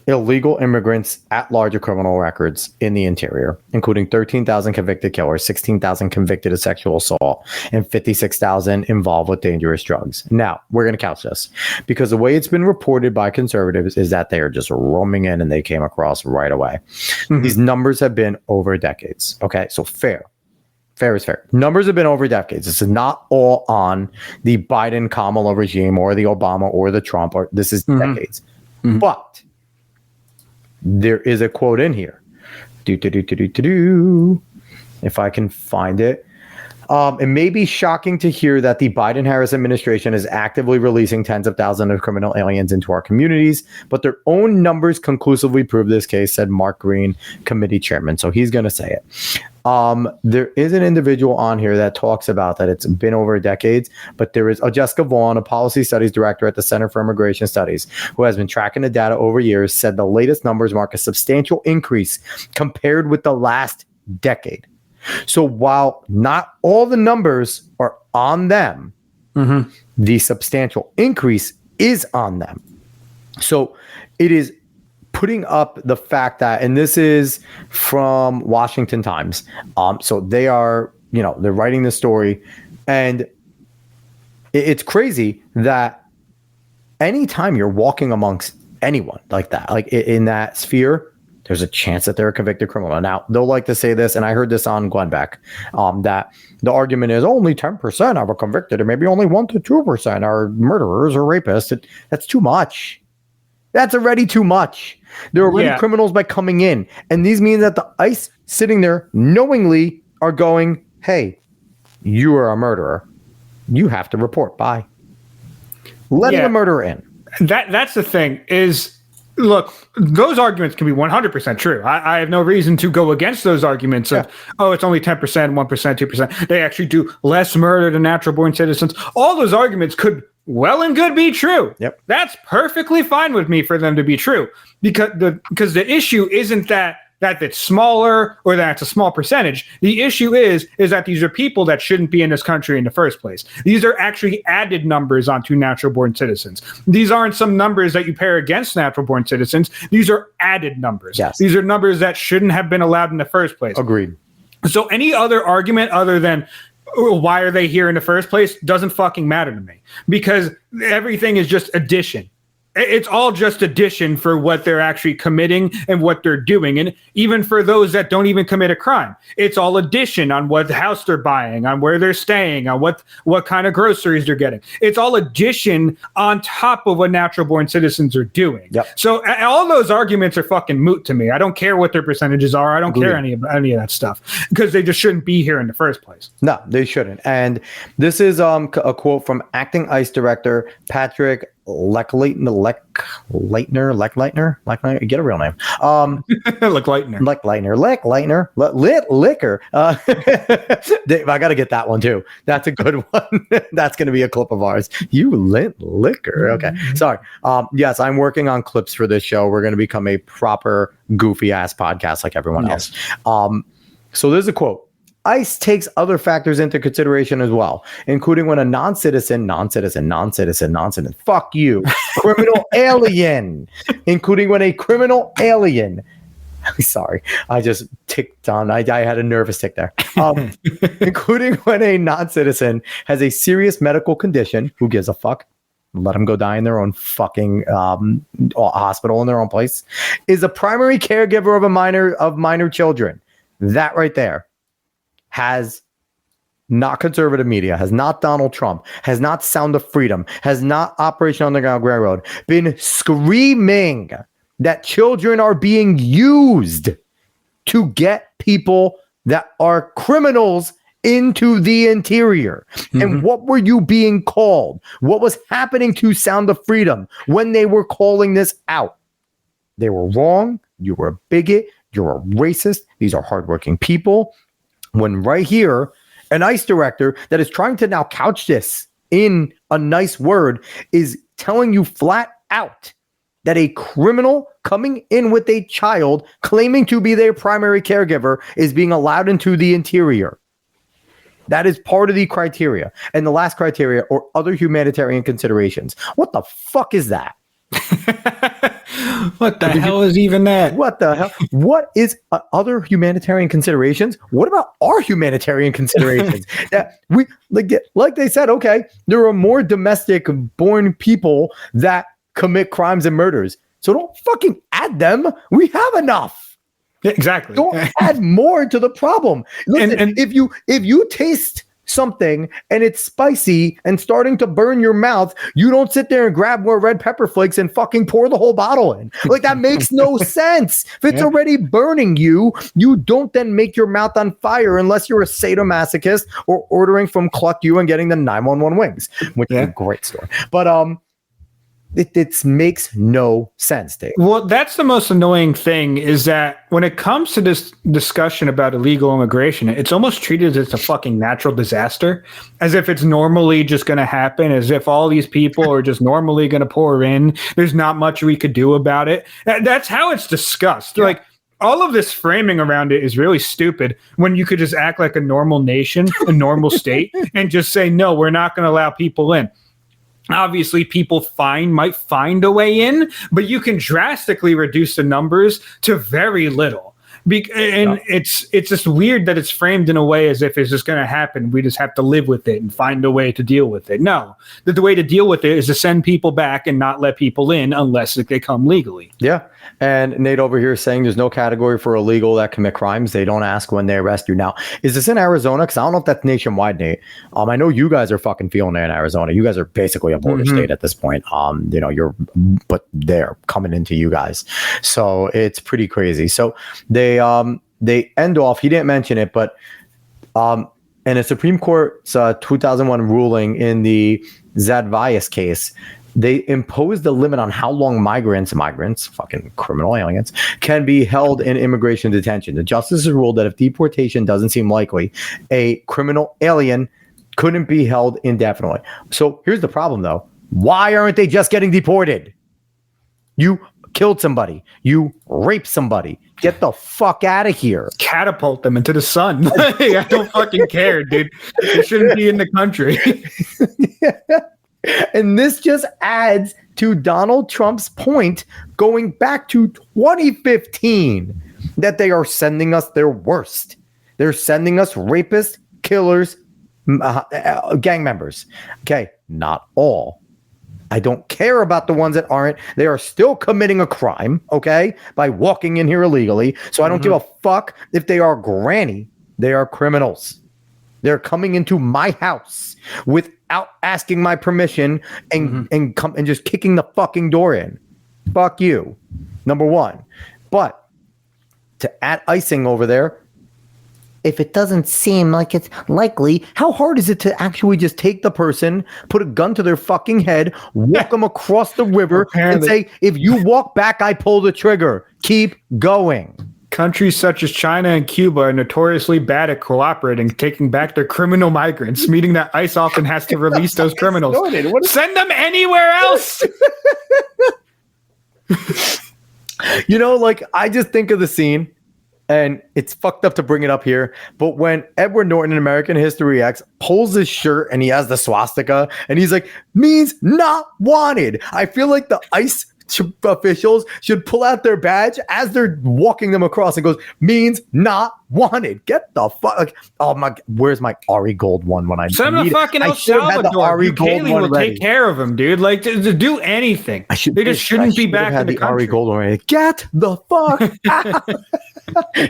illegal immigrants at larger criminal records in the interior, including 13,000 convicted killers, 16,000 convicted of sexual assault, and 56,000 involved with dangerous drugs. Now, we're going to couch this because the way it's been reported by conservatives is that they are just roaming in and they came across right away. Mm-hmm. These numbers have been over decades. Okay, so fair. Fair is fair. Numbers have been over decades. This is not all on the Biden Kamala regime or the Obama or the Trump. This is decades. Mm-hmm. But there is a quote in here. If I can find it. It may be shocking to hear that the Biden-Harris administration is actively releasing tens of thousands of criminal aliens into our communities, but their own numbers conclusively prove this case, said Mark Green, committee chairman. So he's going to say it. There is an individual on here that talks about that it's been over decades, but there is Jessica Vaughn, a policy studies director at the Center for Immigration Studies, who has been tracking the data over years, said the latest numbers mark a substantial increase compared with the last decade. So while not all the numbers are on them, the substantial increase is on them. So it is putting up the fact that, and this is from Washington Times. So they are, they're writing the story, and it's crazy that anytime you're walking amongst anyone like that, like in that sphere, there's a chance that they're a convicted criminal. Now, they'll like to say this, and I heard this on Glenn Beck, that the argument is only 10% are convicted, or maybe only 1 to 2% are murderers or rapists. That's too much. That's already too much. They're already criminals by coming in. And these mean that the ICE sitting there knowingly are going, hey, you are a murderer. You have to report. Bye. Letting a murderer in. That's the thing is, look, those arguments can be 100% true. I have no reason to go against those arguments of, it's only 10%, 1%, 2%. They actually do less murder than natural-born citizens. All those arguments could well and good be true. Yep. That's perfectly fine with me for them to be true, because the issue isn't that it's smaller or that it's a small percentage. The issue is that these are people that shouldn't be in this country in the first place. These are actually added numbers onto natural-born citizens. These aren't some numbers that you pair against natural-born citizens. These are added numbers. Yes. These are numbers that shouldn't have been allowed in the first place. Agreed. So any other argument other than why are they here in the first place doesn't fucking matter to me, because everything is just addition. It's all just addition for what they're actually committing and what they're doing. And even for those that don't even commit a crime, it's all addition on what house they're buying, on where they're staying, on what kind of groceries they're getting. It's all addition on top of what natural-born citizens are doing. Yep. So all those arguments are fucking moot to me. I don't care what their percentages are. I don't care any of that stuff, because they just shouldn't be here in the first place. No, they shouldn't. And this is a quote from acting ICE director Patrick Leckleitner. Get a real name. Leckleitner. Liquor. I got to get that one too. That's a good one. That's going to be a clip of ours. You lit liquor. Okay. Sorry. Yes, I'm working on clips for this show. We're going to become a proper goofy ass podcast like everyone else. So there's a quote. ICE takes other factors into consideration as well, including when a non-citizen, fuck you, criminal alien, including when a criminal alien, sorry, I just ticked on, I had a nervous tick there, including when a non-citizen has a serious medical condition, who gives a fuck? Let them go die in their own fucking hospital in their own place, is a primary caregiver of minor children. That right there has not conservative media, has not Donald Trump, has not Sound of Freedom, has not Operation Underground Railroad been screaming that children are being used to get people that are criminals into the interior. And what were you being called? What was happening to Sound of Freedom when they were calling this out? They were wrong. You were a bigot. You're a racist. These are hardworking people. When right here, an ICE director that is trying to now couch this in a nice word is telling you flat out that a criminal coming in with a child claiming to be their primary caregiver is being allowed into the interior. That is part of the criteria. And the last criteria, or other humanitarian considerations. What the fuck is that? What the hell is even that? What the hell? What is other humanitarian considerations? What about our humanitarian considerations? That we like they said, okay, there are more domestic born people that commit crimes and murders. So don't fucking add them. We have enough. Exactly. Don't add more to the problem. Listen, and if you taste something and it's spicy and starting to burn your mouth, you don't sit there and grab more red pepper flakes and fucking pour the whole bottle in. Like, that makes no sense. If it's already burning you, you don't then make your mouth on fire unless you're a sadomasochist or ordering from Cluck You and getting the 911 wings, which is a great story. But it makes no sense, Dave. Well, that's the most annoying thing, is that when it comes to this discussion about illegal immigration, it's almost treated as a fucking natural disaster, as if it's normally just going to happen, as if all these people are just normally going to pour in. There's not much we could do about it. That's how it's discussed. Like, all of this framing around it is really stupid, when you could just act like a normal nation, a normal state, and just say, no, we're not going to allow people in. Obviously, people might find a way in, but you can drastically reduce the numbers to very little. It's just weird that it's framed in a way as if it's just going to happen. We just have to live with it and find a way to deal with it. No, the way to deal with it is to send people back and not let people in unless they come legally. Yeah. And Nate over here is saying there's no category for illegal that commit crimes. They don't ask when they arrest you. Now, is this in Arizona? Because I don't know if that's nationwide, Nate. I know you guys are fucking feeling it in Arizona. You guys are basically a border state at this point. But they're coming into you guys. So it's pretty crazy. So they end off, he didn't mention it, but in a Supreme Court's 2001 ruling in the Zadvyas case, they imposed a limit on how long migrants, fucking criminal aliens, can be held in immigration detention. The justices ruled that if deportation doesn't seem likely, a criminal alien couldn't be held indefinitely. So here's the problem, though. Why aren't they just getting deported? You killed somebody. You raped somebody. Get the fuck out of here. Catapult them into the sun. I don't fucking care, dude. They shouldn't be in the country. And this just adds to Donald Trump's point going back to 2015 that they are sending us their worst. They're sending us rapists, killers, gang members. Okay, not all. I don't care about the ones that aren't. They are still committing a crime, okay, by walking in here illegally. So I don't give a fuck if they are granny. They are criminals. They're coming into my house without asking my permission and just kicking the fucking door in. Fuck you. Number one. But to add icing over there, if it doesn't seem like it's likely, how hard is it to actually just take the person, put a gun to their fucking head, walk them across the river, and say, if you walk back, I pull the trigger. Keep going. Countries such as China and Cuba are notoriously bad at cooperating, taking back their criminal migrants, meaning that ICE often has to release those criminals. Send them anywhere else! I just think of the scene, and it's fucked up to bring it up here, but when Edward Norton in American History X pulls his shirt and he has the swastika, and he's like, means not wanted. I feel like the ICE officials should pull out their badge as they're walking them across and goes, means not wanted. Get the fuck. Like, oh my, where's my Ari Gold one when I send need him fucking El Salvador. Bukele will take care of him, dude. Like, to do anything. They just shouldn't be back in the country. Ari Gold one. Get the fuck out.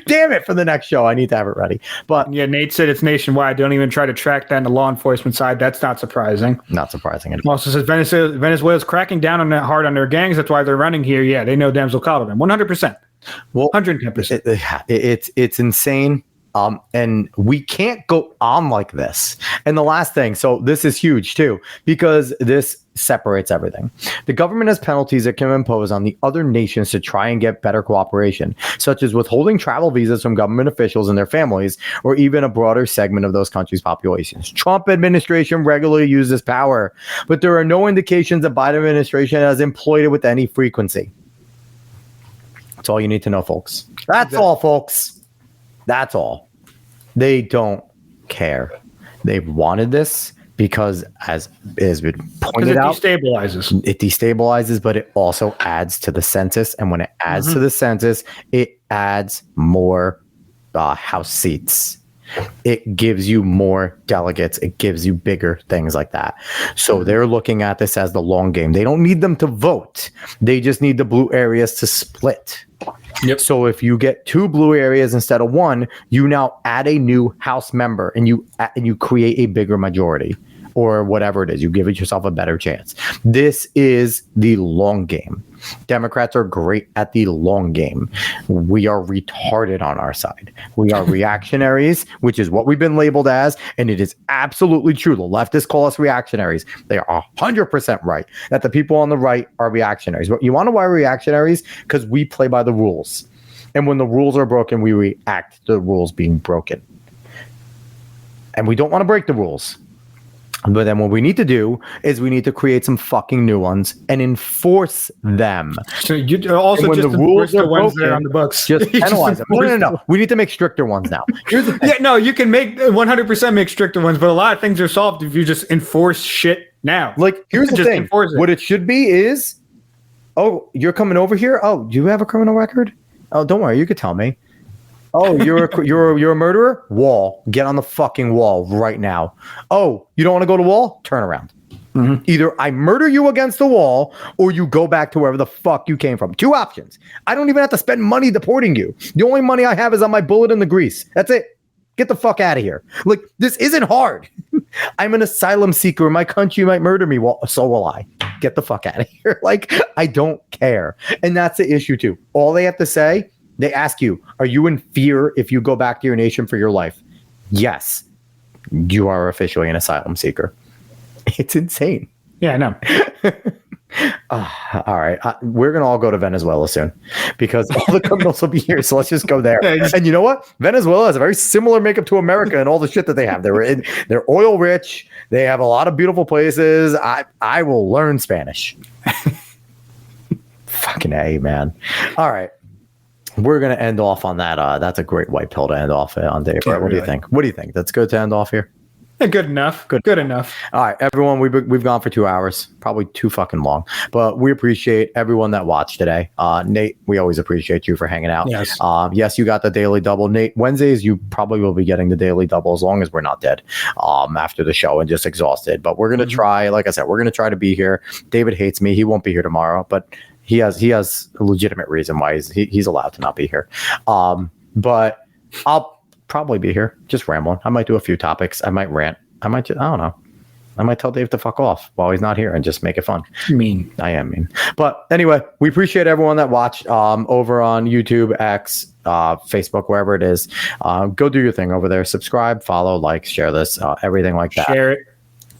Damn it, for the next show. I need to have it ready. But yeah, Nate said it's nationwide. Don't even try to track that in the law enforcement side. That's not surprising. Not surprising. Also says Venezuela's cracking down on that hard on their gangs. That's why they're running here. Yeah, they know Damsel Calderon. 100%. Well, 110%. It's insane. And we can't go on like this. And the last thing, so this is huge too, because this separates everything. The government has penalties it can impose on the other nations to try and get better cooperation, such as withholding travel visas from government officials and their families, or even a broader segment of those countries' populations. Trump administration regularly uses this power, but there are no indications the Biden administration has employed it with any frequency. That's all you need to know, folks. That's all, folks. That's all. They don't care. They've wanted this because, as has been pointed out, it destabilizes, but it also adds to the census. And when it adds to the census, it adds more House seats. It gives you more delegates. It gives you bigger things like that. So they're looking at this as the long game. They don't need them to vote. They just need the blue areas to split. Yep. So if you get 2 blue areas instead of 1, you now add a new House member and you create a bigger majority or whatever it is. You give yourself a better chance. This is the long game. Democrats are great at the long game. We are retarded on our side. We are reactionaries, which is what we've been labeled as, and it is absolutely true. The leftists call us reactionaries. They are 100% right that the people on the right are reactionaries. But you want to know why we're reactionaries? Because we play by the rules. And when the rules are broken, we react to the rules being broken. And we don't want to break the rules. But then what we need to do is we need to create some fucking new ones and enforce them. So you also just the rules are the ones that are on the books. Just penalize them. No. We need to make stricter ones now. Here's the thing. Yeah, no, you can make 100% make stricter ones, but a lot of things are solved if you just enforce shit now. Like, here's the thing. What it should be is, oh, you're coming over here? Oh, do you have a criminal record? Oh, don't worry. You could tell me. Oh, you're a murderer? Wall. Get on the fucking wall right now. Oh, you don't want to go to wall? Turn around. Mm-hmm. Either I murder you against the wall or you go back to wherever the fuck you came from. 2 options. I don't even have to spend money deporting you. The only money I have is on my bullet and the grease. That's it. Get the fuck out of here. Like, this isn't hard. I'm an asylum seeker. My country might murder me. Well, so will I. Get the fuck out of here. Like, I don't care. And that's the issue too. All they have to say, they ask you, are you in fear if you go back to your nation for your life? Yes. You are officially an asylum seeker. It's insane. Yeah, I know. All right. We're going to all go to Venezuela soon because all the criminals will be here. So let's just go there. And you know what? Venezuela has a very similar makeup to America and all the shit that they have. They're oil rich. They have a lot of beautiful places. I will learn Spanish. Fucking A, man. All right. We're going to end off on that. That's a great white pill to end off on, Dave. Right? What do you think? What do you think? That's good to end off here? Yeah, good enough. Good enough. All right, everyone. We've gone for 2 hours, probably too fucking long, but we appreciate everyone that watched today. Nate, we always appreciate you for hanging out. Yes. Yes, you got the daily double. Nate, Wednesdays you probably will be getting the daily double as long as we're not dead after the show and just exhausted. But we're gonna try. Like I said, we're gonna try to be here. David hates me. He won't be here tomorrow, but he has a legitimate reason why he's allowed to not be here. But I'll probably be here just rambling. I might do a few topics. I might rant. I don't know. I might tell Dave to fuck off while he's not here and just make it fun. Mean. I am mean. But anyway, we appreciate everyone that watched over on YouTube, X, Facebook, wherever it is. Go do your thing over there. Subscribe, follow, like, share this, everything like that.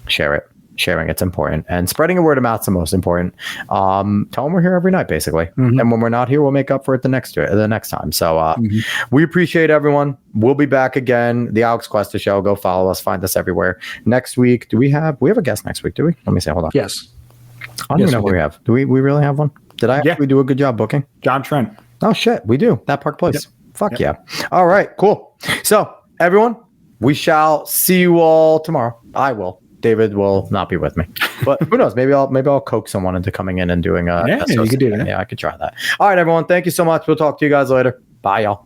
Share it. Sharing, it's important, and spreading a word of mouth is the most important. Tell them we're here every night, basically, and when we're not here, we'll make up for it the next time. So we appreciate everyone. We'll be back again. The Alex Cuesta Show. Go follow us. Find us everywhere. Next week, we have a guest next week? Do we? Let me see. Hold on. Yes. I don't even know who we have. Do we really have one? Did I actually do a good job booking? John Trent. Oh shit, we do. That Park Place. Yep. Fuck yeah. All right, cool. So everyone, we shall see you all tomorrow. I will. David will not be with me, but who knows? Maybe I'll coax someone into coming in and doing a. Yeah, you could do that. Yeah, I could try that. All right, everyone. Thank you so much. We'll talk to you guys later. Bye, y'all.